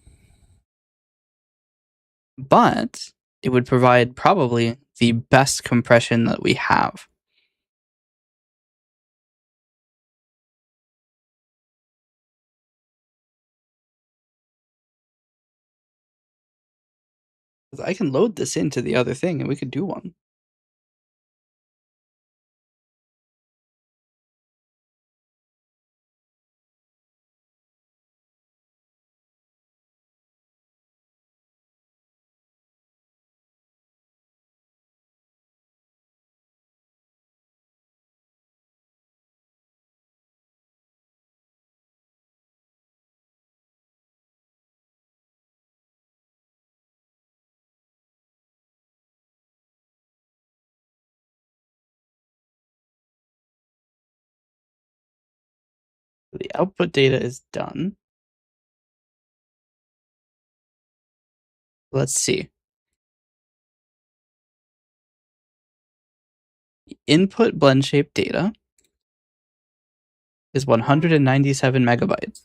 But it would provide probably the best compression that we have. I can load this into the other thing and we could do one. The output data is done. Let's see. The input blend shape data is 197 megabytes.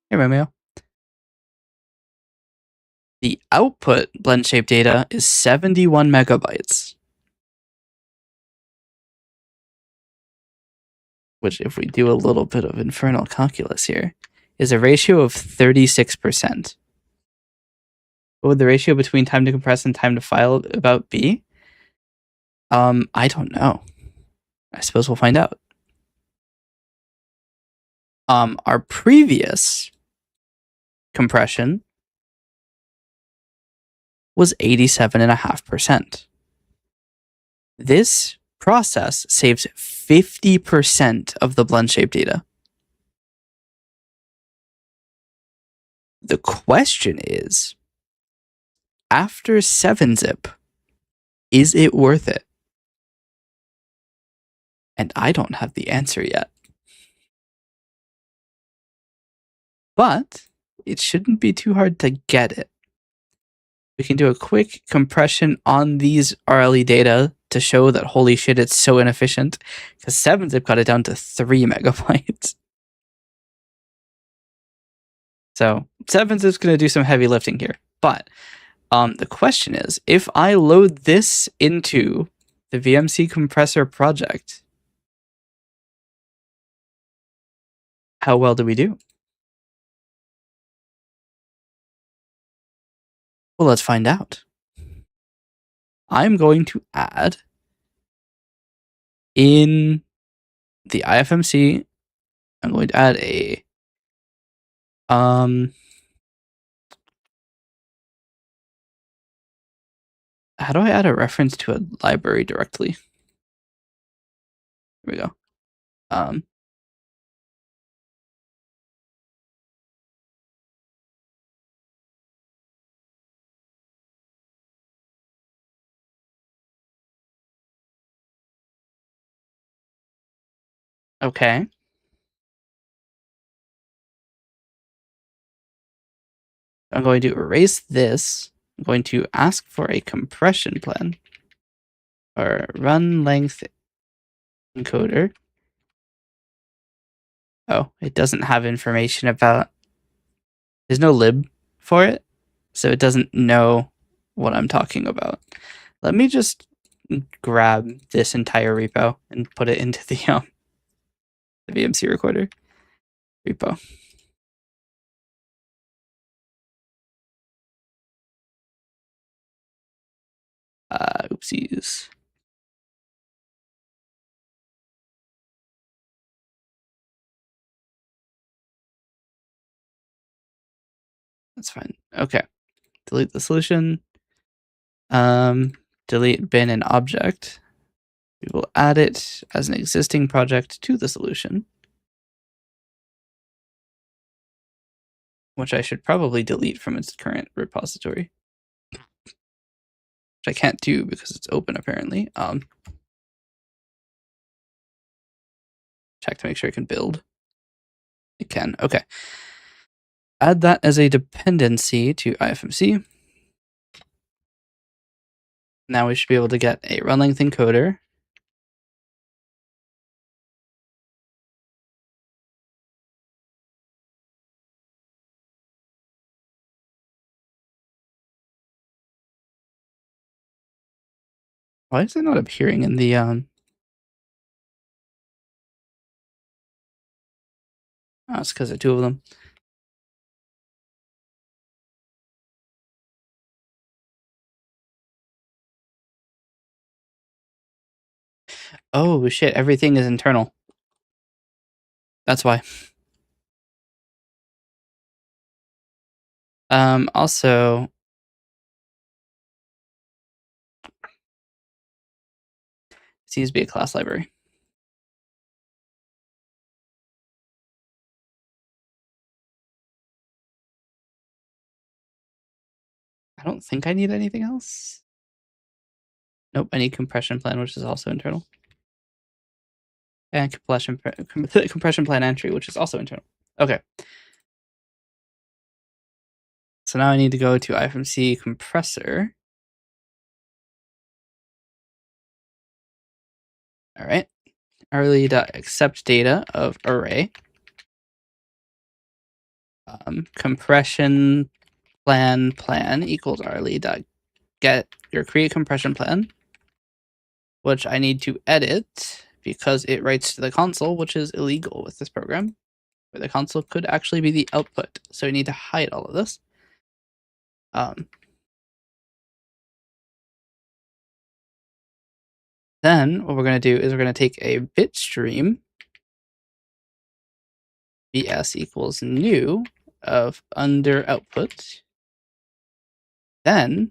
Hey, Romeo. The output blend shape data is 71 megabytes. Which, if we do a little bit of infernal calculus here, is a ratio of 36%. What would the ratio between time to compress and time to file about be? I don't know. I suppose we'll find out. Our previous compression was 87.5%. This process saves 50% of the blend shape data. The question is, after 7-zip, is it worth it? And I don't have the answer yet. But it shouldn't be too hard to get it. We can do a quick compression on these RLE data to show that, holy shit, it's so inefficient, because 7-zip got it down to 3 megabytes. So 7-zip's going to do some heavy lifting here. But the question is, if I load this into the VMC compressor project, how well do we do? Well, let's find out. I'm going to add in the IFMC, I'm going to add a how do I add a reference to a library directly? Here we go. Okay. I'm going to erase this. I'm going to ask for a compression plan or run length encoder. Oh, it doesn't have information about, there's no lib for it, so it doesn't know what I'm talking about. Let me just grab this entire repo and put it into the VMC recorder repo. Oopsies. That's fine. Okay. Delete the solution. Delete bin and object. We will add it as an existing project to the solution, which I should probably delete from its current repository, which I can't do because it's open apparently. Check to make sure it can build. It can. Okay. Add that as a dependency to IFMC. Now we should be able to get a run length encoder. Why is it not appearing in the oh, it's because of two of them. Oh shit, everything is internal. That's why. Also, it seems to be a class library. I don't think I need anything else. Nope, I need compression plan, which is also internal. And compression plan entry, which is also internal. Okay. So now I need to go to IFMC compressor. All right. Early.accept data of array. Compression plan equals early.get your create compression plan, which I need to edit because it writes to the console, which is illegal with this program, where the console could actually be the output. So we need to hide all of this. Then what we're going to do is we're going to take a bit stream vs equals new of under output, then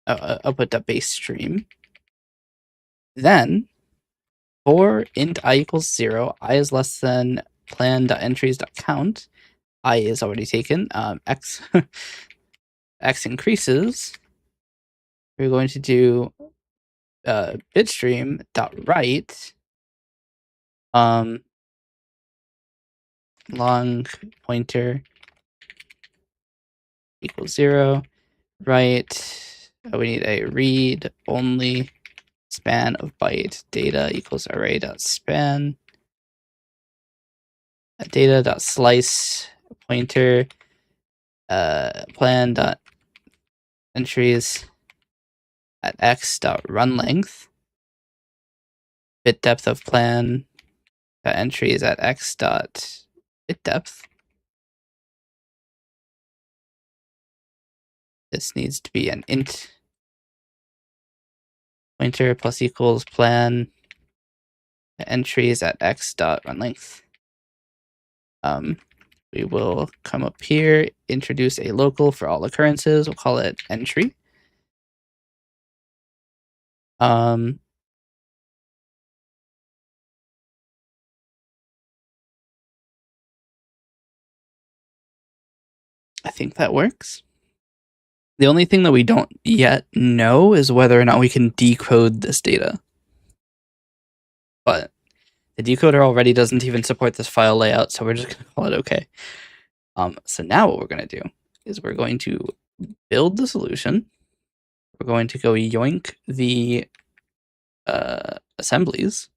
output.base stream, then for int I equals 0, I is less than plan.entries.count, I is already taken, x x increases, we're going to do bitstream.write long pointer equals 0, write, we need a read only span of byte data equals array.span data.slice pointer plan dot entries at x dot run length bit depth of plan dot entries at x dot bit depth This needs to be an int pointer plus equals plan entries at x dot run length. We will come up here, introduce a local for all occurrences. We'll call it entry. I think that works. The only thing that we don't yet know is whether or not we can decode this data. But the decoder already doesn't even support this file layout, so we're just going to call it okay. So now what we're going to do is we're going to build the solution. We're going to go yoink the assemblies.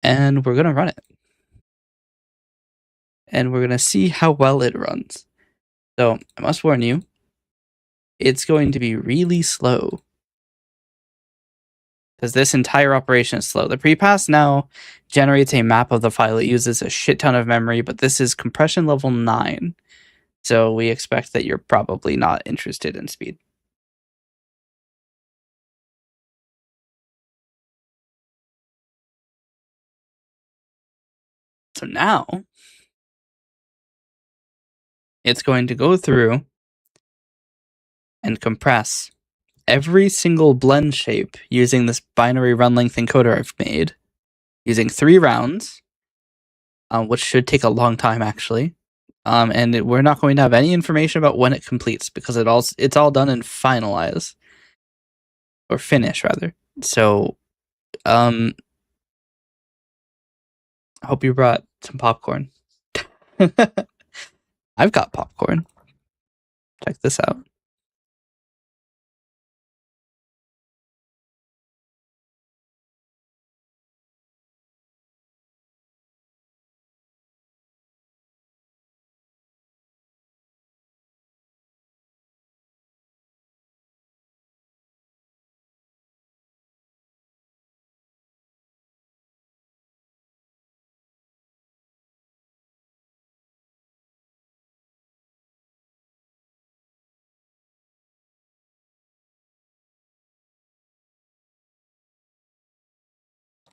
And we're going to run it. And we're going to see how well it runs. So I must warn you, it's going to be really slow. Because this entire operation is slow. The prepass now generates a map of the file. It uses a shit ton of memory, but this is compression level 9. So we expect that you're probably not interested in speed. So now it's going to go through and compress every single blend shape using this binary run length encoder I've made, using 3 rounds, which should take a long time actually. And we're not going to have any information about when it completes because it's all done in finalize or finish rather. So, I hope you brought some popcorn. I've got popcorn. Check this out.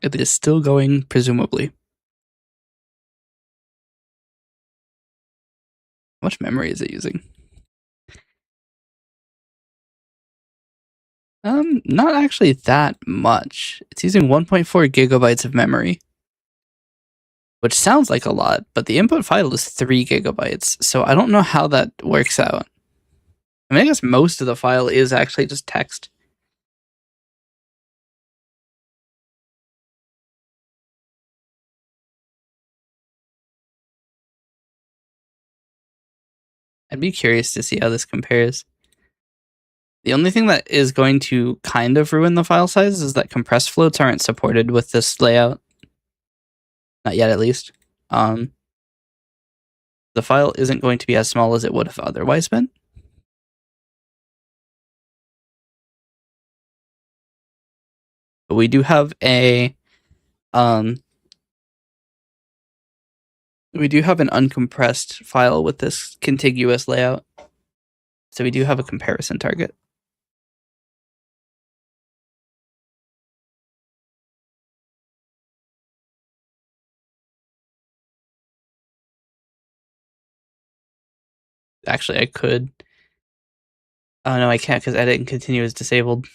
It is still going, presumably. How much memory is it using? Not actually that much. It's using 1.4 gigabytes of memory, which sounds like a lot, but the input file is 3 gigabytes, so I don't know how that works out. I mean, I guess most of the file is actually just text. I'd be curious to see how this compares. The only thing that is going to kind of ruin the file size is that compressed floats aren't supported with this layout. Not yet, at least. The file isn't going to be as small as it would have otherwise been. But we do have an uncompressed file with this contiguous layout. So we do have a comparison target. Actually, I could. Oh no, I can't because edit and continue is disabled.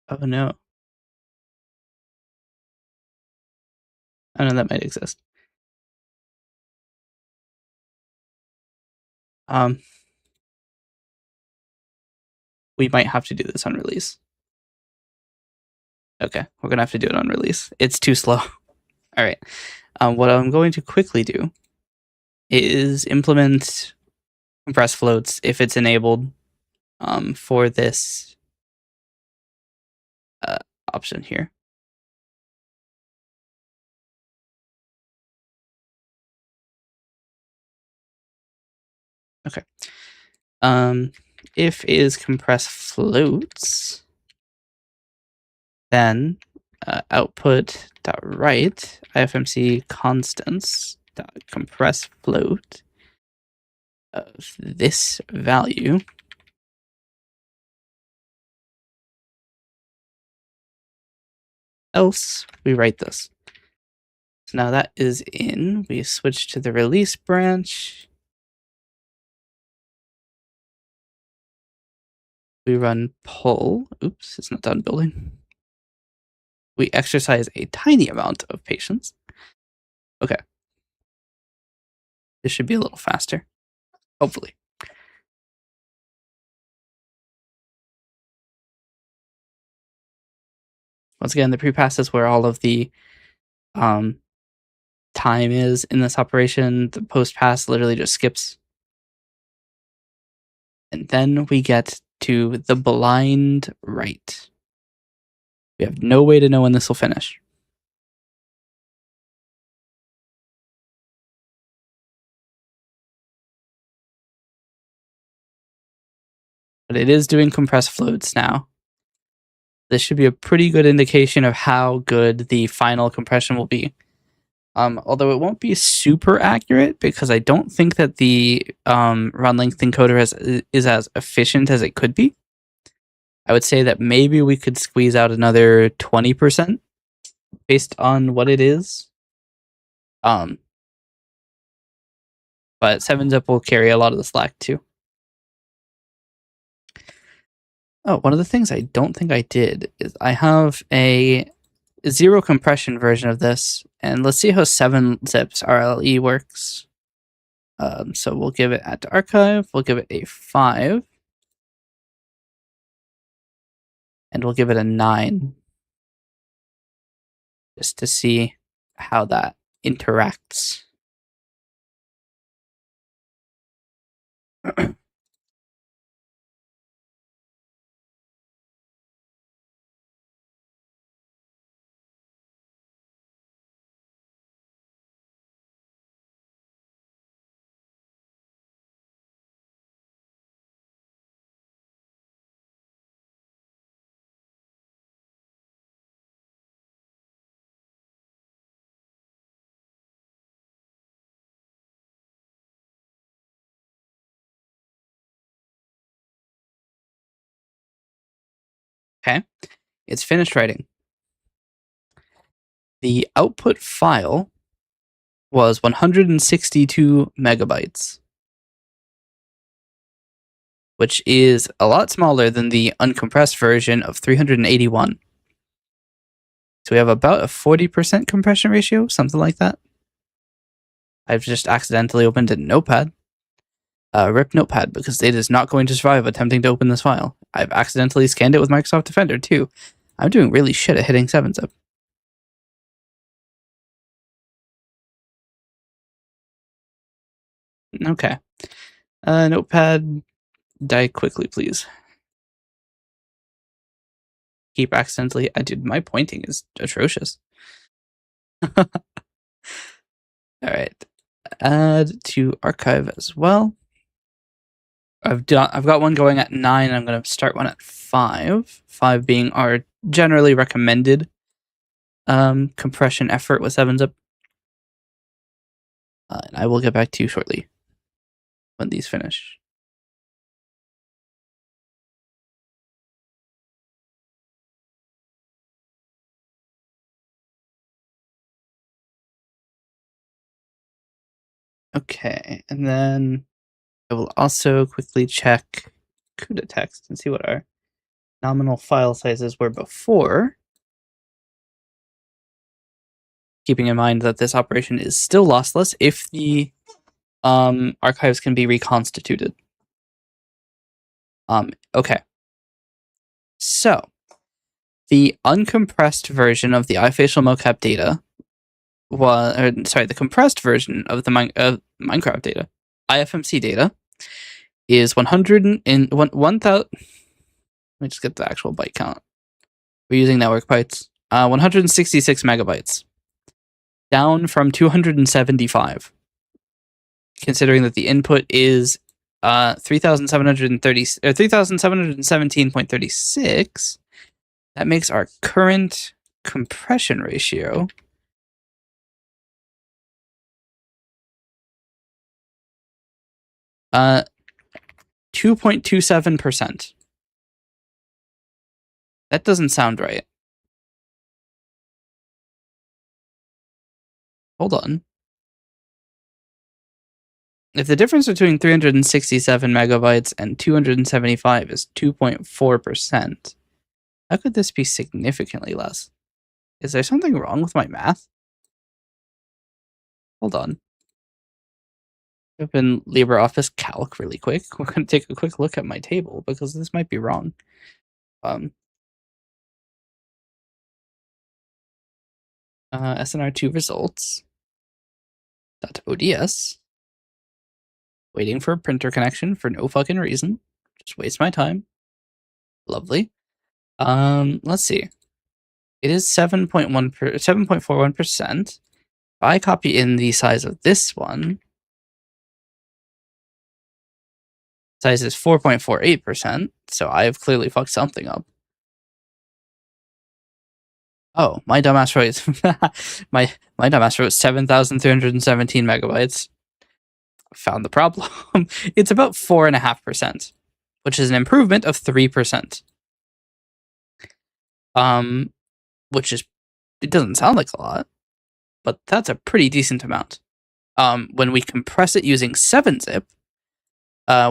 Oh no. Oh no, that might exist. We might have to do this on release. Okay, we're gonna have to do it on release. It's too slow. All right. What I'm going to quickly do is implement compress floats if it's enabled for this option here. Okay. if is compress floats, then output dot write ifmc constants dot compress float of this value else we write this. So now that is in. We switch to the release branch. We run pull. Oops, it's not done building. We exercise a tiny amount of patience. Okay. This should be a little faster. Hopefully. Once again, the prepass is where all of the time is in this operation. The post pass literally just skips. And then we get to the blind write. We have no way to know when this will finish. But it is doing compressed floats now. This should be a pretty good indication of how good the final compression will be. Although it won't be super accurate because I don't think that the run length encoder is as efficient as it could be. I would say that maybe we could squeeze out another 20% based on what it is. But 7-zip will carry a lot of the slack too. Oh, one of the things I don't think I did is I have a zero compression version of this, and let's see how 7-zip's RLE works. So we'll give it add to archive, we'll give it a 5, and we'll give it a 9, just to see how that interacts. Okay, it's finished writing. The output file was 162 megabytes, which is a lot smaller than the uncompressed version of 381. So we have about a 40% compression ratio, something like that. I've just accidentally opened a notepad. RIP notepad, because it is not going to survive attempting to open this file. I've accidentally scanned it with Microsoft Defender too. I'm doing really shit at hitting 7-zip. Okay. Notepad, die quickly, please. Keep accidentally. Dude, my pointing is atrocious. All right. Add to archive as well. I've got one going at 9. I'm going to start one at 5. 5 being our generally recommended compression effort with 7-zip. And I will get back to you shortly when these finish. Okay, and then I will also quickly check CUDA text and see what our nominal file sizes were before. Keeping in mind that this operation is still lossless if the archives can be reconstituted. Okay. So, the uncompressed version of the iFacial mocap data the compressed version of the Minecraft data, IFMC data, is 1,000. Let me just get the actual byte count. We're using network bytes. 166 megabytes, down from 275. Considering that the input is 3,730 or 3,717.36. That makes our current compression ratio 2.27%. That doesn't sound right. Hold on. If the difference between 367 megabytes and 275 is 2.4%, how could this be significantly less? Is there something wrong with my math? Hold on. Open LibreOffice Calc really quick. We're going to take a quick look at my table because this might be wrong. SNR2 results. .ods. Waiting for a printer connection for no fucking reason. Just waste my time. Lovely. Let's see. It is 7.41%. If I copy in the size of this one, size is 4.48%, so I have clearly fucked something up. Oh, my dumbass wrote my dumbass wrote 7,317 megabytes. Found the problem. It's about 4.5%, which is an improvement of 3%. Which is, it doesn't sound like a lot, but that's a pretty decent amount. When we compress it using 7-zip,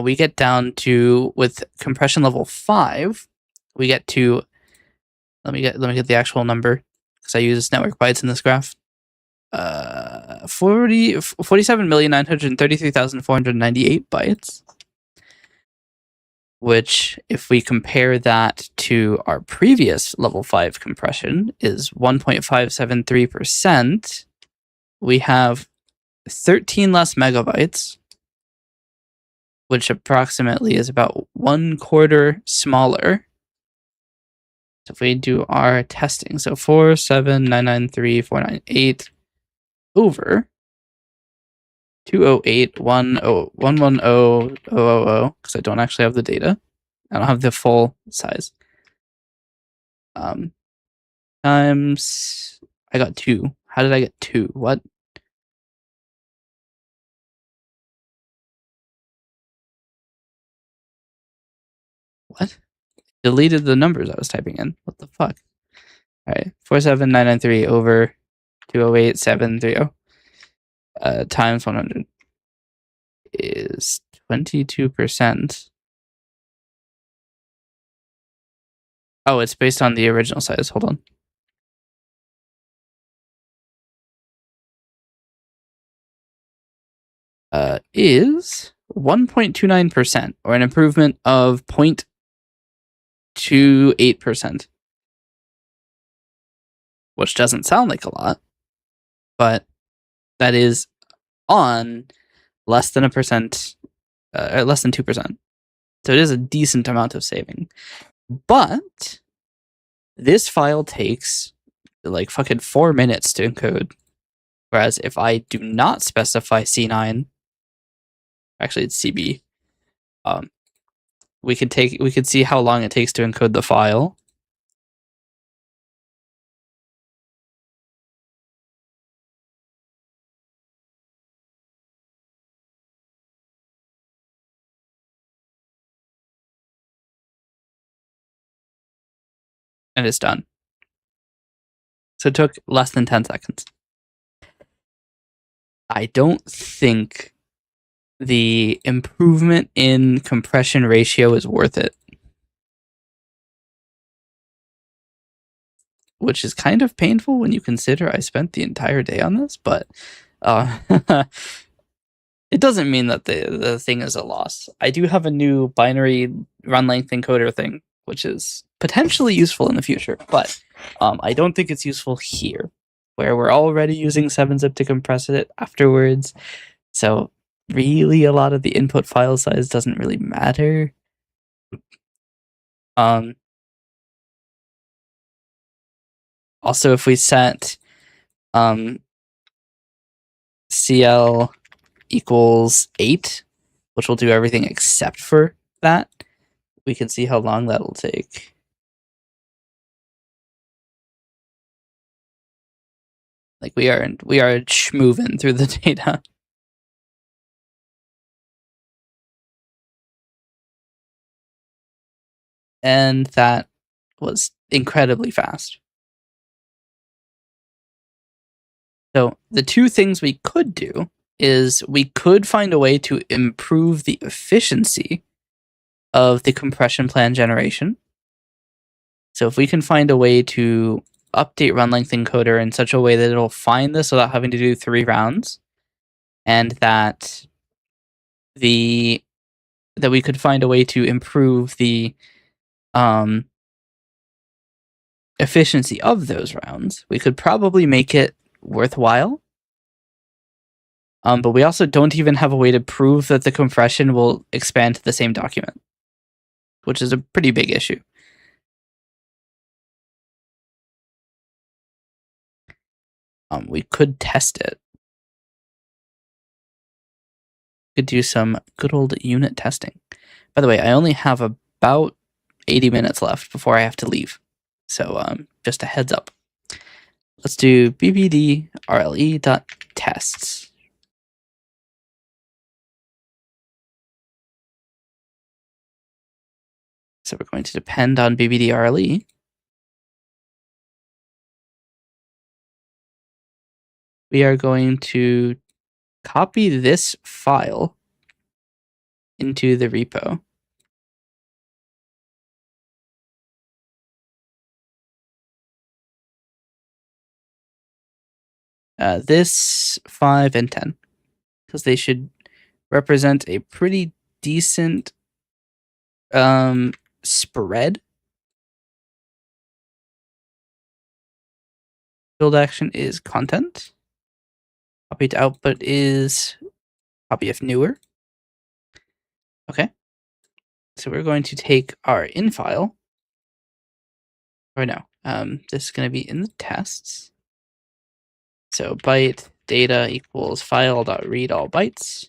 we get down to, with compression level 5, we get to, let me get the actual number because I use network bytes in this graph. 47,933,498 bytes, which, if we compare that to our previous level 5 compression, is 1.573%. We have 13 less megabytes, which approximately is about 1/4 smaller. So if we do our testing, so 47,993,498 over 208,110,000, because I don't actually have the data. I don't have the full size. Times, I got 2. How did I get 2? What? What? Deleted the numbers I was typing in. What the fuck? All right, 47,993 over 208,730 times 100 is 22%. Oh, it's based on the original size. Hold on. Is 1.29%, or an improvement of 0.28%, which doesn't sound like a lot, but that is on less than 1%, less than 2%. So it is a decent amount of saving. But this file takes like fucking 4 minutes to encode. Whereas if I do not specify C9, actually it's CB, we could see how long it takes to encode the file. And it's done. So it took less than 10 seconds. I don't think the improvement in compression ratio is worth it. Which is kind of painful when you consider I spent the entire day on this, but it doesn't mean that the thing is a loss. I do have a new binary run length encoder thing, which is potentially useful in the future, but I don't think it's useful here, where we're already using 7-zip to compress it afterwards. So really, a lot of the input file size doesn't really matter. Also, if we set CL equals 8, which will do everything except for that. We can see how long that'll take. Like we are schmoving through the data. And that was incredibly fast. So the two things we could do is we could find a way to improve the efficiency of the compression plan generation. So if we can find a way to update run length encoder in such a way that it'll find this without having to do 3 rounds, and that we could find a way to improve the efficiency of those rounds, we could probably make it worthwhile. But we also don't even have a way to prove that the compression will expand to the same document, which is a pretty big issue. We could test it. Could do some good old unit testing. By the way, I only have about 80 minutes left before I have to leave. So just a heads up. Let's do bbd rle.tests. So we're going to depend on bbd rle. We are going to copy this file into the repo. This 5 and 10, because they should represent a pretty decent spread. Build action is content. Copy to output is copy of newer. Okay. So we're going to take our in file. Or no, this is going to be in the tests. So byte data equals file.read all bytes.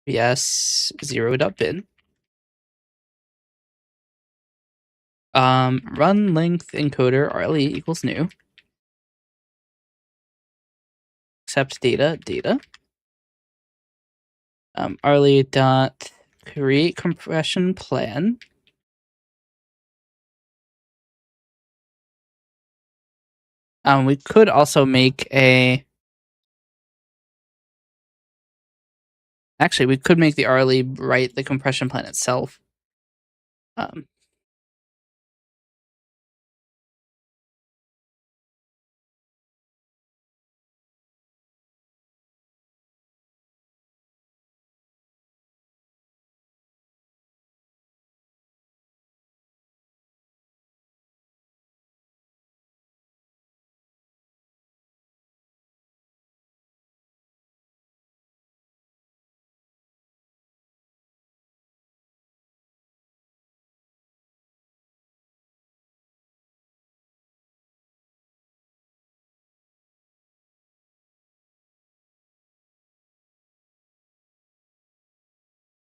Yes, 0.bin. Run length encoder RLE equals new. Accept data. RLE dot create compression plan. We could also make a. Actually, we could make the RLE write the compression plan itself.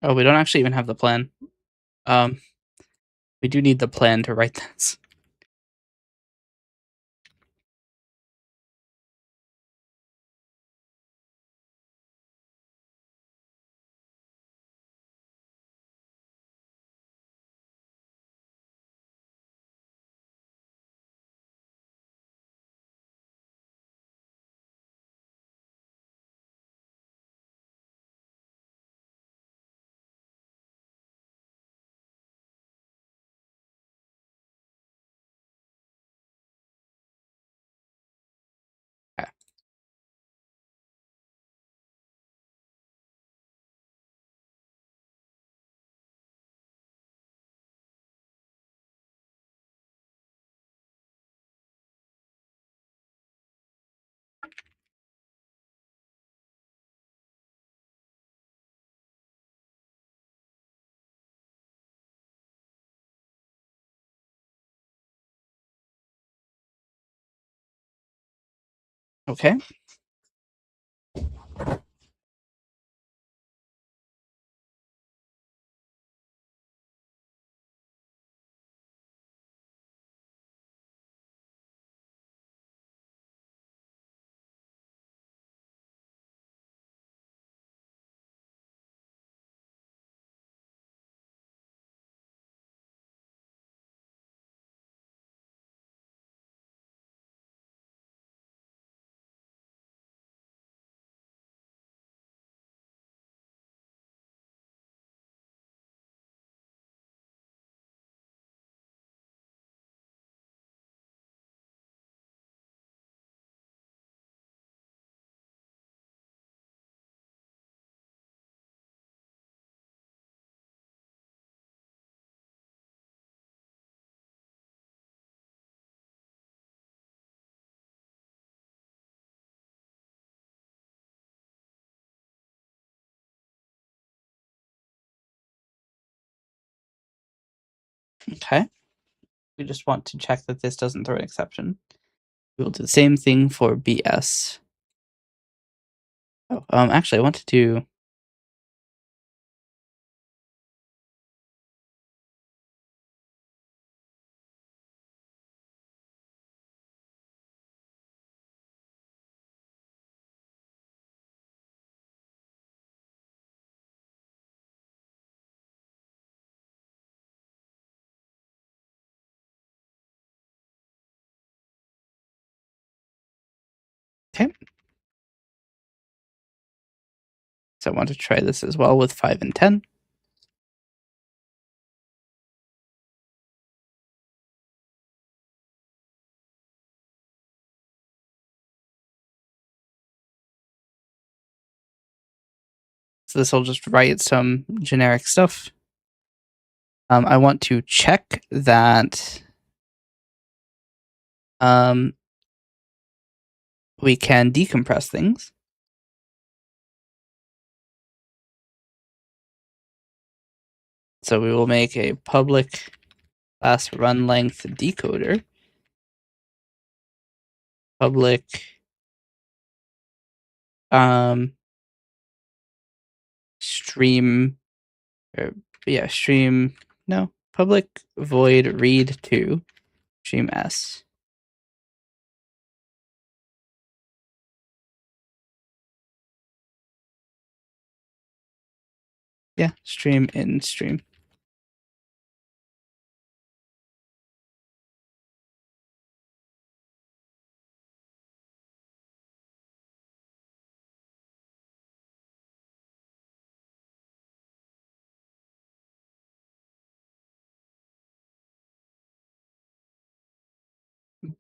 Oh, we don't actually even have the plan. We do need the plan to write this. Okay. Okay. Okay. We just want to check that this doesn't throw an exception. We will do the same thing for BS. Oh, actually, I want to do. Okay. So I want to try this as well with 5 and 10. So this will just write some generic stuff. I want to check that we can decompress things. So we will make a public class run length decoder. Public stream public void read to stream s. Yeah, stream in stream.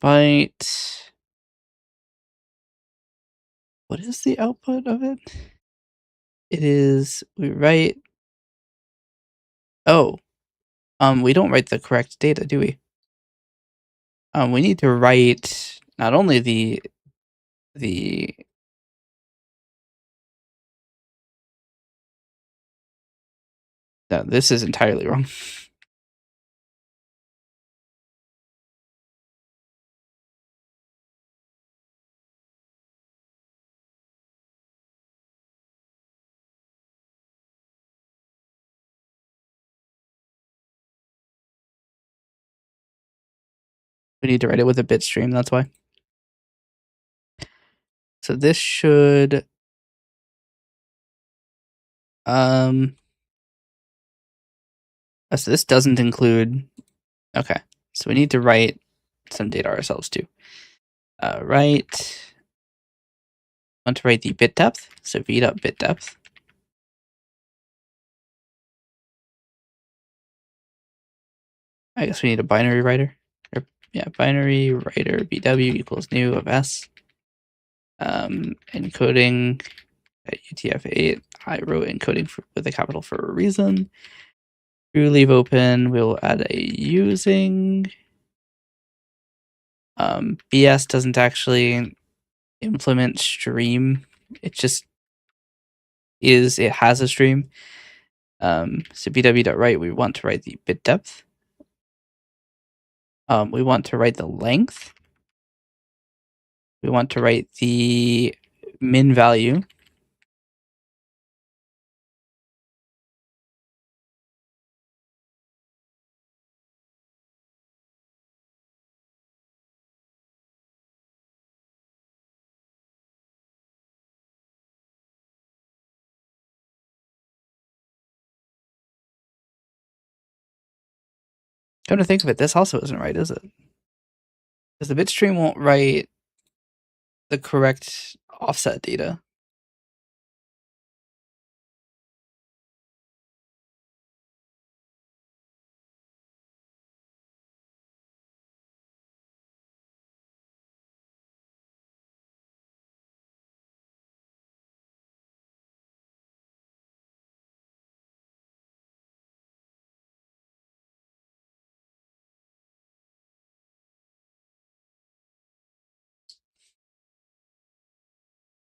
Byte. What is the output of it? It is we write. Oh, we don't write the correct data, do we? We need to write not only the. No, this is entirely wrong. We need to write it with a bit stream, that's why. So this should so this doesn't include. Okay, so we need to write some data ourselves too. Want to write the bit depth, so v.bit depth. I guess we need a binary writer. Binary writer bw equals new of s. Encoding at UTF-8. I wrote encoding with a capital for a reason. True leave open. We'll add a using. BS doesn't actually implement stream. It just is. It has a stream. So bw.write, we want to write the bit depth. We want to write the length. We want to write the min value. Come to think of it, this also isn't right, is it? Because the bitstream won't write the correct offset data.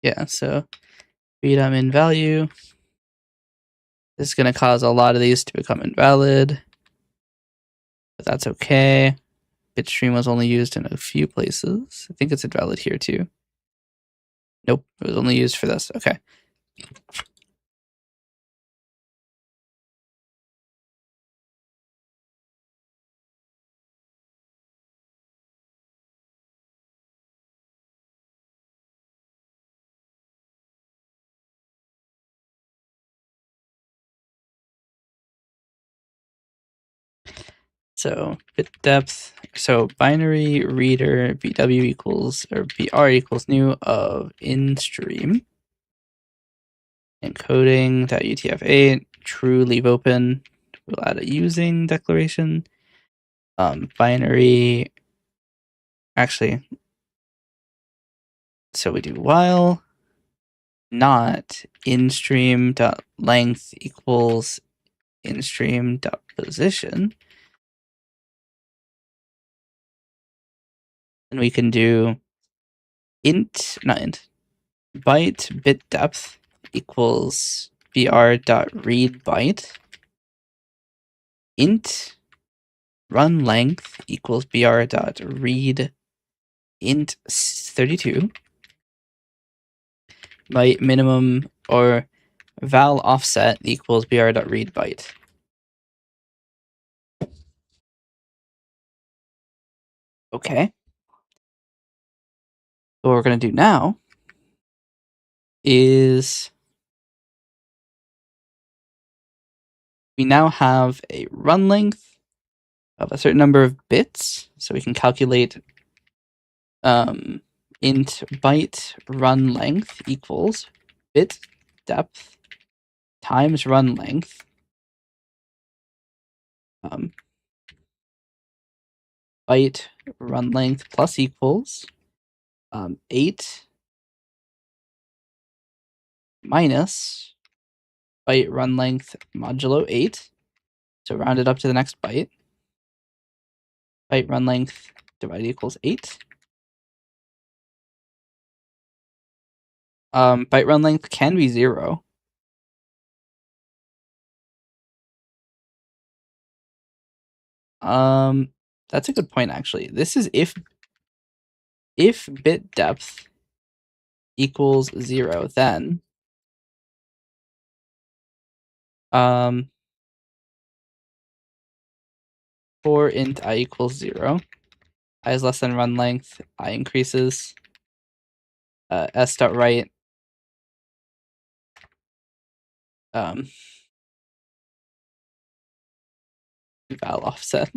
Yeah, so read min value. This is going to cause a lot of these to become invalid. but that's okay. Bitstream was only used in a few places. I think it's invalid here too. Nope, it was only used for this. Okay. So bit depth, so binary reader BW equals, or BR equals new of in stream. Encoding.utf8, true leave open. We'll add a using declaration. Binary, actually, so we do while not in stream dot length equals in stream dot position. And we can do byte bit depth equals br dot read byte. Int run length equals br dot read int 32. Byte minimum or val offset equals br dot read byte. Okay. So what we're going to do now is we now have a run length of a certain number of bits, so we can calculate int byte run length equals bit depth times run length byte run length plus equals 8 minus byte run length modulo 8. So round it up to the next byte. Byte run length divided equals 8. Byte run length can be 0. That's a good point, actually. This is if bit depth equals 0, then for int I equals 0, I is less than run length, I increases, s dot write val offset.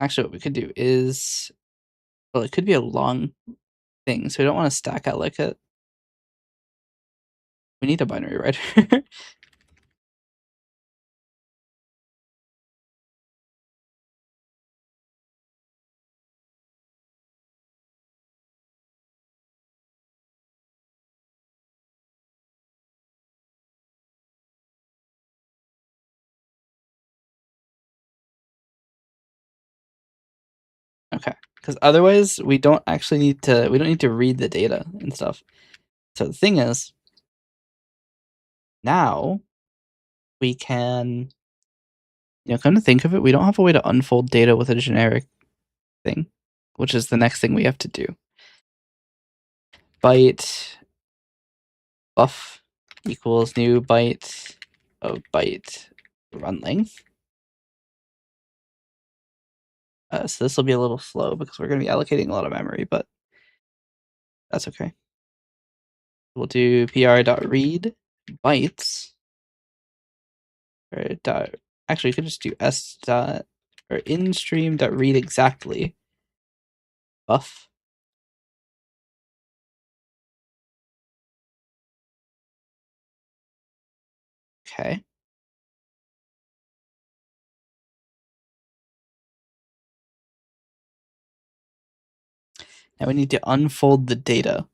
Actually, what we could do is, well, it could be a long thing, so we don't want to stack out like it. We need a binary writer. Okay, because otherwise we don't need to read the data and stuff. So the thing is, now we can, come to think of it, we don't have a way to unfold data with a generic thing, which is the next thing we have to do. Byte buff equals new byte of byte run length. So this will be a little slow because we're going to be allocating a lot of memory, but that's okay. We'll do pr.read bytes, or actually, you could just do s dot, or in stream.read exactly buff. Okay. Now we need to unfold the data.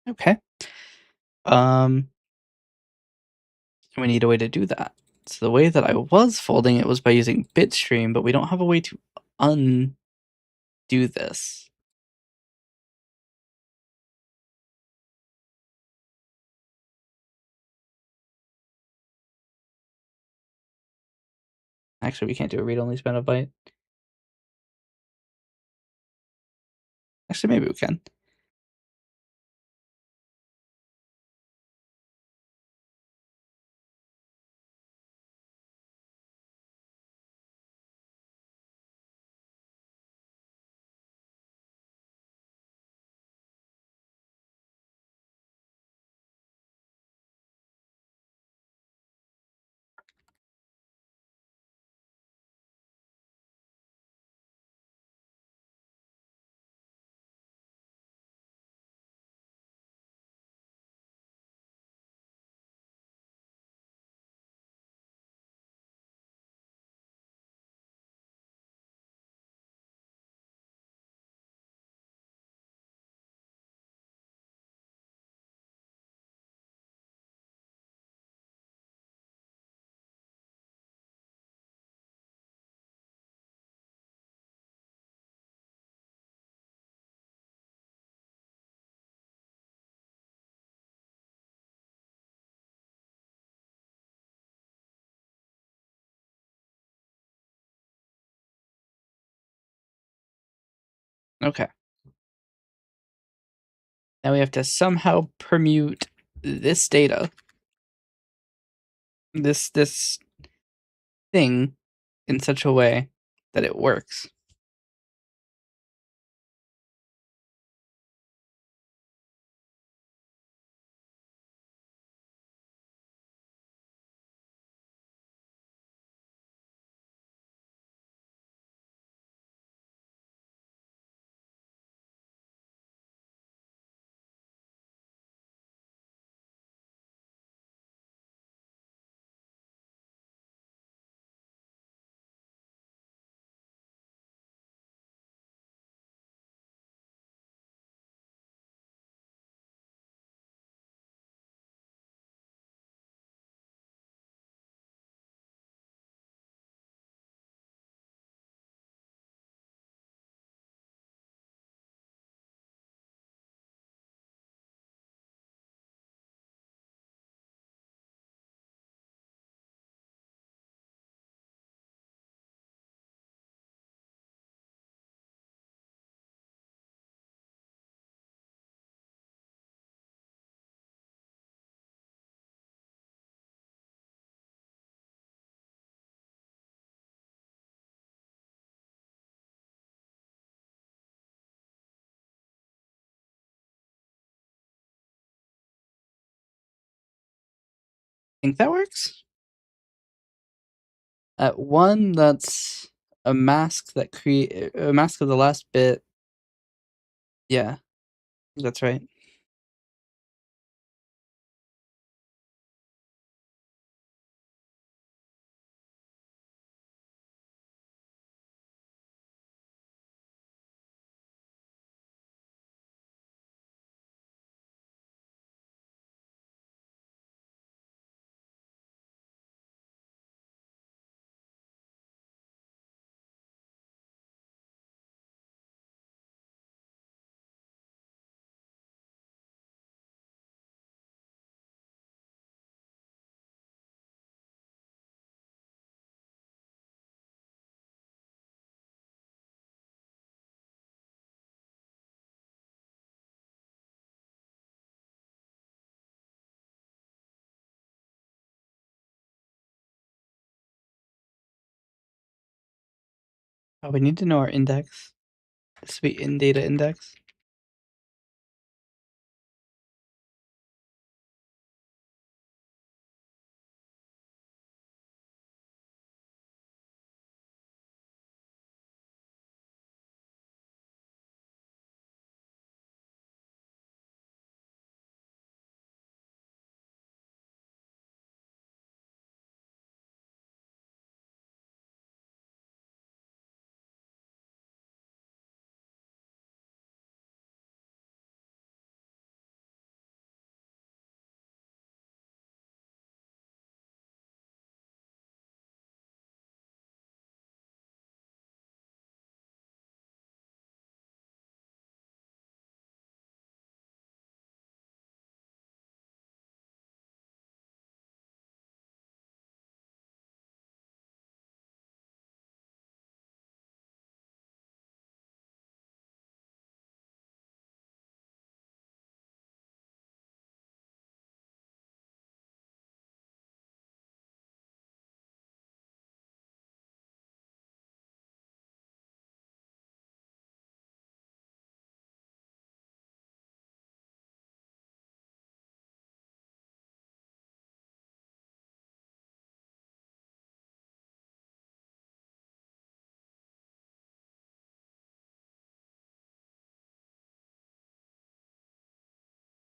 Okay. We need a way to do that. So the way that I was folding it was by using bitstream, but we don't have a way to undo this. Actually, we can't do a read-only span of byte. Actually, maybe we can. Okay. Now we have to somehow permute this data, this thing, in such a way that it works. Think that works? At 1, that's a mask that create a mask of the last bit. Yeah, that's right. Oh, we need to know our index. This would be in data index.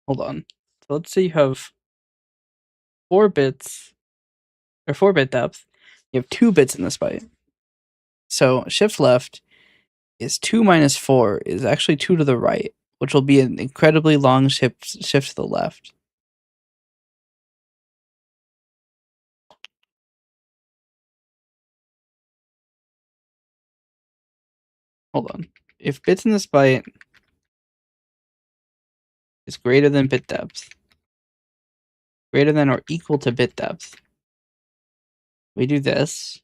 hold on. So let's say you have 4 bits, or 4-bit depth. You have 2 bits in this byte. So shift left is 2 minus 4 is actually 2 to the right, which will be an incredibly long shift to the left. Hold on. If bits in this byte is greater than bit depth, greater than or equal to bit depth, we do this.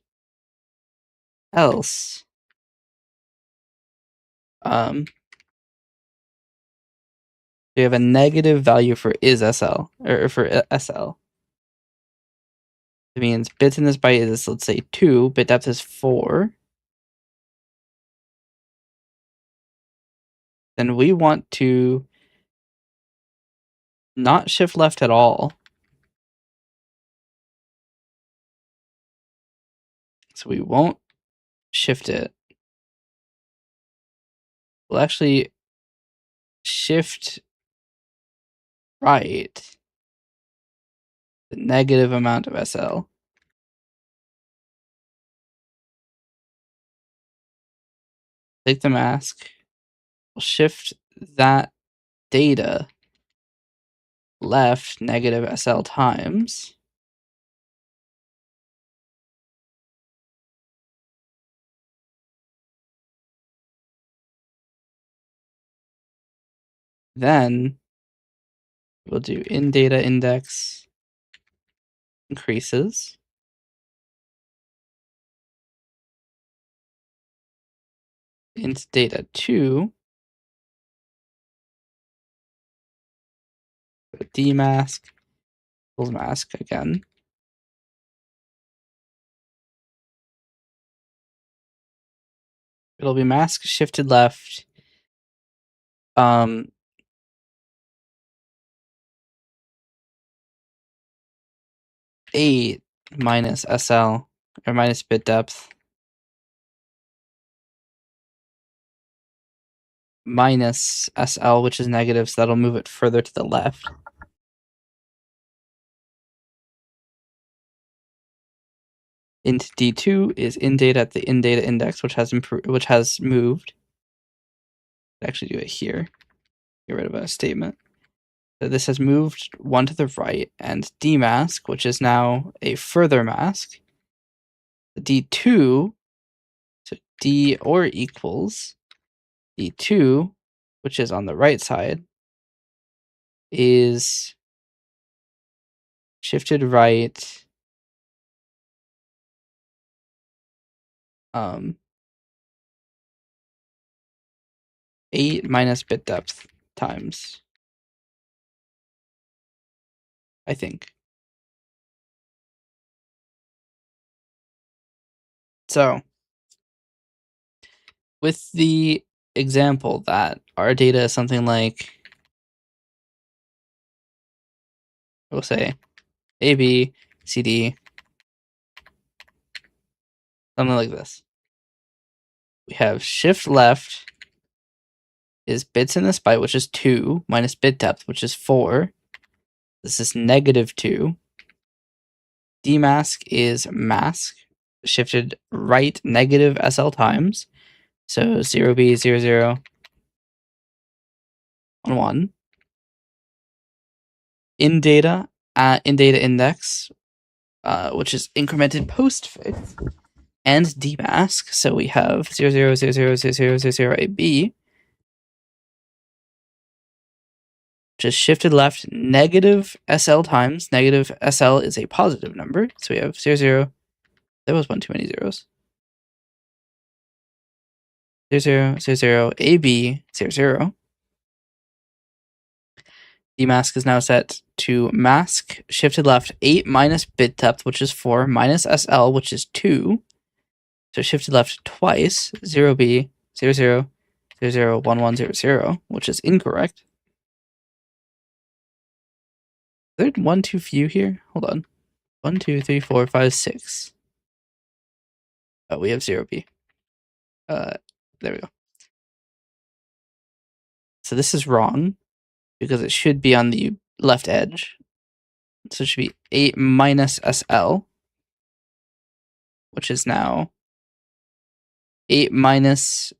Else, we have a negative value for is SL, or for SL. It means bits in this byte is, let's say, 2, bit depth is 4. Then we want to not shift left at all. So we won't shift it. We'll actually shift right the negative amount of SL. Take the mask. We'll shift that data left negative SL times. Then we'll do in data index increases. Int data 2, dmask, equals mask again. It'll be mask shifted left. 8 minus SL, or minus bit depth, minus SL, which is negative, so that'll move it further to the left. Int D2 is in data at the in data index, which has moved. Actually do it here. Get rid of a statement. So this has moved 1 to the right, and dmask, which is now a further mask. The D2, so D or equals D2, which is on the right side, is shifted right 8 minus bit depth times, I think. So with the example that our data is something like, we'll say A, B, C, D, something like this. We have shift left is bits in this byte, which is 2, minus bit depth, which is 4. This is negative 2. Dmask is mask shifted right negative SL times. So 0B, 0, 0, 1, 1. In data index, which is incremented postfix, and dmask. So we have 0, 0, 0, 0, 0, 0, 0, 0, AB, which is shifted left negative SL times. Negative SL is a positive number. So we have 0, 0. That was one too many zeros. 0, 0, 0, 0, AB, 0, 0. Dmask is now set to mask shifted left 8 minus bit depth, which is 4, minus SL, which is 2. So shifted left twice, 0B, 0, 0, 0, 0, 1, 1, 0, 0, which is incorrect. Is there 1 too few here? Hold on. 1, 2, 3, 4, 5, 6. Oh, we have 0B. There we go. So this is wrong because it should be on the left edge. So it should be 8 minus SL, which is now 8 minus,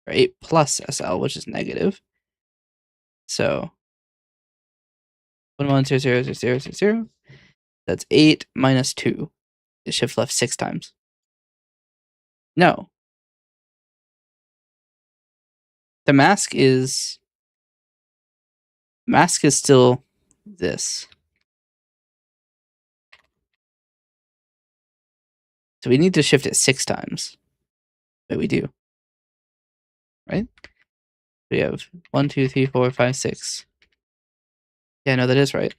or 8 plus SL, which is negative. So 1, 1, 0, 0, 0, 0, 0, 0. That's 8 minus 2. It shift left 6 times. No. The mask is still this. So we need to shift it 6 times. But we do. Right? We have 1, 2, 3, 4, 5, 6. Yeah, no, that is right.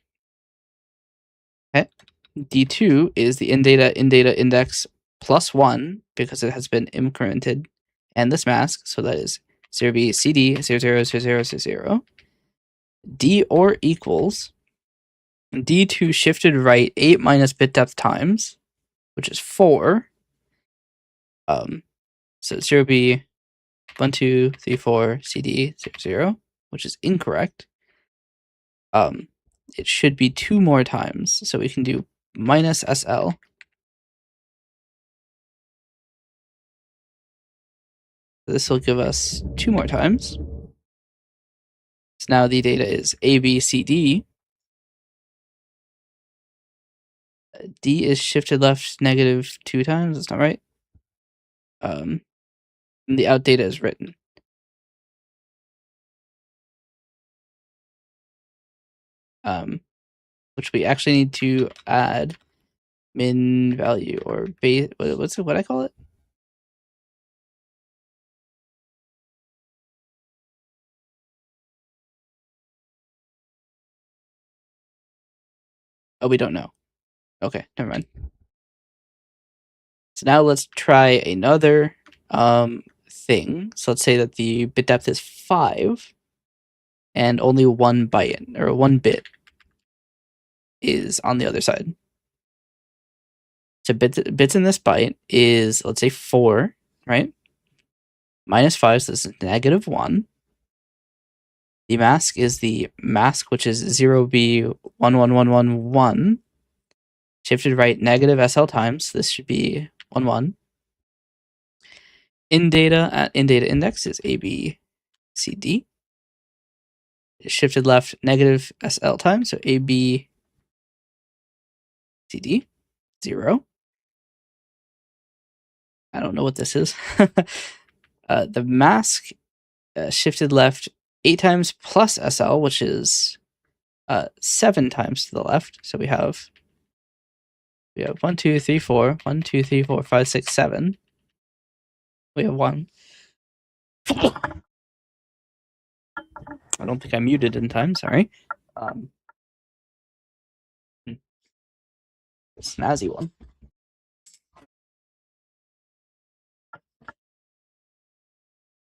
Okay. D2 is the in data index plus 1 because it has been incremented and this mask. So that is 0B CD 0, 0, 0, 0, 0, 0. D or equals D2 shifted right 8 minus bit depth times, which is 4. So 0B 1, 2, 3, 4 CD 0, 0, which is incorrect. It should be 2 more times. So we can do minus SL. This will give us 2 more times. So now the data is ABCD. D is shifted left negative 2 times. That's not right. And the out data is written. Which we actually need to add min value or base. What I call it? Oh, we don't know. Okay, never mind. So now let's try another thing. So let's say that the bit depth is 5 and only 1 byte or 1 bit is on the other side. So bits in this byte is, let's say, 4, right? Minus 5, so this is negative 1. The mask is the mask, which is 0B11111. Shifted right negative SL times. This should be 1, 1. In data index is ABCD. Shifted left negative SL times, so ABCD 0. I don't know what this is. The mask shifted left 8 times plus SL, which is 7 times to the left. So we have 1, 2, 3, 4. 1, 2, 3, 4, 5, 6, 7. We have 1. I don't think I muted in time. Sorry. Snazzy one.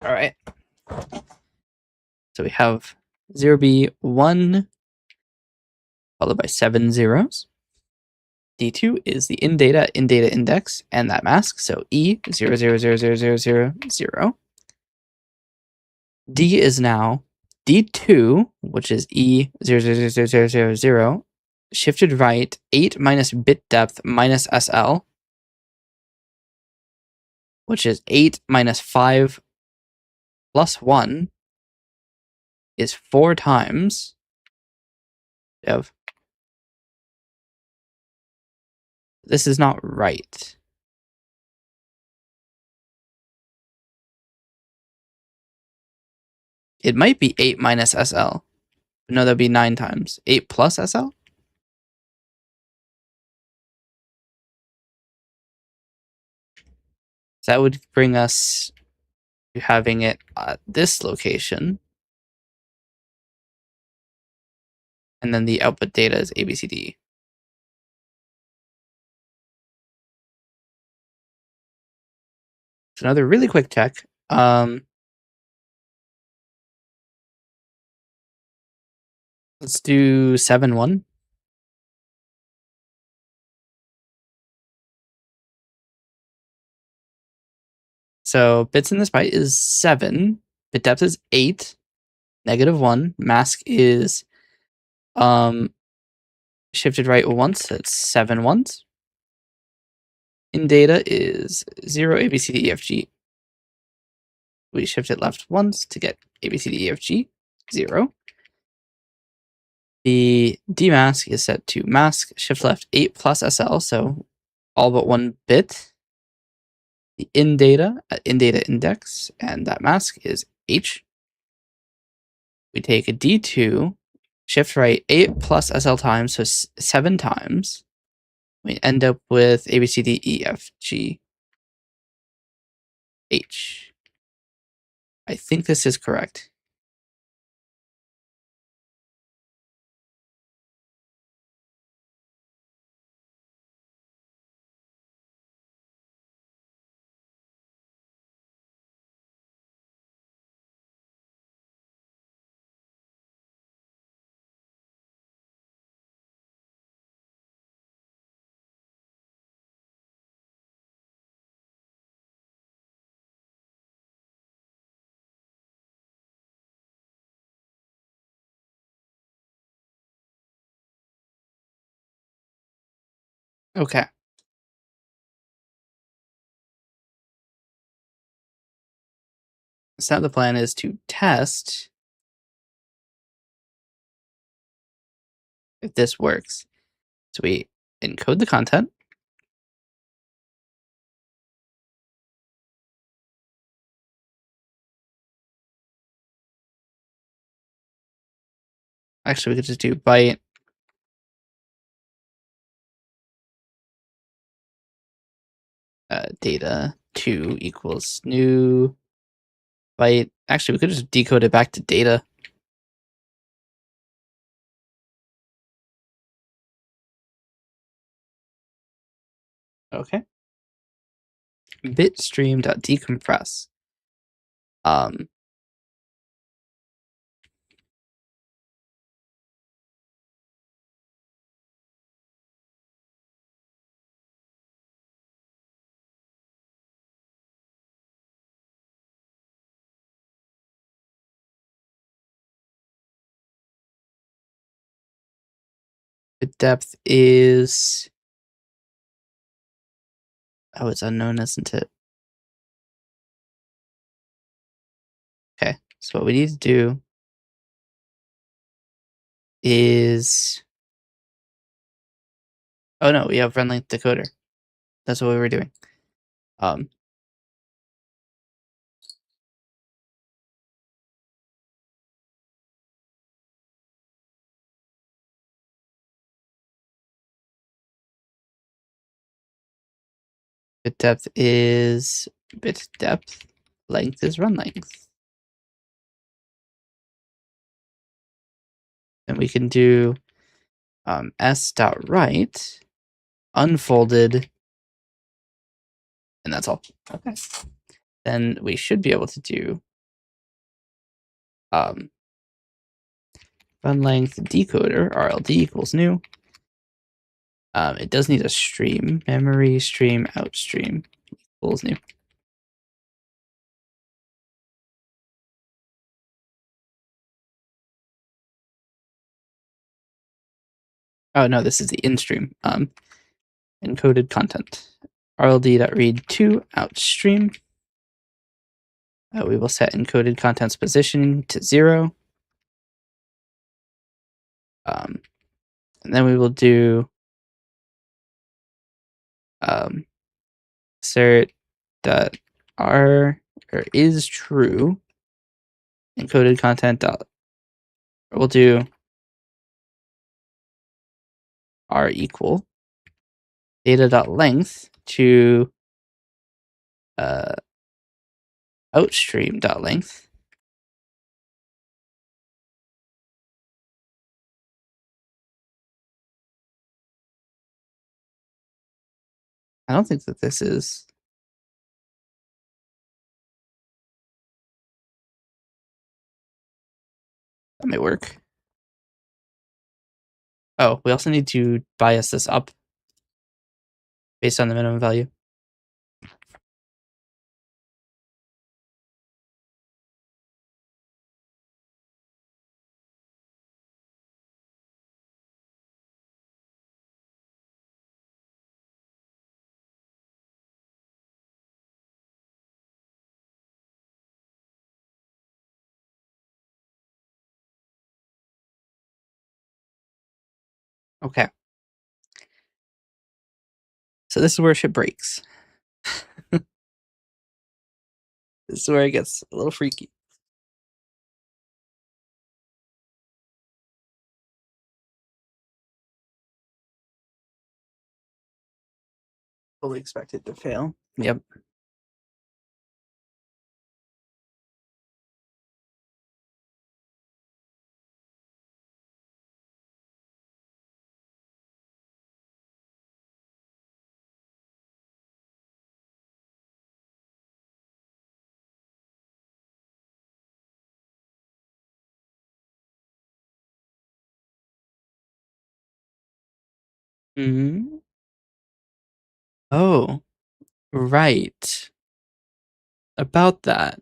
All right. So we have 0B1 followed by 7 zeros. D2 is the in data index and that mask. So E 0, 0, 0, 0, 0, 0, 0. D is now D2, which is E 0, 0, 0, 0, 0, 0, shifted right 8 minus bit depth minus SL, which is 8 minus 5 plus 1 is 4 times. Of this is not right. It might be 8 minus SL. No, that'd be 9 times. 8 plus SL? So that would bring us to having it at this location. And then the output data is ABCD. So another really quick check. Let's do 7, 1. So bits in this byte is 7. Bit depth is 8. -1. Mask is shifted right once, that's 7 ones. In data is 0, A, B, C, D, E, F, G. We shift it left once to get A, B, C, D, E, F, G, 0. The dmask is set to mask, shift left 8 plus SL, so all but 1 bit. The in data index, and that mask is H. We take a D2, shift right 8 plus SL times, so 7 times. We end up with A, B, C, D, E, F, G, H. I think this is correct. Okay. So now the plan is to test if this works. So we encode the content. Actually, we could just do byte data 2 equals new byte. Actually, we could just decode it back to data. Okay. Bitstream.decompress. The depth is, oh, it's unknown, isn't it? Okay, so what we need to do is, oh no, we have run length decoder. That's what we were doing. Bit depth is bit depth. Length is run length. And we can do s.write unfolded, and that's all. Okay. Then we should be able to do run length decoder RLD equals new. It does need a stream, memory stream outstream equals new. Oh no, this is the in stream. Encoded content. RLD.read to outstream. We will set encoded content's position to 0. And then we will do assert that r or is true encoded content dot, we'll do r equal data dot length to outstream dot length. I don't think that this is, that may work. Oh, we also need to bias this up based on the minimum value. Okay. So this is where shit breaks. This is where it gets a little freaky. Fully expected to fail. Yep. Hmm. Oh, right. About that.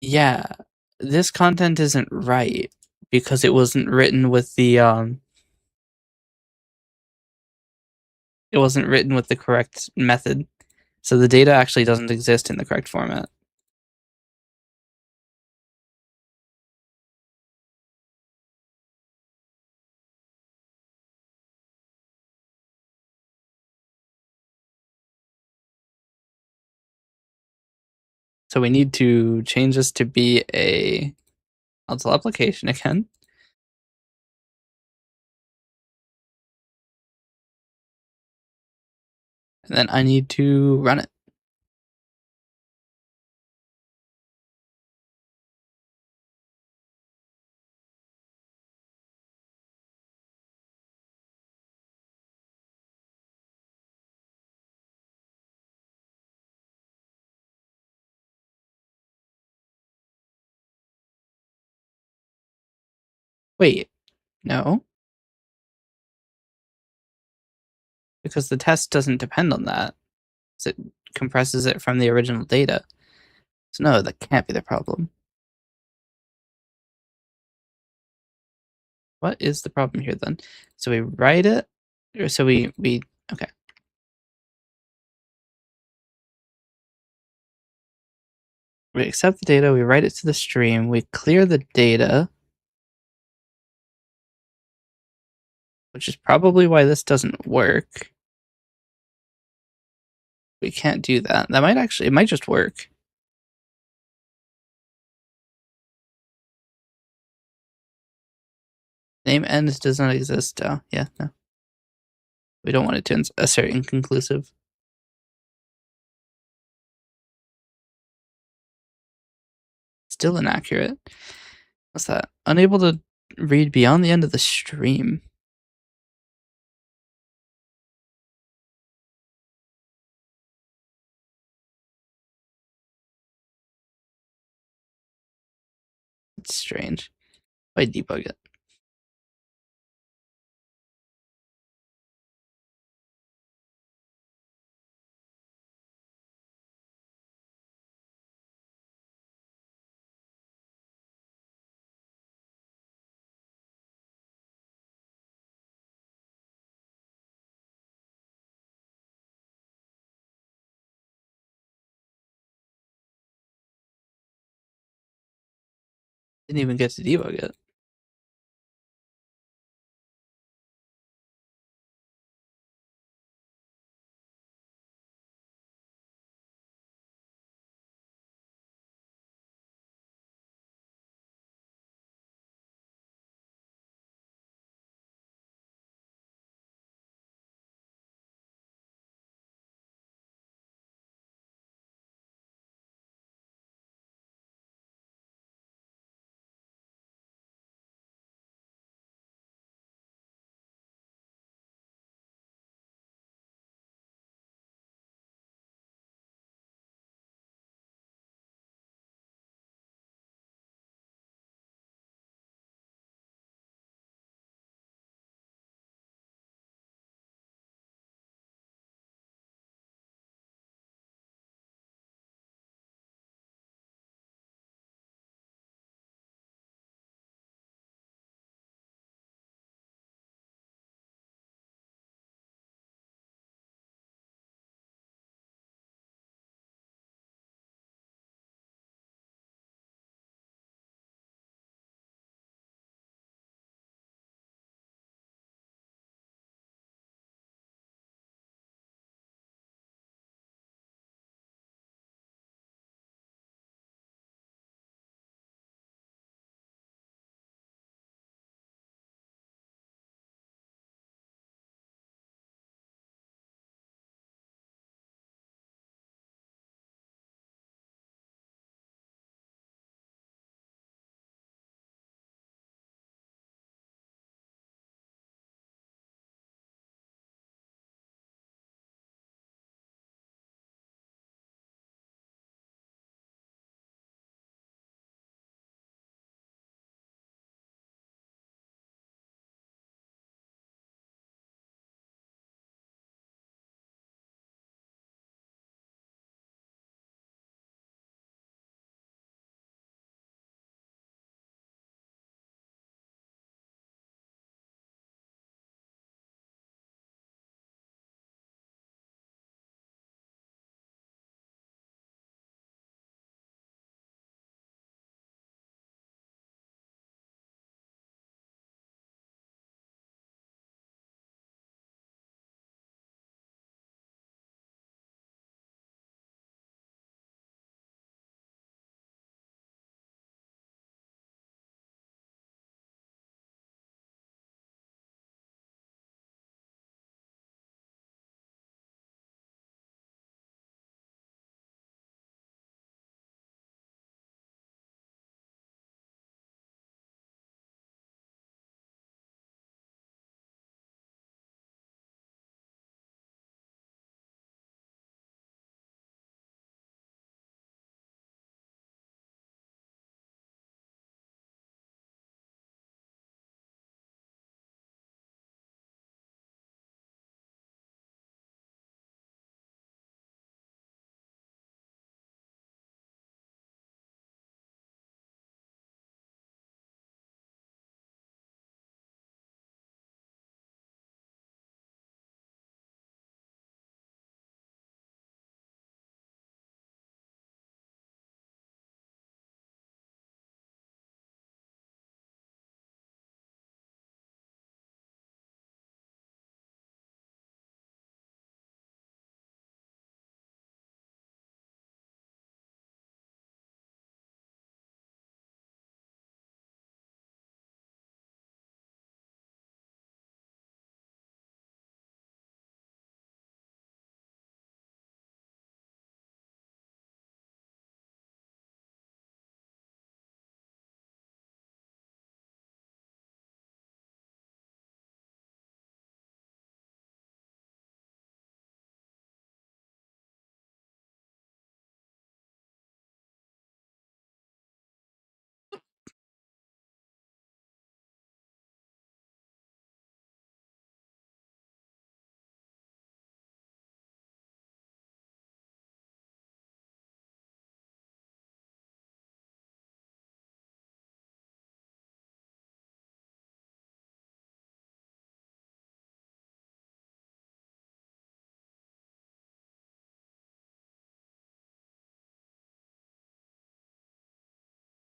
Yeah. This content isn't right because it wasn't written with the it wasn't written with the correct method. So the data actually doesn't exist in the correct format. So we need to change this to be a console application again. And then I need to run it. Wait, no, because the test doesn't depend on that. So it compresses it from the original data. So no, that can't be the problem. What is the problem here then? So we write it, or so we okay. We accept the data, we write it to the stream, we clear the data, which is probably why this doesn't work. We can't do that. That might actually, it might just work. Name ends does not exist. Oh, yeah, no. We don't want it to assert inconclusive. Still inaccurate. What's that? Unable to read beyond the end of the stream. It's strange. I debug it. Didn't even get to debug it.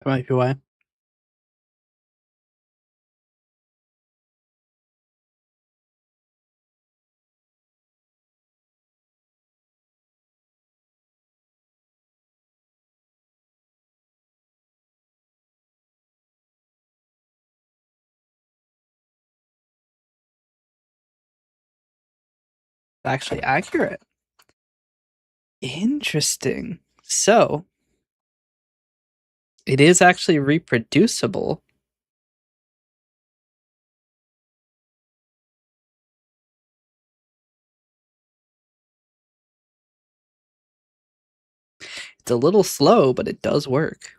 That might be why. Actually accurate. Interesting. So, it is actually reproducible. It's a little slow, but it does work.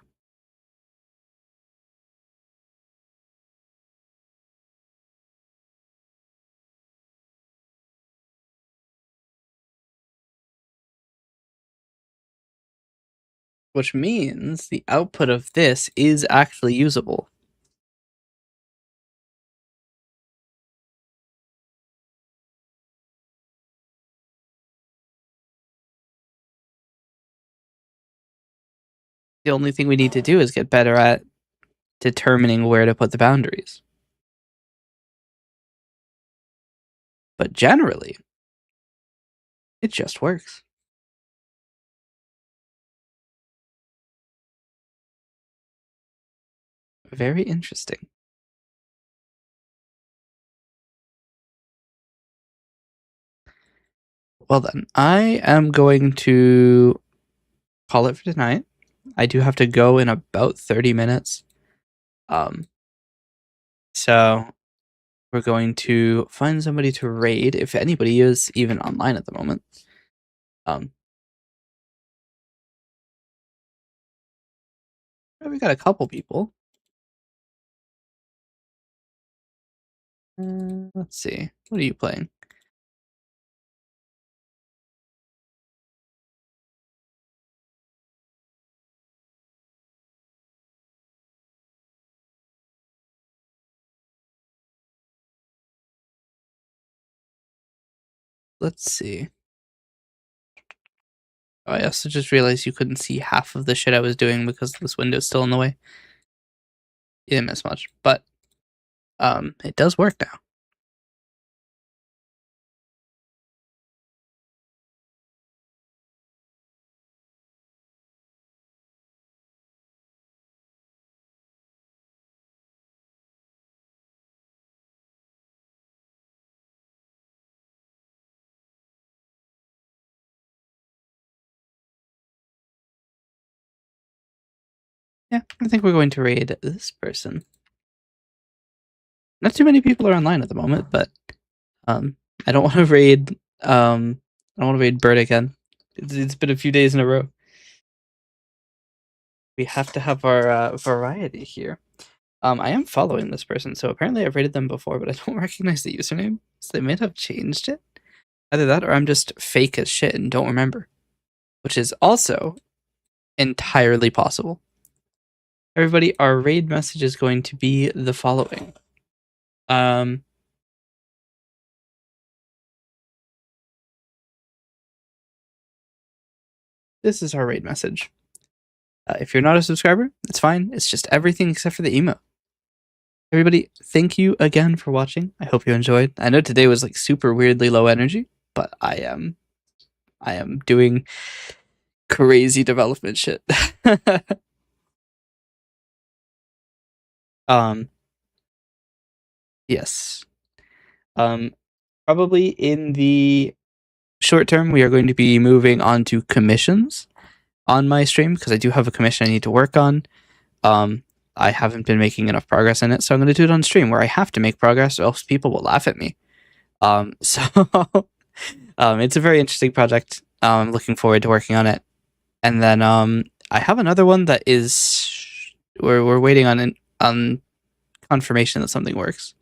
Which means the output of this is actually usable. The only thing we need to do is get better at determining where to put the boundaries. But generally, it just works. Very interesting. Well then, I am going to call it for tonight. I do have to go in about 30 minutes. So we're going to find somebody to raid, if anybody is even online at the moment. We got a couple people. Let's see. What are you playing? Let's see. Oh, I also just realized you couldn't see half of the shit I was doing because this window's still in the way. You didn't miss much, but it does work now. Yeah, I think we're going to raid this person. Not too many people are online at the moment, but I don't want to raid I don't want to raid Bird again. It's been a few days in a row. We have to have our variety here. I am following this person, so apparently I've rated them before, but I don't recognize the username, so they might have changed it. Either that or I'm just fake as shit and don't remember, which is also entirely possible. Everybody, our raid message is going to be the following. This is our raid message. If you're not a subscriber, it's fine. It's just everything except for the emo. Everybody, thank you again for watching. I hope you enjoyed. I know today was like super weirdly low energy, but I am doing crazy development shit. Yes. Probably in the short term, we are going to be moving on to commissions on my stream because I do have a commission I need to work on. I haven't been making enough progress in it, so I'm going to do it on stream where I have to make progress or else people will laugh at me. So it's a very interesting project. I'm looking forward to working on it. And then I have another one that is we're waiting on confirmation that something works.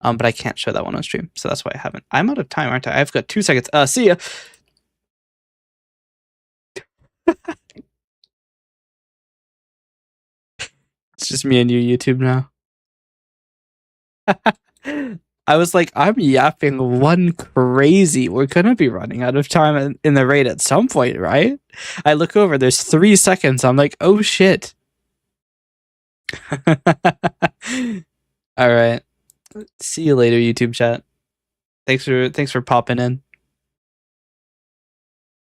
But I can't show that one on stream, so that's why I haven't. I'm out of time, aren't I? I've got 2 seconds. See ya. It's just me and you, YouTube now. I was like, I'm yapping one crazy. We're gonna be running out of time in the raid at some point, right? I look over, there's 3 seconds. I'm like, oh shit. All right. See you later, YouTube chat. Thanks for popping in.